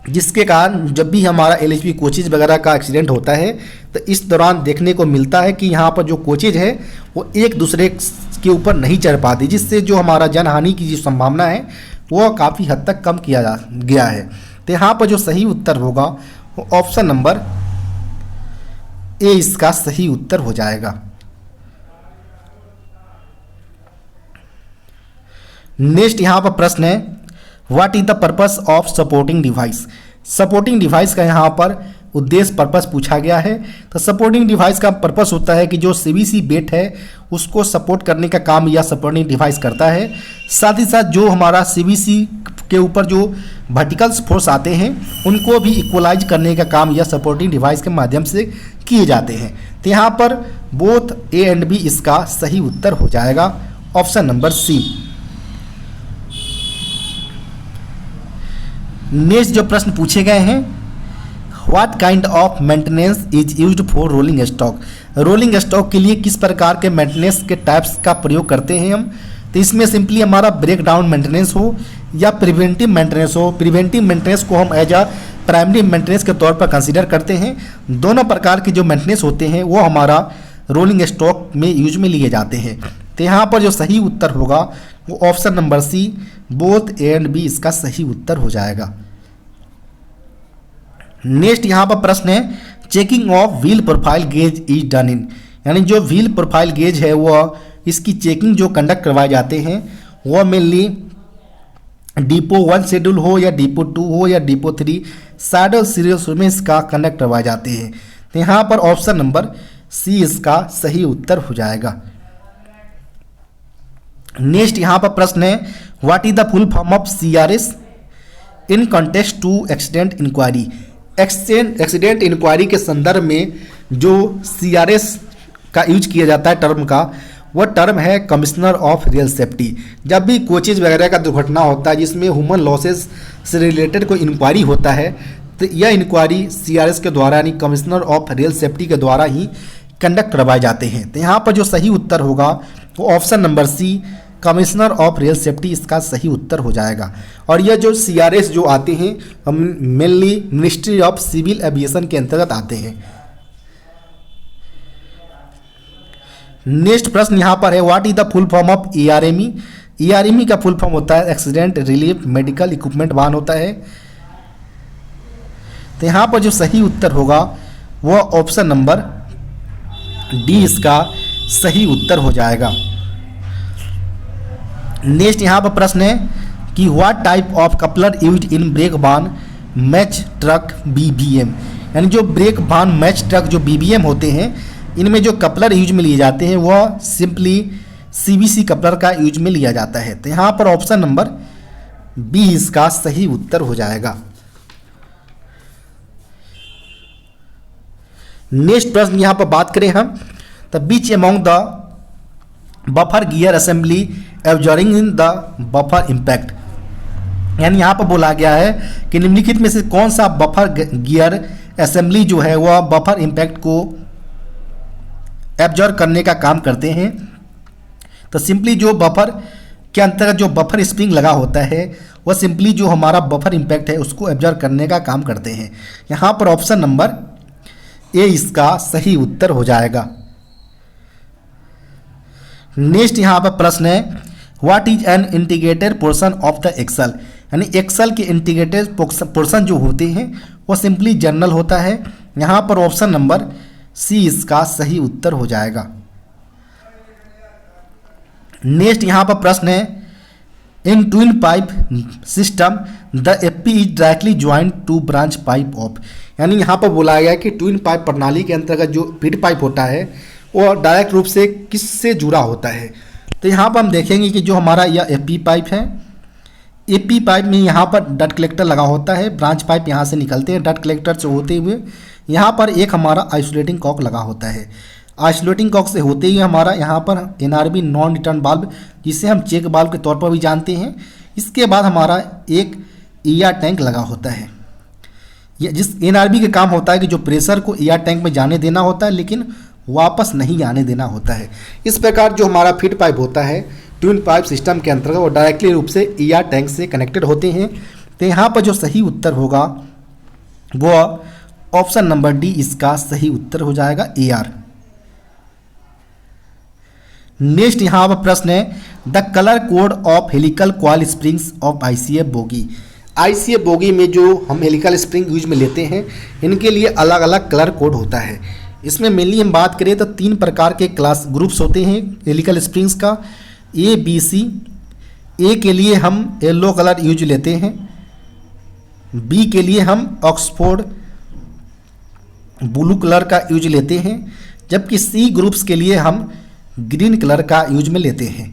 जिसके कारण जब भी हमारा LHB कोचेज वगैरह का एक्सीडेंट होता है तो इस दौरान देखने को मिलता है कि यहाँ पर जो कोचेज है वो एक दूसरे के ऊपर नहीं चढ़ पाती, जिससे जो हमारा जनहानि की जो संभावना है वो काफ़ी हद तक कम किया जा गया है। तो यहाँ पर जो सही उत्तर होगा वो ऑप्शन नंबर ए इसका सही उत्तर हो जाएगा। नेक्स्ट यहाँ पर प्रश्न है what is the purpose of supporting device, supporting device का यहाँ पर उद्देश्य पर्पस पूछा गया है। तो सपोर्टिंग डिवाइस का पर्पस होता है कि जो CVC बेट है उसको सपोर्ट करने का काम यह सपोर्टिंग डिवाइस करता है। साथ ही साथ जो हमारा CVC के ऊपर जो वर्टिकल फोर्स आते हैं उनको भी इक्वलाइज करने का काम यह सपोर्टिंग डिवाइस के माध्यम से किए जाते हैं। तो यहाँ पर बोथ ए एंड बी इसका सही उत्तर हो जाएगा, ऑप्शन नंबर सी। नेक्स्ट जो प्रश्न पूछे गए हैं what kind of maintenance is used for rolling stock, rolling stock के लिए किस प्रकार के मेंटेनेंस के टाइप्स का प्रयोग करते हैं हम। तो इसमें सिंपली हमारा ब्रेक डाउन मेंटेनेंस हो या प्रिवेंटिव मेंटेनेंस हो। प्रिवेंटिव मेंटेनेंस को हम एज अ प्राइमरी मेंटेनेंस के तौर पर कंसीडर करते हैं। दोनों प्रकार के जो मेंटेनेंस होते हैं वो हमारा रोलिंग स्टॉक में यूज में लिए जाते हैं। तो यहाँ पर जो सही उत्तर होगा वो option number C, both A and B इसका सही उत्तर हो जाएगा। नेक्स्ट यहाँ पर प्रश्न है, checking of wheel profile gauge is done in, यानी जो व्हील प्रोफाइल गेज है वो इसकी चेकिंग जो कंडक्ट करवाए जाते हैं वो मेनली डिपो 1 शेड्यूल हो या डिपो 2 हो या डिपो 3 सैडल सीरियल्स में इसका कंडक्ट करवाए जाते हैं। तो यहाँ पर ऑप्शन नंबर सी इसका सही उत्तर हो जाएगा। नेक्स्ट यहाँ पर प्रश्न है, what is the full form of CRS in context to accident inquiry. Accident inquiry के संदर्भ में जो CRS का यूज किया जाता है टर्म का, वह टर्म है कमिश्नर ऑफ रेल सेफ्टी। जब भी कोचेज वगैरह का दुर्घटना होता है जिसमें ह्यूमन लॉसेस से रिलेटेड कोई इंक्वायरी होता है तो यह इंक्वायरी CRS के द्वारा यानी कमिश्नर ऑफ रेल सेफ्टी के द्वारा ही कंडक्ट करवाए जाते हैं। तो यहाँ पर जो सही उत्तर होगा वो option number C, commissioner of rail safety इसका सही उत्तर हो जाएगा। और यह जो CRS जो आते हैं हम mainly ministry of civil aviation के अंतर्गत आते हैं। नेक्स्ट प्रश्न यहाँ पर है, what is the full form of ARME। ARME का फुल फॉर्म होता है एक्सीडेंट रिलीफ मेडिकल इक्विपमेंट वाहन होता है। तो यहाँ पर जो सही उत्तर होगा वो ऑप्शन नंबर डी इसका सही उत्तर हो जाएगा। नेक्स्ट यहाँ पर प्रश्न है कि what type of coupler used in brake van match truck BBM, यानी जो ब्रेक बान मैच ट्रक जो BBM होते हैं इनमें जो कपलर यूज में लिए जाते हैं वह सिंपली CBC कपलर का यूज में लिया जाता है। तो यहाँ पर ऑप्शन नंबर बी इसका सही उत्तर हो जाएगा। नेक्स्ट प्रश्न यहाँ पर बात करें हम, the beach among the buffer gear assembly absorbing in the buffer impact, यानी यहाँ पर बोला गया है कि निम्नलिखित में से कौन सा बफर गियर असेंबली जो है वह बफर इम्पैक्ट को एब्जॉर्ब करने का काम करते हैं। तो सिंपली जो बफर के अंतर्गत जो बफर स्प्रिंग लगा होता है वह सिंपली जो हमारा बफर इम्पैक्ट है उसको एब्जॉर्ब करने का काम करते हैं। यहाँ पर ऑप्शन नंबर ए इसका सही उत्तर हो जाएगा। नेक्स्ट यहाँ पर प्रश्न है, what is an integrated portion of the axle, यानी एक्सल के इंटीग्रेटेड पोर्शन जो होते हैं वो सिंपली जर्नल होता है। यहाँ पर ऑप्शन नंबर सी इसका सही उत्तर हो जाएगा। नेक्स्ट यहाँ पर प्रश्न है, in twin pipe system the FP is directly joint to branch pipe of, यानी यहाँ पर बोला गया है कि ट्विन पाइप प्रणाली के अंतर्गत जो फीड पाइप होता है वो डायरेक्ट रूप से किससे जुड़ा होता है। तो यहाँ पर हम देखेंगे कि जो हमारा यह FP पाइप है, AP पाइप में यहाँ पर डट कलेक्टर लगा होता है, ब्रांच पाइप यहाँ से निकलते हैं डट कलेक्टर से होते हुए, यहाँ पर एक हमारा आइसोलेटिंग कॉक लगा होता है। आइसोलेटिंग कॉक से होते ही हमारा यहाँ पर NRB नॉन रिटर्न बाल्ब जिसे हम चेक बाल्ब के तौर पर भी जानते हैं। इसके बाद हमारा एक ER टैंक लगा होता है। ये जिस NRB का काम होता है कि जो प्रेशर को ER टैंक में जाने देना होता है लेकिन वापस नहीं आने देना होता है। इस प्रकार जो हमारा फीड पाइप होता है ट्विन पाइप सिस्टम के अंतर्गत वो डायरेक्टली रूप से ER टैंक से कनेक्टेड होते हैं। तो यहाँ पर जो सही उत्तर होगा वो ऑप्शन नंबर डी इसका सही उत्तर हो जाएगा AR। नेक्स्ट यहाँ पर प्रश्न है, the colour code of helical coil springs of ICF bogie. ICF bogie में जो हम हेलिकल स्प्रिंग यूज में लेते हैं इनके लिए अलग अलग कलर कोड होता है। इसमें मेनली हम बात करें तो 3 प्रकार के क्लास ग्रुप्स होते हैं हेलिकल स्प्रिंग्स का, A B C। A के लिए हम येलो कलर यूज लेते हैं, B के लिए हम ऑक्सफोर्ड ब्लू कलर का यूज लेते हैं, जबकि C ग्रुप्स के लिए हम ग्रीन कलर का यूज में लेते हैं।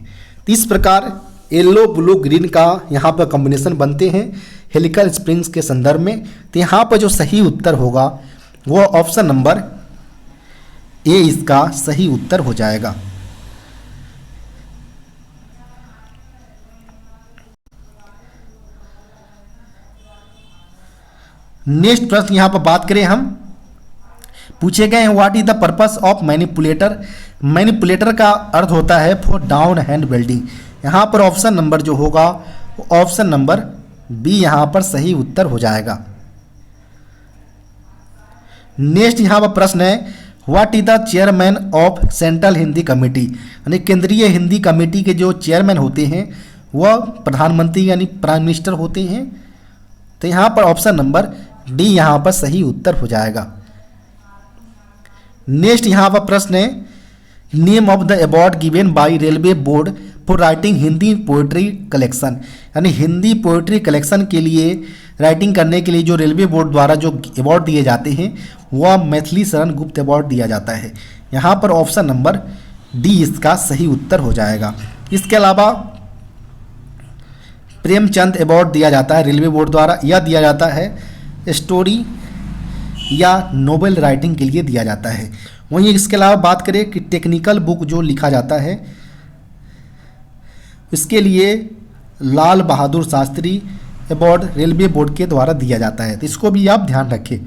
तो इस प्रकार येलो ब्लू ग्रीन का यहाँ पर कॉम्बिनेशन बनते हैं हेलिकल स्प्रिंग्स के संदर्भ में। तो यहाँ पर जो सही उत्तर होगा वो ऑप्शन नंबर ए इसका सही उत्तर हो जाएगा। नेक्स्ट प्रश्न यहाँ पर बात करें हम, पूछे गए हैं what is the purpose of manipulator. Manipulator का अर्थ होता है फॉर डाउन हैंड वेल्डिंग। यहाँ पर ऑप्शन नंबर जो होगा ऑप्शन नंबर बी यहाँ पर सही उत्तर हो जाएगा। नेक्स्ट यहाँ पर प्रश्न है, what is the chairman of central Hindi committee, यानी केंद्रीय हिंदी कमेटी के जो चेयरमैन होते हैं वह प्रधानमंत्री यानी प्राइम मिनिस्टर होते हैं। तो यहाँ पर ऑप्शन नंबर डी यहाँ पर सही उत्तर हो जाएगा। नेक्स्ट यहाँ पर प्रश्न है, name of the award given by railway board for writing Hindi poetry collection, यानी हिंदी पोएट्री कलेक्शन के लिए राइटिंग करने के लिए जो रेलवे बोर्ड द्वारा जो अवार्ड दिए जाते हैं वह मैथिली शरण गुप्त अवार्ड दिया जाता है। यहाँ पर ऑप्शन नंबर डी इसका सही उत्तर हो जाएगा। इसके अलावा प्रेमचंद अवार्ड दिया जाता है रेलवे बोर्ड द्वारा, यह दिया जाता है स्टोरी या नोवेल राइटिंग के लिए दिया जाता है। वहीं इसके अलावा बात करें कि टेक्निकल बुक जो लिखा जाता है इसके लिए Lal Bahadur Shastri award railway board के द्वारा दिया जाता है, तो इसको भी आप ध्यान रखें।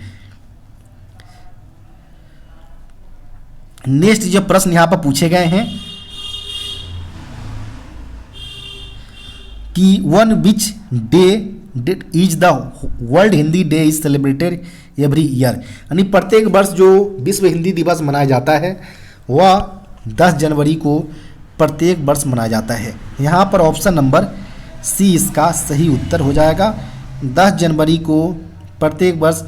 नेक्स्ट जो प्रश्न यहाँ पर पूछे गए हैं कि one which day is the world Hindi day is celebrated every year, यानी प्रत्येक वर्ष जो विश्व हिंदी दिवस मनाया जाता है वह 10 जनवरी को प्रत्येक वर्ष मनाया जाता है। यहाँ पर ऑप्शन नंबर सी इसका सही उत्तर हो जाएगा। 10 जनवरी को प्रत्येक वर्ष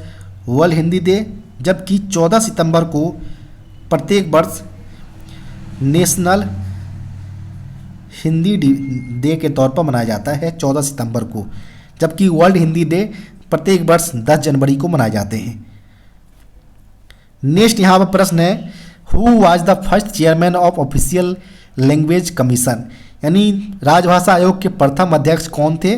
वर्ल्ड हिंदी डे, जबकि 14 सितंबर को प्रत्येक वर्ष नेशनल हिंदी डे के तौर पर मनाया जाता है 14 सितंबर को, जबकि वर्ल्ड हिंदी डे प्रत्येक वर्ष 10 जनवरी को मनाए जाते हैं। नेक्स्ट यहाँ पर प्रश्न है, who was the first chairman of official language commission, यानी राजभाषा आयोग के प्रथम अध्यक्ष कौन थे?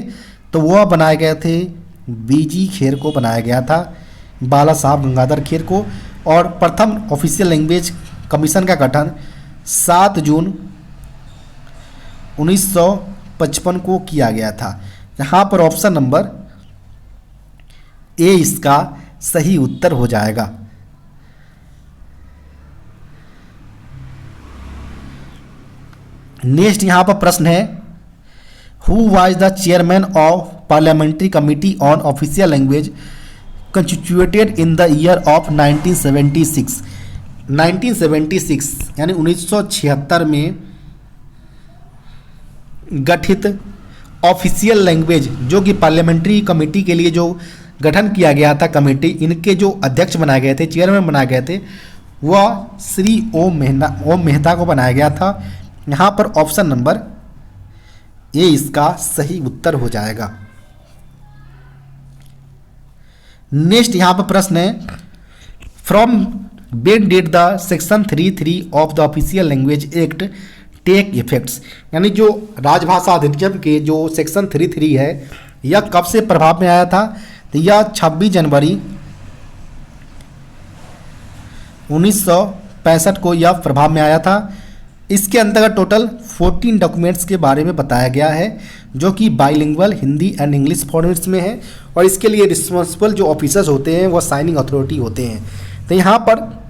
तो वह बनाए गए थे बीजी खेर को बनाया गया था, बाला साहब गंगाधर खेर को। और प्रथम ऑफिशियल लैंग्वेज कमीशन का गठन 7 जून 1955 को किया गया था। यहाँ पर ऑप्शन नंबर ए इसका सही उत्तर हो जाएगा। नेक्स्ट यहाँ पर प्रश्न है, who was the chairman of parliamentary committee on official language constituted in the year of 1976। 1976 यानी 1976 में गठित ऑफिशियल लैंग्वेज जो कि पार्लियामेंट्री कमेटी के लिए जो गठन किया गया था कमेटी, इनके जो अध्यक्ष बनाए गए थे, चेयरमैन बनाए गए थे, वह श्री ओम मेहता को बनाया गया था। यहाँ पर ऑप्शन नंबर ए इसका सही उत्तर हो जाएगा। नेक्स्ट यहाँ पर प्रश्न है, from when did the section 33 of the official language act take effects, यानी जो राजभाषा अधिनियम के जो सेक्शन 33 है यह कब से प्रभाव में आया था? तो यह 26 जनवरी 1965 को यह प्रभाव में आया था। इसके अंतर्गत टोटल 14 डॉक्यूमेंट्स के बारे में बताया गया है जो कि bilingual Hindi and English formats में है, और इसके लिए रिस्पॉन्सिबल जो ऑफिसर्स होते हैं वह साइनिंग अथॉरिटी होते हैं। तो यहाँ पर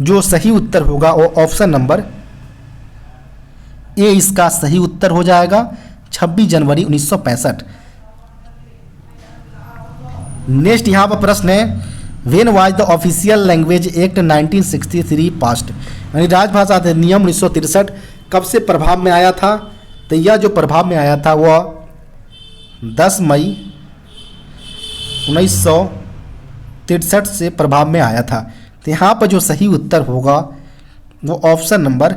जो सही उत्तर होगा वो ऑप्शन नंबर ए इसका सही उत्तर हो जाएगा, 26 जनवरी 1965। नेक्स्ट यहाँ पर प्रश्न है, when was the official language act 1963 passed, यानी राजभाषा अधिनियम 1963 कब से प्रभाव में आया था? तो यह जो प्रभाव में आया था वह 10 मई 1963 से प्रभाव में आया था। तो यहाँ पर जो सही उत्तर होगा वो ऑप्शन नंबर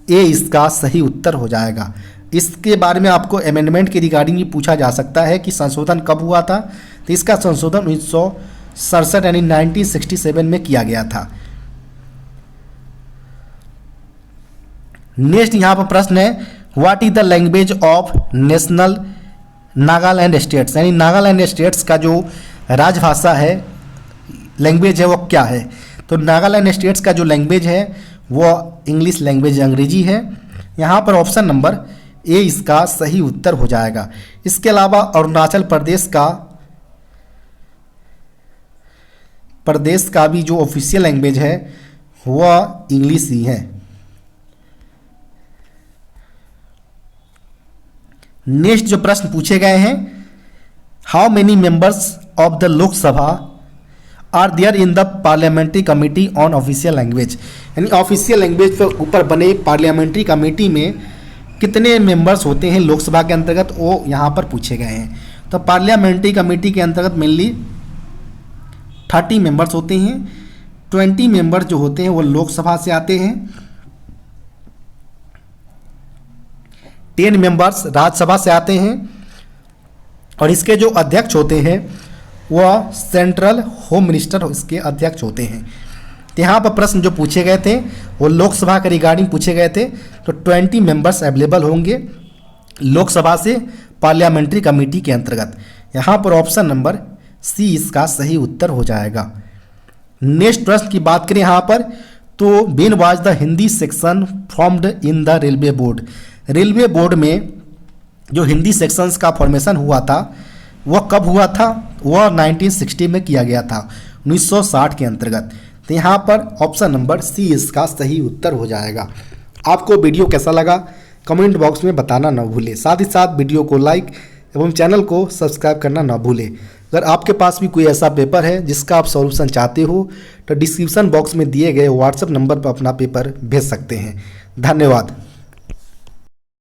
ए इसका सही उत्तर हो जाएगा। इसके बारे में आपको अमेंडमेंट के रिगार्डिंग भी पूछा जा सकता है कि संशोधन कब हुआ था? तो इसका संशोधन 1967 यानी 1967 में किया गया था। नेक्स्ट यहाँ पर प्रश्न है, what is the language of national Nagaland states, यानी नागालैंड स्टेट्स का जो राजभाषा है लैंग्वेज है वो क्या है? तो नागालैंड स्टेट्स का जो लैंग्वेज है वो इंग्लिश लैंग्वेज अंग्रेजी है। यहाँ पर ऑप्शन नंबर ए इसका सही उत्तर हो जाएगा। इसके अलावा अरुणाचल प्रदेश का भी जो ऑफिशियल लैंग्वेज है वह इंग्लिश ही है। नेक्स्ट जो प्रश्न पूछे गए हैं, how many members of the Lok Sabha are there in the parliamentary committee on official language, यानी ऑफिशियल लैंग्वेज पर ऊपर बने पार्लियामेंट्री कमेटी में कितने मेंबर्स होते हैं लोकसभा के अंतर्गत, वो यहाँ पर पूछे गए हैं। तो पार्लियामेंट्री कमेटी के अंतर्गत मेनली 30 मेंबर्स होते हैं। 20 मेंबर्स जो होते हैं वो लोकसभा से आते हैं, 10 मेंबर्स राज्यसभा से आते हैं, और इसके जो अध्यक्ष होते हैं वह सेंट्रल होम मिनिस्टर इसके अध्यक्ष होते हैं। तो यहाँ पर प्रश्न जो पूछे गए थे वो लोकसभा के रिगार्डिंग पूछे गए थे। तो 20 मेंबर्स अवेलेबल होंगे लोकसभा से पार्लियामेंट्री कमेटी के अंतर्गत। यहाँ पर ऑप्शन नंबर सी इसका सही उत्तर हो जाएगा। नेक्स्ट प्रश्न की बात करें यहाँ पर, तो when was the Hindi section formed in the railway board. Railway board में जो हिंदी सेक्शंस का फॉर्मेशन हुआ था वह कब हुआ था, वह 1960 में किया गया था, 1960 के अंतर्गत। तो यहाँ पर ऑप्शन नंबर सी इसका सही उत्तर हो जाएगा। आपको वीडियो कैसा लगा कमेंट बॉक्स में बताना ना भूलें। साथ ही साथ वीडियो को लाइक एवं चैनल को सब्सक्राइब करना ना भूलें। अगर आपके पास भी कोई ऐसा पेपर है जिसका आप सॉल्यूशन चाहते हो तो डिस्क्रिप्शन बॉक्स में दिए गए व्हाट्सएप नंबर पर अपना पेपर भेज सकते हैं। धन्यवाद।